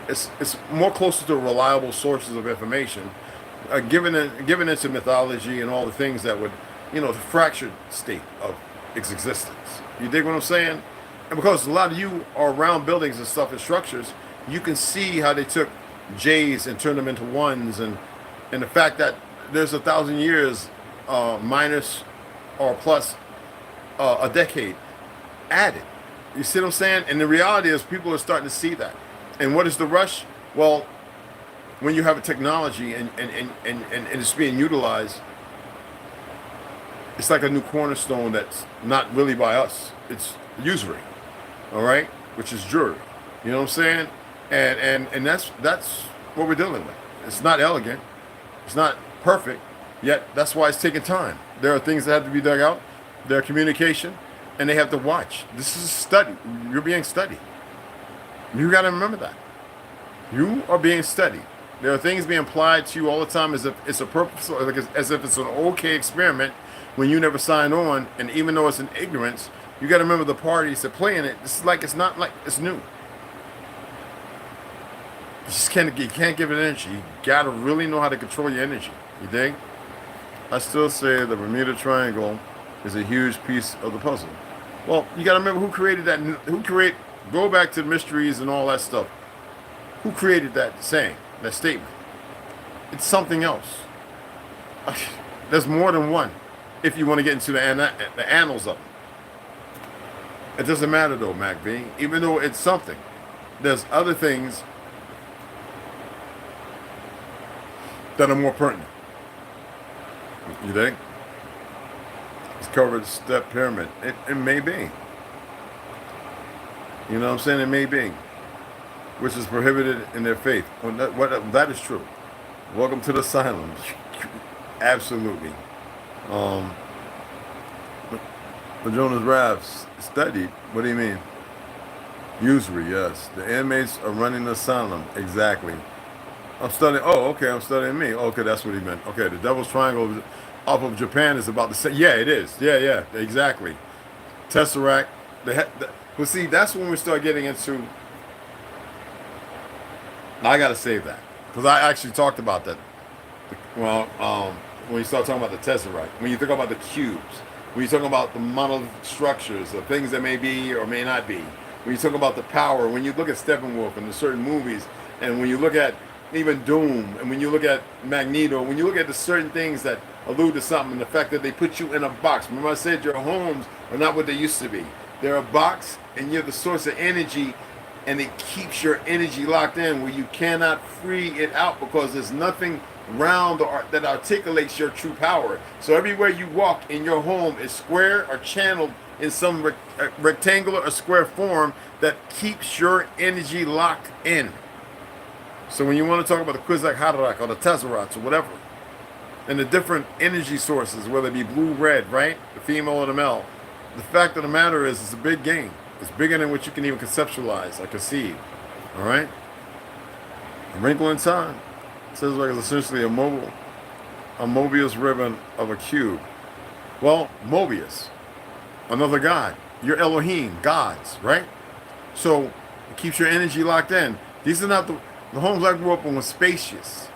it's more closer to reliable sources of information, given into mythology and all the things that would, the fractured state of its existence. You dig what I'm saying? And because a lot of you are around buildings and stuff and structures, you can see how they took J's and turned them into ones, and the fact that there's 1,000 years minus or plus a decade added. You see what I'm saying? And the reality is people are starting to see that. And what is the rush? Well, when you have a technology and it's being utilized, it's like a new cornerstone that's not really by us. It's usury, all right? Which is jury. You know what I'm saying? And that's what we're dealing with. It's not elegant. It's not perfect, yet that's why it's taking time. There are things that have to be dug out. There are communication, and they have to watch. This is a study. You're being studied. You got to remember that. You are being studied. There are things being applied to you all the time as if it's a purpose, like as if it's an okay experiment when you never signed on, and even though it's in ignorance, you got to remember the parties that play in it. This is like it's not like it's new. You can't give it energy. You gotta really know how to control your energy. You dig? I still say the Bermuda Triangle is a huge piece of the puzzle. Well, you gotta remember who created that. Go back to the mysteries and all that stuff. Who created that saying, that statement? It's something else. There's more than one. If you want to get into the annals of it. It doesn't matter though, Mac B. Even though it's something, there's other things that are more pertinent. You think? It's covered step pyramid. It may be. You know what I'm saying? It may be. Which is prohibited in their faith. That is true. Welcome to the asylum. Absolutely. The Jonas Raffs studied. What do you mean? Usury, yes. The inmates are running the asylum. Exactly. I'm studying. Oh, okay. I'm studying me. Okay, that's what he meant. Okay, the Devil's Triangle off of Japan is about the same. Yeah, it is. Yeah, exactly. Tesseract. Well, see, that's when we start getting into. I gotta save that because I actually talked about that. Well, when you start talking about the Tesseract, when you think about the cubes, when you talk about the monolithic structures, the things that may be or may not be, when you talk about the power, when you look at Steppenwolf and the certain movies, and when you look at even Doom, and when you look at Magneto, when you look at the certain things that allude to something, and the fact that they put you in a box. Remember I said your homes are not what they used to be. They're a box, and you're the source of energy, and it keeps your energy locked in where you cannot free it out because there's nothing round or that articulates your true power. So everywhere you walk in your home is square or channeled in some rectangular or square form that keeps your energy locked in. So when you want to talk about the Kwisatz Haderach or the Tesseract or whatever, and the different energy sources, whether it be blue, red, right, the female or the male, the fact of the matter is it's a big game. It's bigger than what you can even conceptualize or conceive. All right? A wrinkle in time. It says like it's essentially a Mobius ribbon of a cube. Well, Mobius, another god. You're Elohim, gods, right? So it keeps your energy locked in. These are not the homes I grew up in was spacious.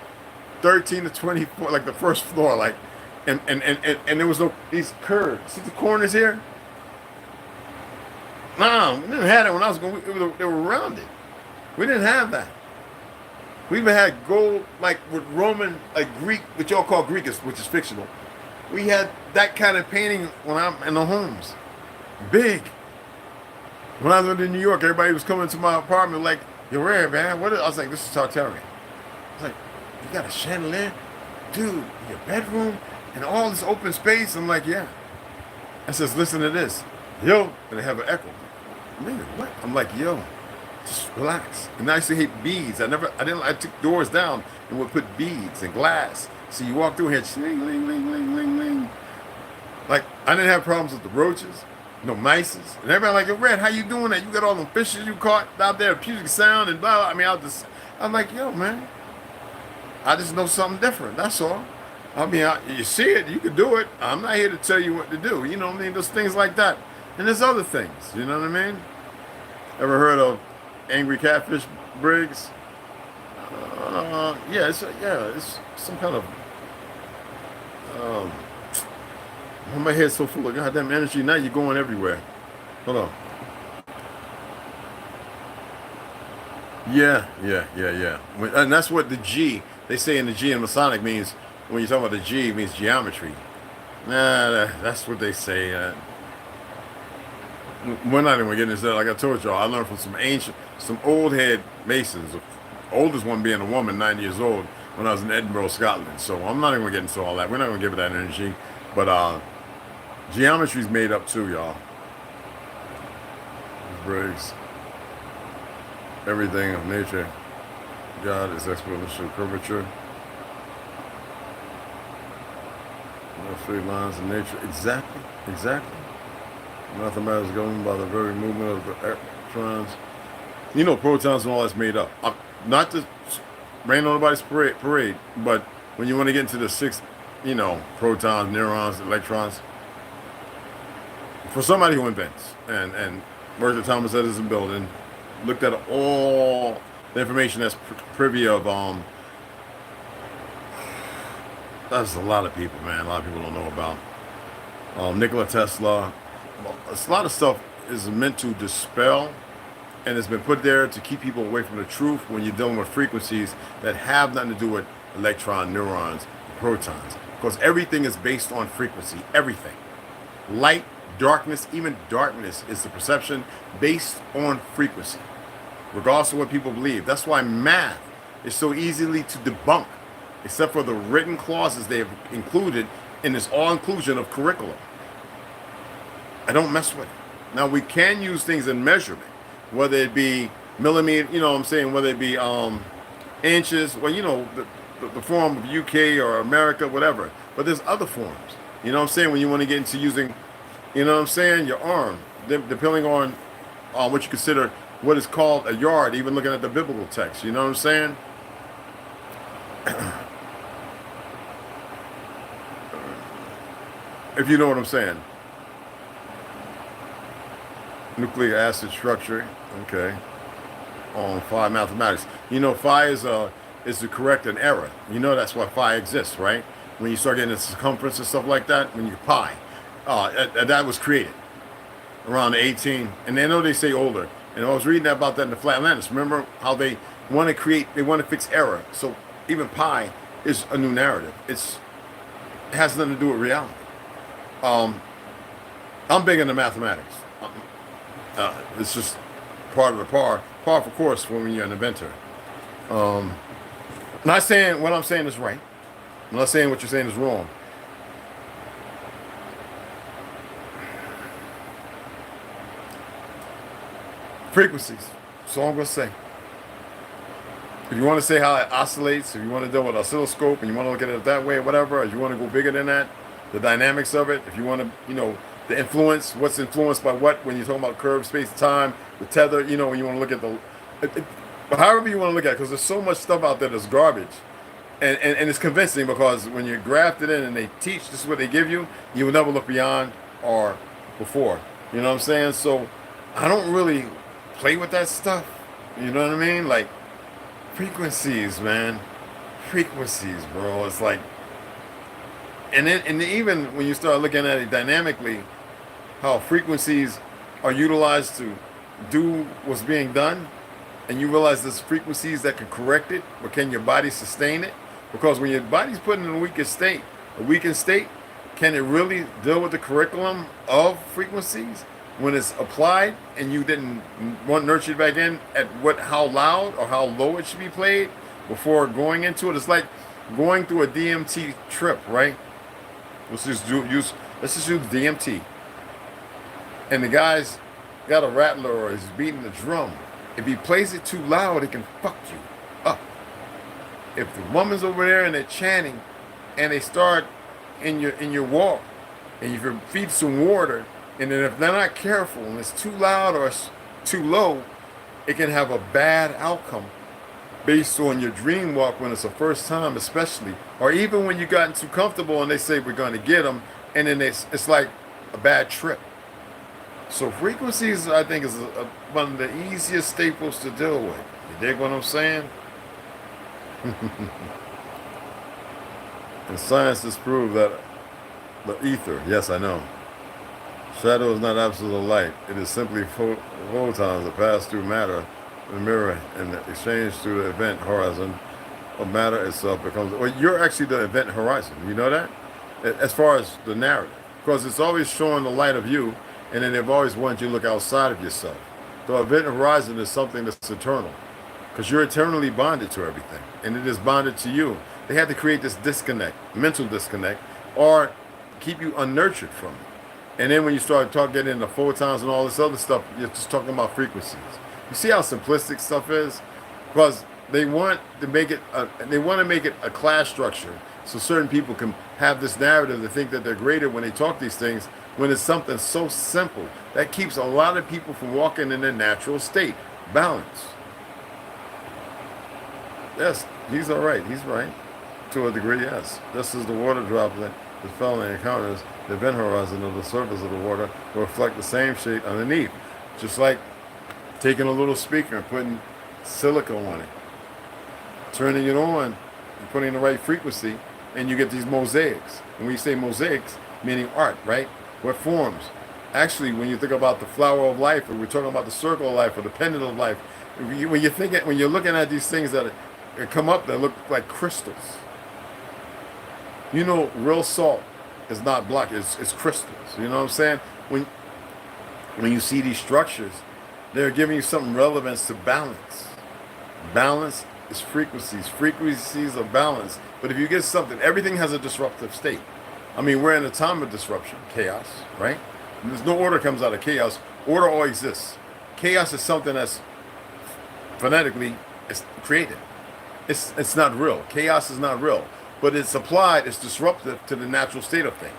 13 to 24, like the first floor, like, and there was no, these curves. See the corners here? No, we didn't have that when I was going, they were rounded. We didn't have that. We even had gold, like with Roman, like Greek, which y'all call Greek, which is fictional. We had that kind of painting when I'm in the homes. Big. When I lived in New York, everybody was coming to my apartment like, "You're rare, man. What is?" I was like, "This is Tartarian." I was like, "You got a chandelier? Dude, your bedroom and all this open space?" I'm like, "Yeah." I says, "Listen to this." Yo, and they have an echo. Nigga, what? I'm like, "Yo, just relax." And I used to hate beads. I took doors down and would put beads and glass. So you walk through here, ling, ling, ling, ling, ling, ling. Like, I didn't have problems with the roaches, no mices. And everybody like, "Yo, Red, how you doing that? You got all them fishes you caught out there, Puget Sound and blah, blah." I mean, I'm like, "Yo, man, I just know something different, that's all." I mean, you see it, you can do it. I'm not here to tell you what to do. You know what I mean? There's things like that. And there's other things, you know what I mean? Ever heard of Angry Catfish Briggs? Yeah, it's some kind of, my head's so full of goddamn energy, now you're going everywhere. Hold on. Yeah. And that's what the G, they say in the G in Masonic means, when you talk about the G, it means geometry. Nah, that's what they say. We're not even getting into that. Like I told y'all, I learned from some old head masons. The oldest one being a woman, 90 years old, when I was in Edinburgh, Scotland. So I'm not even going to get into all that. We're not going to give it that energy. But geometry's made up too, y'all. Briggs. Everything of nature. God is exponential curvature. No straight lines in nature. Exactly. Mathematics is governed by the very movement of the electrons. You know, protons and all that's made up. Not to rain on anybody's parade, but when you want to get into the six, you know, protons, neurons, electrons, for somebody who invents and worked at Thomas Edison building, looked at all the information that's privy of, that's a lot of people, man. A lot of people don't know about. Nikola Tesla. A lot of stuff is meant to dispel, and it's been put there to keep people away from the truth when you're dealing with frequencies that have nothing to do with electron, neurons, protons. Because everything is based on frequency. Everything. Light, darkness, even darkness is the perception based on frequency. Regardless of what people believe. That's why math is so easily to debunk, except for the written clauses they have included in this all-inclusion of curriculum. I don't mess with it. Now, we can use things in measurement, whether it be millimeter, you know what I'm saying, whether it be inches, well, you know, the form of UK or America, whatever. But there's other forms. You know what I'm saying? When you want to get into using, you know what I'm saying, your arm, depending on what you consider what is called a yard, even looking at the biblical text. You know what I'm saying? If you know what I'm saying. Nucleic acid structure, okay. Phi mathematics. You know, phi is to correct an error. You know that's why phi exists, right? When you start getting the circumference and stuff like that, when you pi, that was created around 18. And I know they say older. And I was reading about that in the Flat Atlantis. Remember how they they want to fix error. So even pi is a new narrative. It has nothing to do with reality. I'm big into mathematics. It's just part of the par for course when you're an inventor. Not saying what I'm saying is right. I'm not saying what you're saying is wrong. Frequencies. That's all I'm going to say. If you want to say how it oscillates, if you want to deal with oscilloscope and you want to look at it that way or whatever, if you want to go bigger than that, the dynamics of it, if you want to, the influence, what's influenced by what when you're talking about curve, space, time, the tether, when you want to look at but however you want to look at it, because there's so much stuff out there that's garbage. And it's convincing because when you're grafted in and they teach, this is what they give you, you will never look beyond or before. You know what I'm saying? So I don't really play with that stuff. You know what I mean? Like frequencies, man. Frequencies, bro. It's like, and even when you start looking at it dynamically, how frequencies are utilized to do what's being done, and you realize there's frequencies that can correct it, but can your body sustain it? Because when your body's put in a weakened state, can it really deal with the curriculum of frequencies when it's applied and you didn't want nurtured back in at how loud or how low it should be played before going into it? It's like going through a DMT trip, right? Let's just use DMT. And the guy's got a rattler or he's beating the drum. If he plays it too loud, it can fuck you up. If the woman's over there and they're chanting and they start in your walk and if you feed some water, and then if they're not careful and it's too loud or it's too low, it can have a bad outcome based on your dream walk when it's the first time especially, or even when you've gotten too comfortable and they say we're going to get them, and then it's like a bad trip. So frequencies, I think, is one of the easiest staples to deal with. You dig what I'm saying? And science has proved that the ether, yes, I know. Shadow is not absolute light. It is simply photons that pass through matter, the mirror, and the exchange through the event horizon of matter itself becomes. Well, you're actually the event horizon. You know that? As far as the narrative, because it's always showing the light of you, and then they've always wanted you to look outside of yourself. The event horizon is something that's eternal, because you're eternally bonded to everything, and it is bonded to you. They had to create this disconnect, mental disconnect, or keep you unnurtured from it. And then when you start getting into photons and all this other stuff, you're just talking about frequencies. You see how simplistic stuff is? Because they want to make it a class structure so certain people can have this narrative to think that they're greater when they talk these things, when it's something so simple that keeps a lot of people from walking in their natural state. Balance. Yes, he's all right. He's right. To a degree, yes. Just as the water droplet that fell and encounters the event horizon of the surface of the water will reflect the same shade underneath. Just like taking a little speaker and putting silica on it, turning it on and putting the right frequency, and you get these mosaics. And when you say mosaics, meaning art, right? What forms? Actually, when you think about the flower of life, or we're talking about the circle of life, or the pendant of life, when you're looking at these things that come up that look like crystals. Real salt is not black, it's crystals. You know what I'm saying? When you see these structures, they're giving you some relevance to balance. Balance is frequencies. Frequencies are balance. But if you get something, everything has a disruptive state. I mean, we're in a time of disruption, chaos, right? There's no order comes out of chaos. Order all exists. Chaos is something that's phonetically created. It's not real. Chaos is not real. But it's applied, it's disruptive to the natural state of things.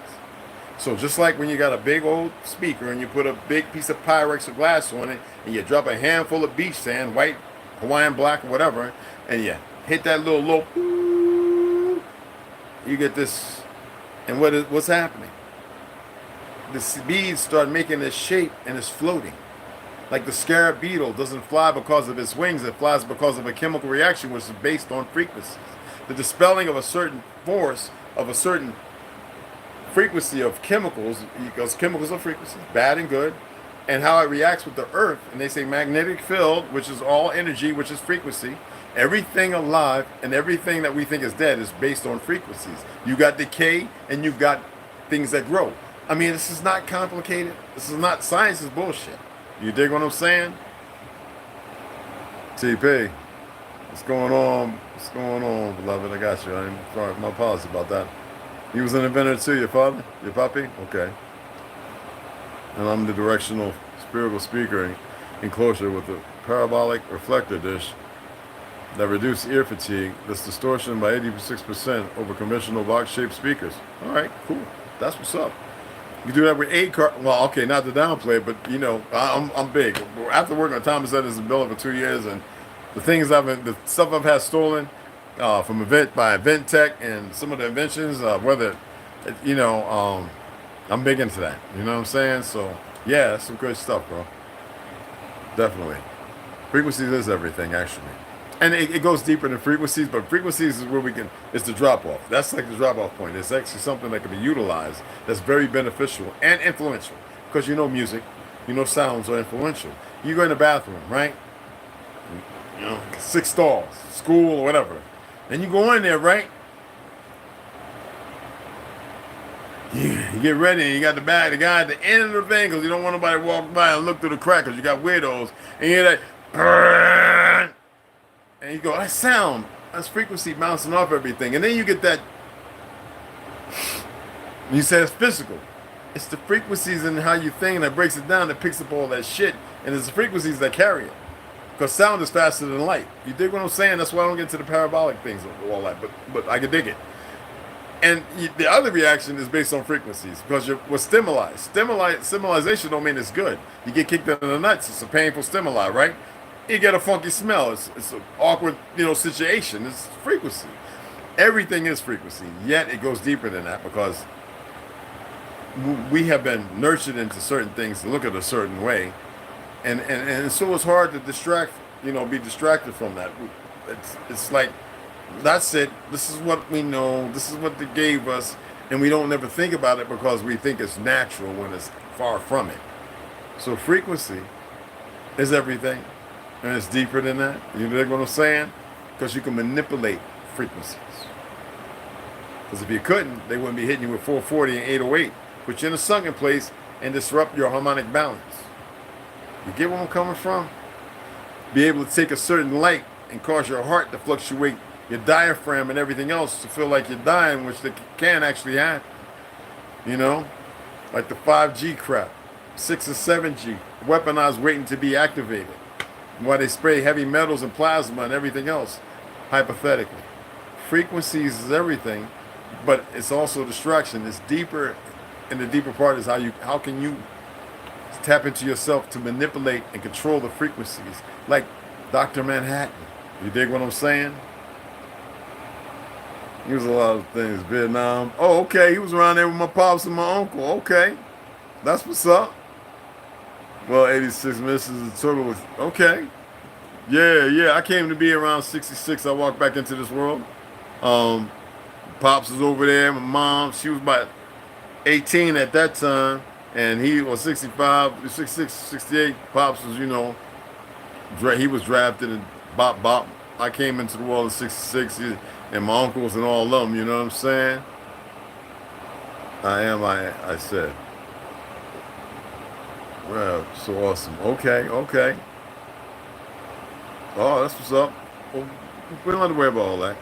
So just like when you got a big old speaker and you put a big piece of Pyrex or glass on it and you drop a handful of beach sand, white, Hawaiian black, or whatever, and you hit that little low, you get this, and what's happening? The beads start making this shape and it's floating. Like the scarab beetle doesn't fly because of its wings, it flies because of a chemical reaction which is based on frequencies. The dispelling of a certain force, of a certain frequency of chemicals, because chemicals are frequencies, bad and good, and how it reacts with the earth. And they say magnetic field, which is all energy, which is frequency. Everything alive and everything that we think is dead is based on frequencies. You got decay and you've got things that grow. I mean, this is not complicated. This is not, science is bullshit. You dig what I'm saying? TP, what's going on? What's going on, beloved? I got you. I'm sorry, my apologies about that. He was an inventor too, your father? Your puppy? Okay. And I'm the directional spiritual speaker enclosure with a parabolic reflector dish that reduces ear fatigue, this distortion by 86% over conventional box-shaped speakers. All right, cool. That's what's up. You do that with 8 car. Well, okay, not to downplay it, but you know, I'm big. After working on Thomas Edison building for 2 years, and the stuff I've had stolen from event tech, and some of the inventions, I'm big into that. You know what I'm saying? So yeah, that's some good stuff, bro. Definitely. Frequencies is everything, actually. And it goes deeper than frequencies, but frequencies is where it's the drop-off. That's like the drop-off point. It's actually something that can be utilized that's very beneficial and influential. Because you know music, you know sounds are influential. You go in the bathroom, right? You know, 6 stalls, school or whatever. And you go in there, right? You get ready and you got the guy at the end of the thing because you don't want nobody to walk by and look through the crack because you got weirdos. And you're like, and you go, that sound, that's frequency bouncing off everything. And then you get that, you say it's physical. It's the frequencies and how you think that breaks it down that picks up all that shit. And it's the frequencies that carry it. Because sound is faster than light. You dig what I'm saying? That's why I don't get into the parabolic things and all that. But I can dig it. And the other reaction is based on frequencies. Because with stimuli. Stimulation don't mean it's good. You get kicked in the nuts. It's a painful stimuli, right? You get a funky smell. It's an awkward, situation. It's frequency. Everything is frequency. Yet it goes deeper than that because we have been nurtured into certain things to look at a certain way, and so it's hard to be distracted from that. It's like that's it. This is what we know. This is what they gave us, and we don't ever think about it because we think it's natural when it's far from it. So frequency is everything. And it's deeper than that. You know what I'm saying? Because you can manipulate frequencies. Because if you couldn't, they wouldn't be hitting you with 440 and 808. Put you in a sunken place and disrupt your harmonic balance. You get where I'm coming from? Be able to take a certain light and cause your heart to fluctuate, your diaphragm and everything else to feel like you're dying, which they can actually happen. Like the 5G crap, 6 and 7G, weaponized waiting to be activated. While they spray heavy metals and plasma and everything else, hypothetically. Frequencies is everything, but it's also distraction. It's deeper, and the deeper part is how can you tap into yourself to manipulate and control the frequencies, like Dr. Manhattan. You dig what I'm saying? He was a lot of things. Vietnam. Oh, okay. He was around there with my pops and my uncle. Okay, that's what's up. Well, 86 misses the total was okay. Yeah. I came to be around 66. I walked back into this world. Pops was over there. My mom, she was about 18 at that time, and he was 65, 66, 68. Pops was, he was drafted in bop. I came into the world in 66, and my uncles and all of them. You know what I'm saying? I said. Well, so awesome. Okay. Oh, that's what's up. Well, we don't have to worry about all that.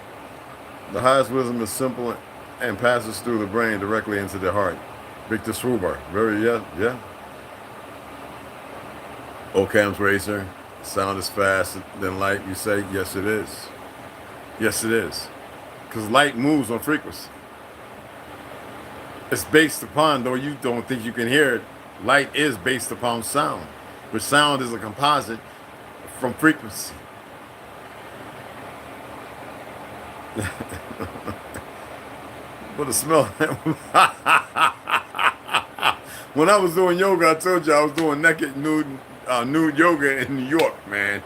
The highest wisdom is simple and passes through the brain directly into the heart. Victor Schruber. Yeah. Occam's razor. Sound is faster than light. You say, yes, it is. Yes, it is. Because light moves on frequency. It's based upon, though you don't think you can hear it, light is based upon sound, which sound is a composite from frequency. What a smell. When I was doing yoga, I told you I was doing nude yoga in New York, man.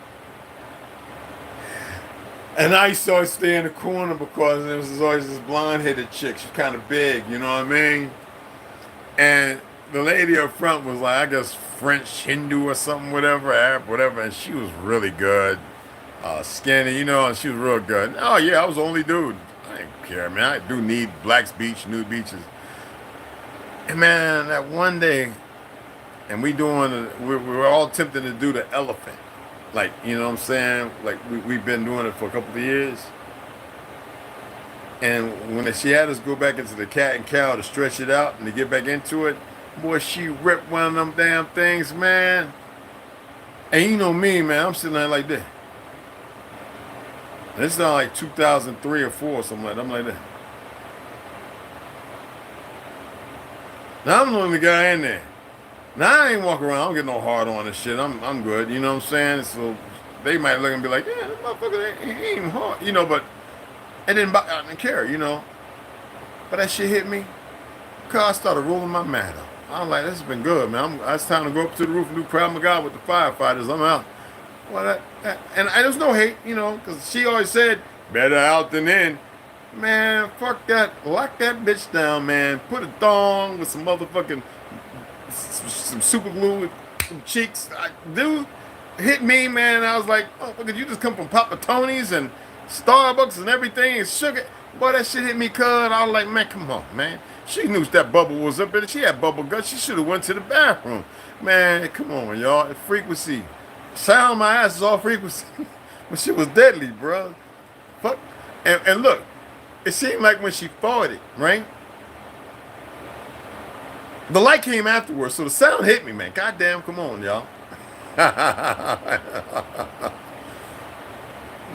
And I used to always stay in the corner because there was always this blonde-headed chick. She's kind of big, you know what I mean? And the lady up front was like, I guess French, Hindu or something, whatever, Arab, whatever, and she was really good. Skinny, you know, and she was real good. Oh yeah, I was the only dude. I didn't care, man. I do need Black's Beach, nude beaches. And man, that one day, and we were all attempting to do the elephant. Like, you know what I'm saying? Like, we've been doing it for a couple of years. And when she had us go back into the cat and cow to stretch it out and to get back into it, boy, she ripped one of them damn things, man. And you know me, man, I'm sitting there like this. And it's not like 2003 or 4 or something like that. I'm like that. Now I'm the only guy in there. Now I ain't walking around, I don't get no hard on and shit. I'm good, you know what I'm saying? So they might look and be like, yeah, this motherfucker he ain't even hard, you know, but I didn't care, you know. But that shit hit me. Cause I started rolling my mat up. I was like, this has been good, man. It's time to go up to the roof and do Krav Maga with the firefighters. I'm out. Well, and there's no hate, you know, because she always said, better out than in. Man, fuck that. Lock that bitch down, man. Put a thong with some motherfucking, some super glue with some cheeks. Dude, hit me, man. I was like, oh, look, you just come from Papa Tony's and Starbucks and everything and sugar. Boy, that shit hit me, cuz. I was like, man, come on, man. She knew that bubble was up there. She had bubble guts. She should have went to the bathroom. Man, come on, y'all. Frequency. Sound my ass is all frequency. But she was deadly, bro. Fuck. And look, it seemed like when she farted, right? The light came afterwards, so the sound hit me, man. Goddamn, come on, y'all.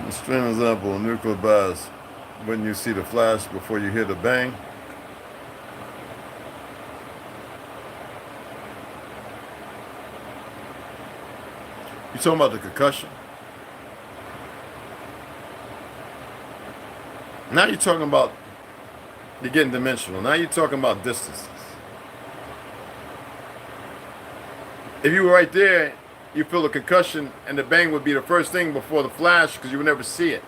String example, nuclear blast. When you see the flash before you hear the bang. You talking about the concussion? Now you're talking about, you're getting dimensional. Now you're talking about distances. If you were right there, you feel a concussion and the bang would be the first thing before the flash because you would never see it.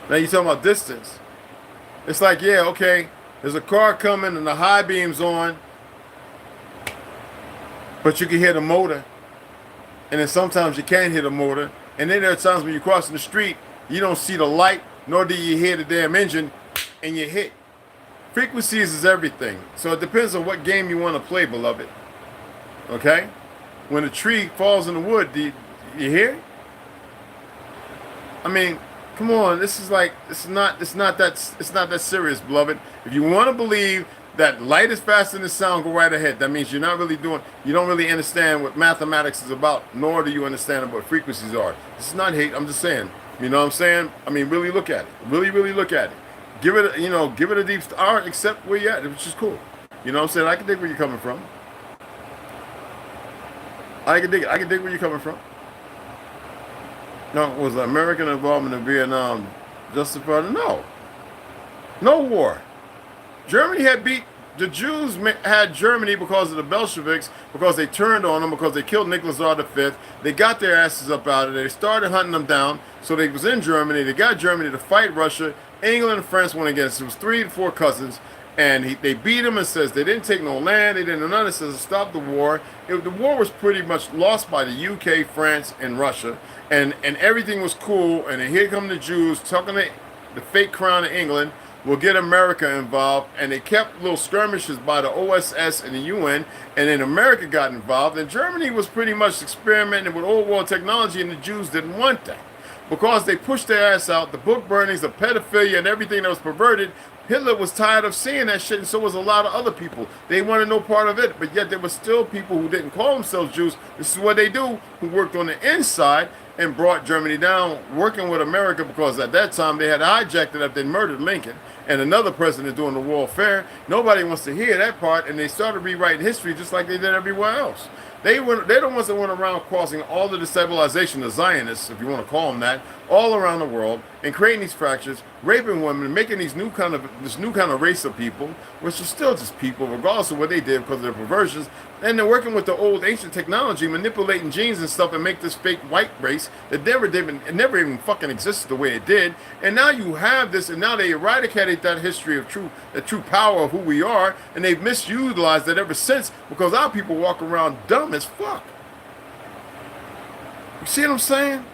Now you're talking about distance. It's like, yeah, okay, there's a car coming and the high beam's on, but you can hear the motor. And then sometimes you can't hear the motor. And then there are times when you're crossing the street, you don't see the light, nor do you hear the damn engine, and you hit. Frequencies is everything. So it depends on what game you want to play, beloved. Okay? When a tree falls in the wood, do you hear? I mean, come on, this is like, it's not that serious, beloved. If you want to believe that light is faster than sound, go right ahead. That means you don't really understand what mathematics is about, nor do you understand what frequencies are. This is not hate, I'm just saying. You know what I'm saying? I mean, really look at it. Really, really look at it. Give it a deep star, accept where you're at, which is cool. You know what I'm saying? I can dig where you're coming from. I can dig it. I can dig where you're coming from. No, was the American involvement in Vietnam justified? No. No war. Germany had beat, the Jews had Germany because of the Bolsheviks, because they turned on them, because they killed Nicholas V. They got their asses up out of there. They started hunting them down. So they was in Germany. They got Germany to fight Russia. England and France went against. It was 3 to 4 cousins. And they beat them and says they didn't take no land. They didn't do nothing. It says stop the war. The war was pretty much lost by the UK, France, and Russia. And everything was cool. And then here come the Jews talking to the fake crown of England. Will get America involved, and they kept little skirmishes by the OSS and the UN, and then America got involved, and Germany was pretty much experimenting with old world technology, and the Jews didn't want that. Because they pushed their ass out, the book burnings, the pedophilia, and everything that was perverted, Hitler was tired of seeing that shit, and so was a lot of other people. They wanted no part of it, but yet there were still people who didn't call themselves Jews. This is what they do, who worked on the inside, and brought Germany down, working with America, because at that time they had hijacked it up, they murdered Lincoln, and another president doing the warfare. Nobody wants to hear that part, and they started rewriting history just like they did everywhere else. They're the ones that went around causing all of the civilization, the Zionists, if you want to call them that, all around the world, and creating these fractures, raping women, making this new kind of race of people, which are still just people, regardless of what they did because of their perversions. And they're working with the old ancient technology, manipulating genes and stuff, and make this fake white race that never even fucking existed the way it did. And now you have this, and now they eradicate that history of the true power of who we are, and they've misutilized it ever since because our people walk around dumb as fuck. You see what I'm saying?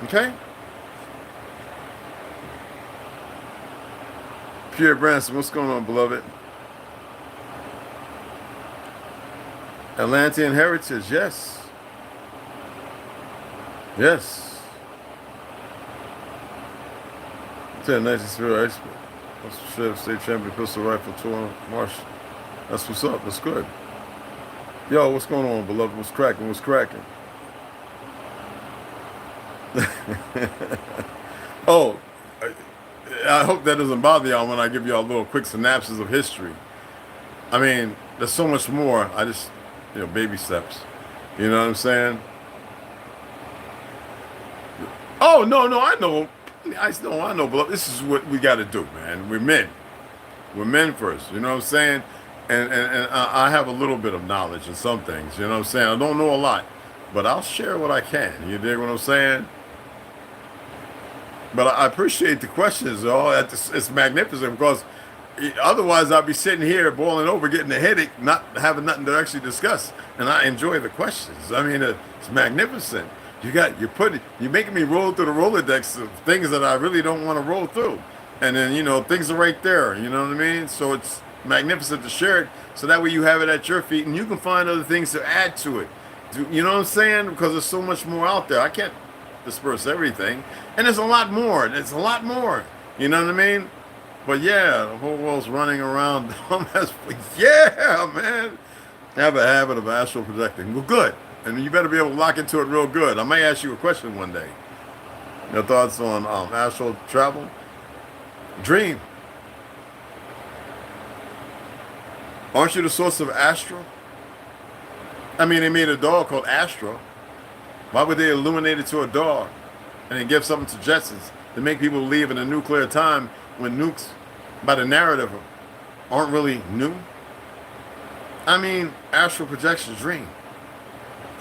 Okay? Pierre Branson, what's going on, beloved? Atlantean heritage, yes. Yes. It's a 19 expert. That's the sheriff, state champion, pistol rifle tour, march. That's what's up. That's good. Yo, what's going on, beloved? What's cracking? What's cracking? Oh, I hope that doesn't bother y'all when I give y'all a little quick synopsis of history. I mean, there's so much more. I just, baby steps. You know what I'm saying? Oh, no, I know. I know, but this is what we got to do, man. We're men. We're men first. You know what I'm saying? And I have a little bit of knowledge in some things. You know what I'm saying? I don't know a lot, but I'll share what I can. You dig what I'm saying? But I appreciate the questions. It's magnificent because otherwise I'd be sitting here boiling over, getting a headache, not having nothing to actually discuss. And I enjoy the questions. I mean, it's magnificent. You're making me roll through the Rolodex of things that I really don't want to roll through. And then, things are right there. You know what I mean? So it's magnificent to share it. So that way you have it at your feet and you can find other things to add to it. You know what I'm saying? Because there's so much more out there. I can't disperse everything. And there's a lot more. There's a lot more. You know what I mean? But yeah, the whole world's running around dumb as yeah, man. Have a habit of astral projecting. Well, good. And you better be able to lock into it real good. I may ask you a question one day. Your thoughts on astral travel? Dream. Aren't you the source of astral? I mean, they made a dog called Astro. Why would they illuminate it to a dog and then give something to Jetsons to make people believe in a nuclear time when nukes, by the narrative, aren't really new? I mean, astral projection, dream.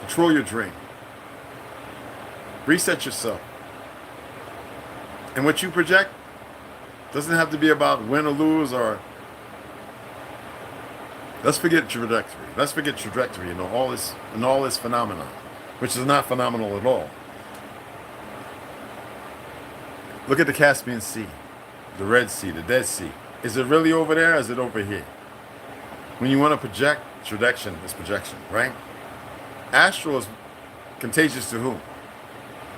Control your dream. Reset yourself. And what you project doesn't have to be about win or lose or... Let's forget trajectory. Let's forget trajectory and all this phenomenon, which is not phenomenal at all. Look at the Caspian Sea, the Red Sea, the Dead Sea. Is it really over there or is it over here? When you want to project, projection is projection, right? Astral is contagious to whom?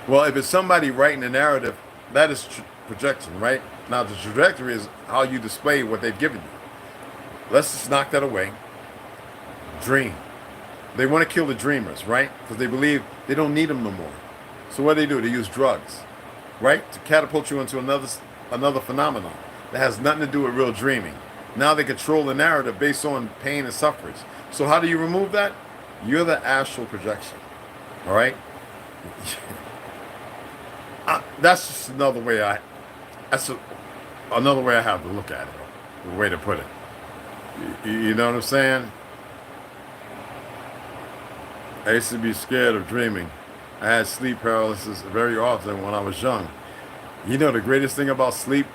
Well, if it's somebody writing a narrative, that is projection, right? Now, the trajectory is how you display what they've given you. Let's just knock that away. Dream. They want to kill the dreamers, right? Because they believe they don't need them no more. So what do? They use drugs, right? To catapult you into another phenomenon that has nothing to do with real dreaming. Now they control the narrative based on pain and suffrage. So how do you remove that? You're the astral projection, all right? That's just another way another way I have to look at it, the way to put it. You know what I'm saying? I used to be scared of dreaming. I had sleep paralysis very often when I was young. You know the greatest thing about sleep?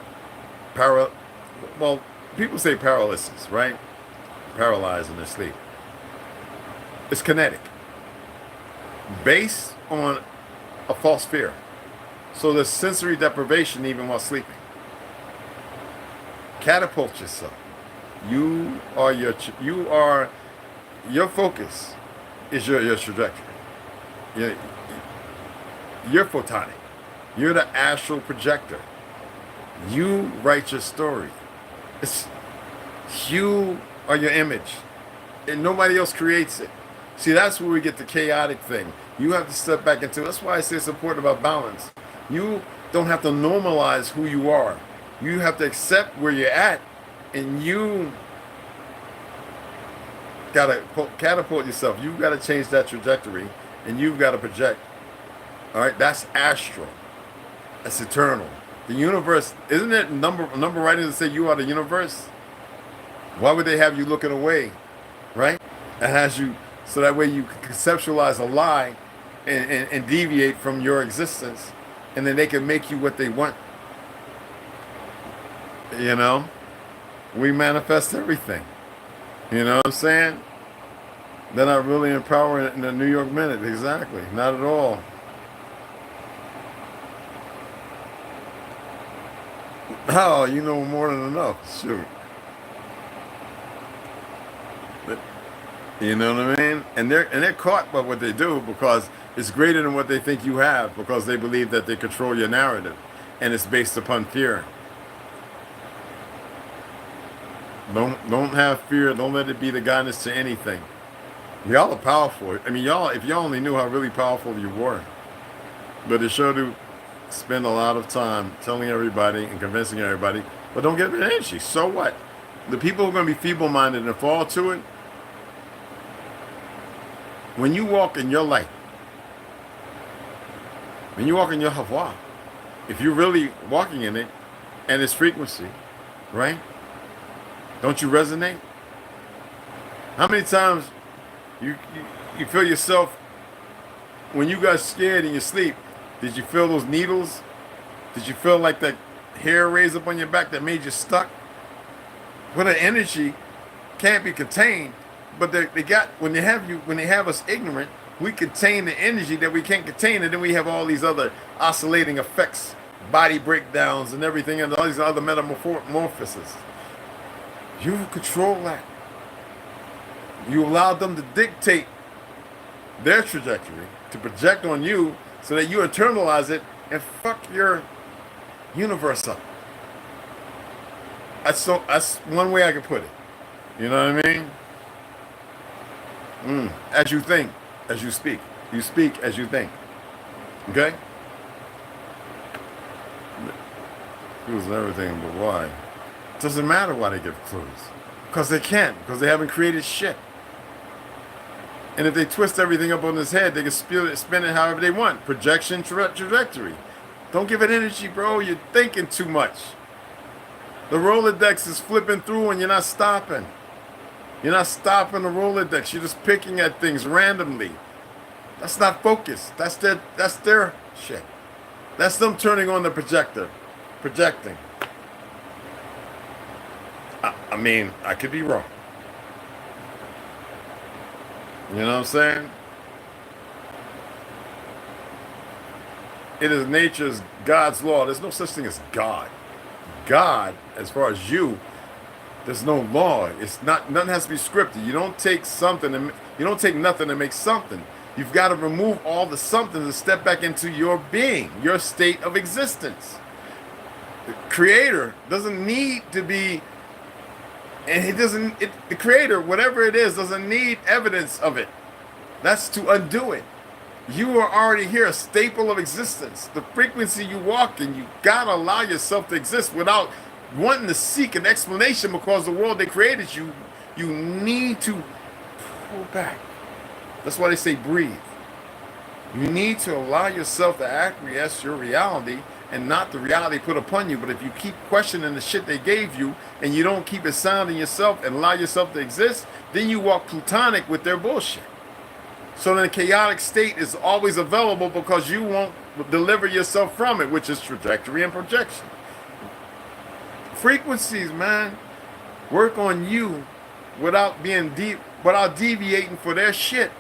Well, people say paralysis, right? Paralyzed in their sleep. It's kinetic. Based on a false fear. So there's sensory deprivation even while sleeping. Catapult yourself. Your focus is your trajectory. You're photonic. You're the astral projector. You write your story. You are your image. And nobody else creates it. See, that's where we get the chaotic thing. You have to step back into it. That's why I say it's important about balance. You don't have to normalize who you are. You have to accept where you're at. And you got to catapult yourself. You've got to change that trajectory. And you've got to project All right, that's astral. That's eternal. The universe, isn't it number writings that say you are the universe? Why would they have you looking away, right? It has you, so that way you can conceptualize a lie and deviate from your existence, and then they can make you what they want. You know? We manifest everything. You know what I'm saying? They're not really empowering in the New York Minute. Exactly. Not at all. Oh, you know more than enough. Shoot. But, you know what I mean? And they're caught by what they do because it's greater than what they think you have, because they believe that they control your narrative, and it's based upon fear. Don't have fear. Don't let it be the guidance to anything. Y'all are powerful. I mean, y'all, if y'all only knew how really powerful you were. But they sure do spend a lot of time telling everybody and convincing everybody, but don't give it energy. So what? The people who are going to be feeble-minded and fall to it, when you walk in your light, when you walk in your Hawa, if you're really walking in it and its frequency, right? Don't you resonate? How many times you feel yourself, when you got scared in your sleep, did you feel those needles? Did you feel like that hair raised up on your back that made you stuck? Well, the energy can't be contained, but they got, when they have us ignorant, we contain the energy that we can't contain, and then we have all these other oscillating effects, body breakdowns and everything, and all these other metamorphoses. You control that. You allow them to dictate their trajectory, to project on you, so that you internalize it and fuck your universe up. That's one way I can put it. You know what I mean? As you think, as you speak. You speak as you think. Okay? Clues and everything, but why? It doesn't matter why they give clues. Because they can't. Because they haven't created shit. And if they twist everything up on his head, they can spin it however they want. Projection, trajectory. Don't give it energy, bro. You're thinking too much. The Rolodex is flipping through and you're not stopping. You're not stopping the Rolodex. You're just picking at things randomly. That's not focus. That's their shit. That's them turning on the projector. Projecting. I mean, I could be wrong. You know what I'm saying? It is nature's, God's law. There's no such thing as God. God, as far as you, there's no law. It's not, nothing has to be scripted. You don't take something and you don't take nothing to make something. You've got to remove all the something and step back into your being, your state of existence. The creator doesn't need to be, and the creator, whatever it is, doesn't need evidence of it. That's to undo it. You are already here, a staple of existence. The frequency you walk in, you gotta allow yourself to exist without wanting to seek an explanation, because the world they created you need to pull back. That's why they say breathe. You need to allow yourself to acquiesce your reality and not the reality put upon you. But if you keep questioning the shit they gave you and you don't keep it sound in yourself and allow yourself to exist, then you walk plutonic with their bullshit. So then the chaotic state is always available because you won't deliver yourself from it, which is trajectory and projection. Frequencies, man, work on you without being deep, without deviating for their shit,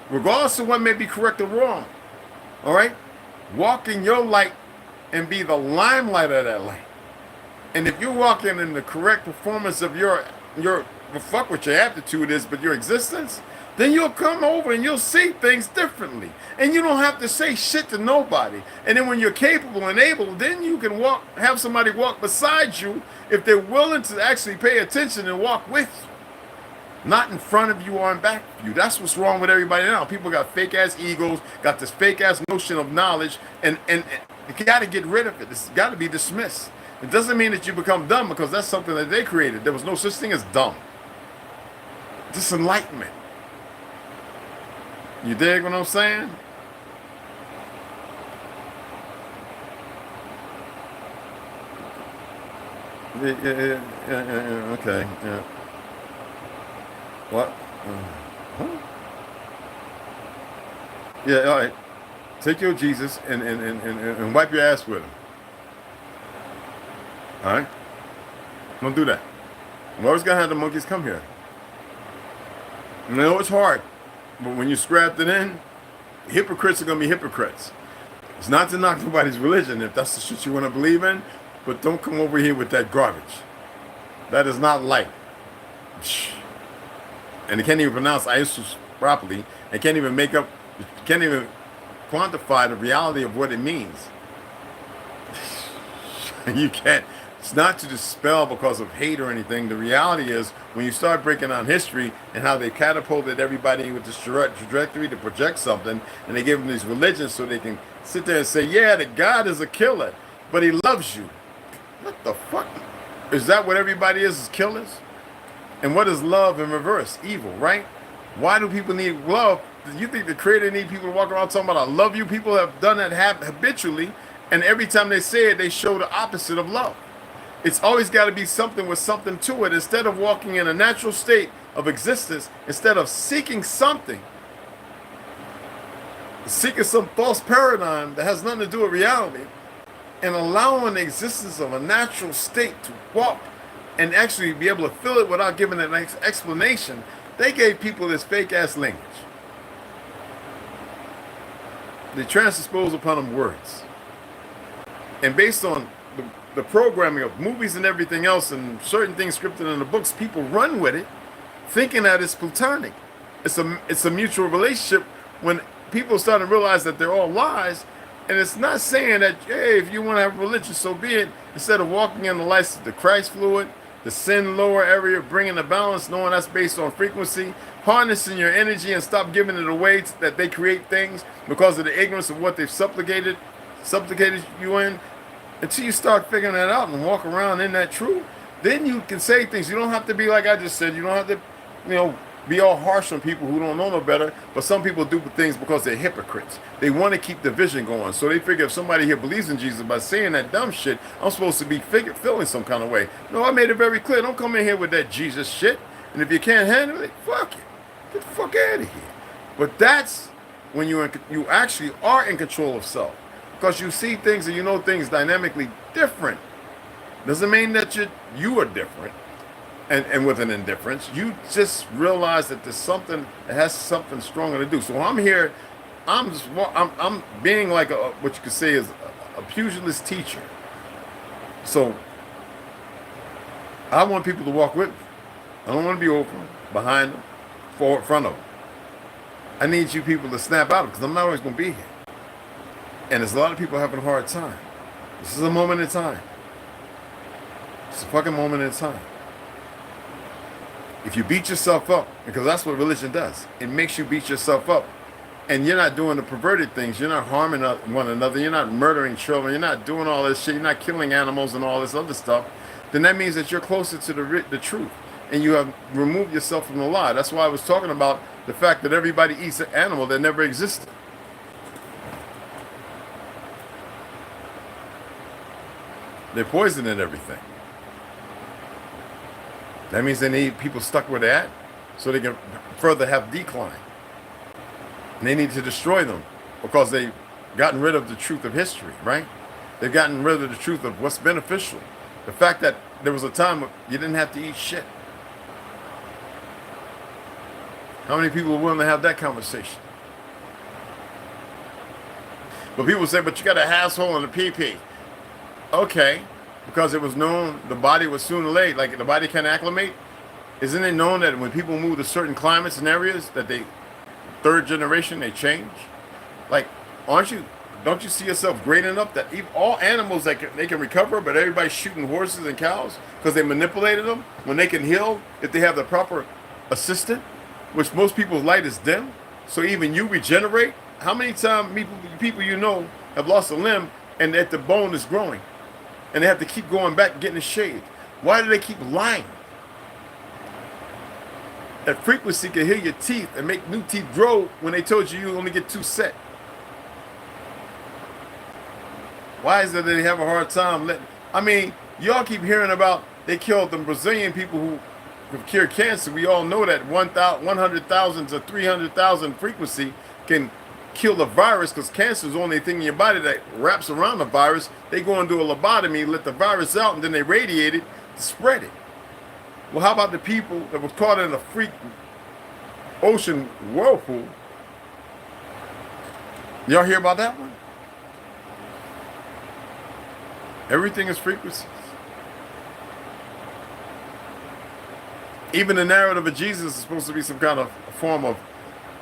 regardless of what may be correct or wrong. All right? Walk in your light and be the limelight of that light. And if you're walking in the correct performance of your fuck what your aptitude is, but your existence, then you'll come over and you'll see things differently. And you don't have to say shit to nobody. And then when you're capable and able, then you can have somebody walk beside you if they're willing to actually pay attention and walk with you. Not in front of you or in back of you. That's what's wrong with everybody now. People got fake ass egos, got this fake ass notion of knowledge, and you got to get rid of it. It's got to be dismissed. It doesn't mean that you become dumb, because that's something that they created. There was no such thing as dumb. Just enlightenment. You dig what I'm saying? Okay. Yeah. What? Huh? Yeah. All right. Take your Jesus and wipe your ass with him. All right. Don't do that. We're always gonna have the monkeys come here. I know it's hard, but when you scrapped it in, hypocrites are gonna be hypocrites. It's not to knock nobody's religion if that's the shit you want to believe in, but don't come over here with that garbage. That is not light. And they can't even pronounce Isus properly. They can't even can't even quantify the reality of what it means. You can't. It's not to dispel because of hate or anything. The reality is when you start breaking down history and how they catapulted everybody with this trajectory to project something, and they give them these religions so they can sit there and say, yeah, the God is a killer, but he loves you. What the fuck? Is that what everybody is killers? And what is love in reverse? Evil, right? Why do people need love? You think the creator need people to walk around talking about I love you? People have done that habitually, and every time they say it, they show the opposite of love. It's always got to be something with something to it. Instead of walking in a natural state of existence, instead of seeking something, seeking some false paradigm that has nothing to do with reality, and allowing the existence of a natural state to walk and actually be able to feel it without giving an explanation, they gave people this fake-ass language. They transpose upon them words. And based on the programming of movies and everything else and certain things scripted in the books, people run with it thinking that it's platonic. It's a mutual relationship when people start to realize that they're all lies. And it's not saying that, hey, if you want to have religion, so be it. Instead of walking in the lights of the Christ fluid, the sin lower area, bringing the balance, knowing that's based on frequency, harnessing your energy and stop giving it away that they create things because of the ignorance of what they've supplicated you in. Until you start figuring that out and walk around in that truth, then you can say things. You don't have to be like I just said. You don't have to, be all harsh on people who don't know no better. But some people do things because they're hypocrites. They want to keep the vision going. So they figure if somebody here believes in Jesus by saying that dumb shit, I'm supposed to be feeling some kind of way. No, I made it very clear. Don't come in here with that Jesus shit. And if you can't handle it, fuck it. Get the fuck out of here. But that's when you actually are in control of self. Because you see things and you know things dynamically different. Doesn't mean that you are different and with an indifference. You just realize that there's something that has something stronger to do. So I'm here, I'm being like what you could say is a pugilist teacher. So I want people to walk with me. I don't want to be over them, behind them, forward, front of them. I need you people to snap out because I'm not always going to be here. And there's a lot of people having a hard time. This is a moment in time. It's a fucking moment in time. If you beat yourself up, because that's what religion does, it makes you beat yourself up. And you're not doing the perverted things. You're not harming one another. You're not murdering children. You're not doing all this shit. You're not killing animals and all this other stuff. Then that means that you're closer to the truth. And you have removed yourself from the lie. That's why I was talking about the fact that everybody eats an animal that never existed. They're poisoning everything. That means they need people stuck where they're at so they can further have decline. And they need to destroy them because they've gotten rid of the truth of history, right? They've gotten rid of the truth of what's beneficial. The fact that there was a time when you didn't have to eat shit. How many people are willing to have that conversation? But people say, but you got a asshole and a pee-pee. Okay, because it was known the body was sooner or later, like the body can acclimate. Isn't it known that when people move to certain climates and areas that they, third generation, they change? Like, don't you see yourself great enough that even all animals they can recover, but everybody's shooting horses and cows because they manipulated them when they can heal if they have the proper assistant, which most people's light is dim. So even you regenerate. How many times people you know have lost a limb and that the bone is growing? And they have to keep going back and getting it shaved. Why do they keep lying? That frequency can heal your teeth and make new teeth grow when they told you only get 2 set. Why is it that they have a hard time letting... I mean, Y'all keep hearing about they killed the Brazilian people who have cured cancer. We all know that 100,000 to 300,000 frequency can kill the virus, because cancer is the only thing in your body that wraps around the virus. They go and do a lobotomy, let the virus out, and then they radiate it to spread it. Well, how about the people that were caught in a freak ocean whirlpool? Y'all hear about that one? Everything is frequencies. Even the narrative of Jesus is supposed to be some kind of form of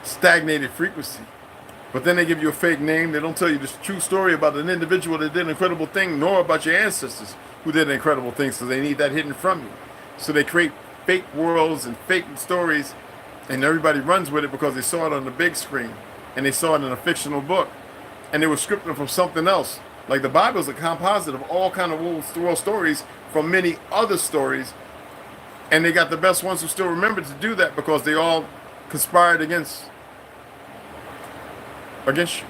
stagnated frequency. But then they give you a fake name. They don't tell you the true story about an individual that did an incredible thing, nor about your ancestors who did incredible things, so they need that hidden from you. So they create fake worlds and fake stories, and everybody runs with it because they saw it on the big screen, and they saw it in a fictional book, and they were scripted from something else. Like the Bible is a composite of all kind of world stories from many other stories, and they got the best ones who still remember to do that because they all conspired against you.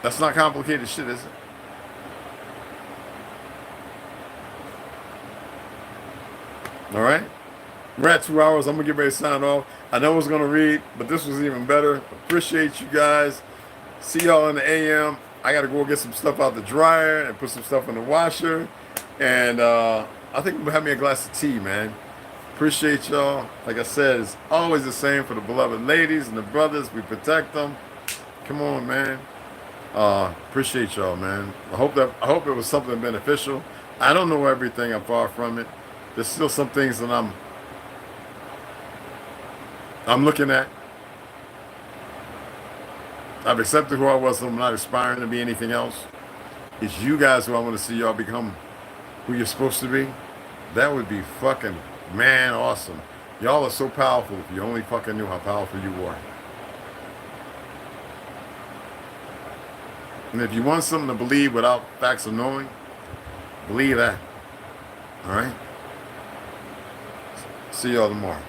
That's not complicated shit, is it? All right, we're at 2 hours. I'm gonna get ready to sign off. I know I was gonna read, but this was even better. Appreciate you guys. See y'all in the AM. I gotta go get some stuff out the dryer and put some stuff in the washer, and I think we'll have me a glass of tea, man. Appreciate y'all. Like I said, it's always the same for the beloved ladies and the brothers. We protect them. Come on, man. Appreciate y'all, man. I hope it was something beneficial. I don't know everything. I'm far from it. There's still some things that I'm looking at. I've accepted who I was, so I'm not aspiring to be anything else. It's you guys who I want to see y'all become who you're supposed to be. That would be fucking, man, awesome. Y'all are so powerful. If you only fucking knew how powerful you were. And if you want something to believe without facts of knowing, believe that. All right? See y'all tomorrow.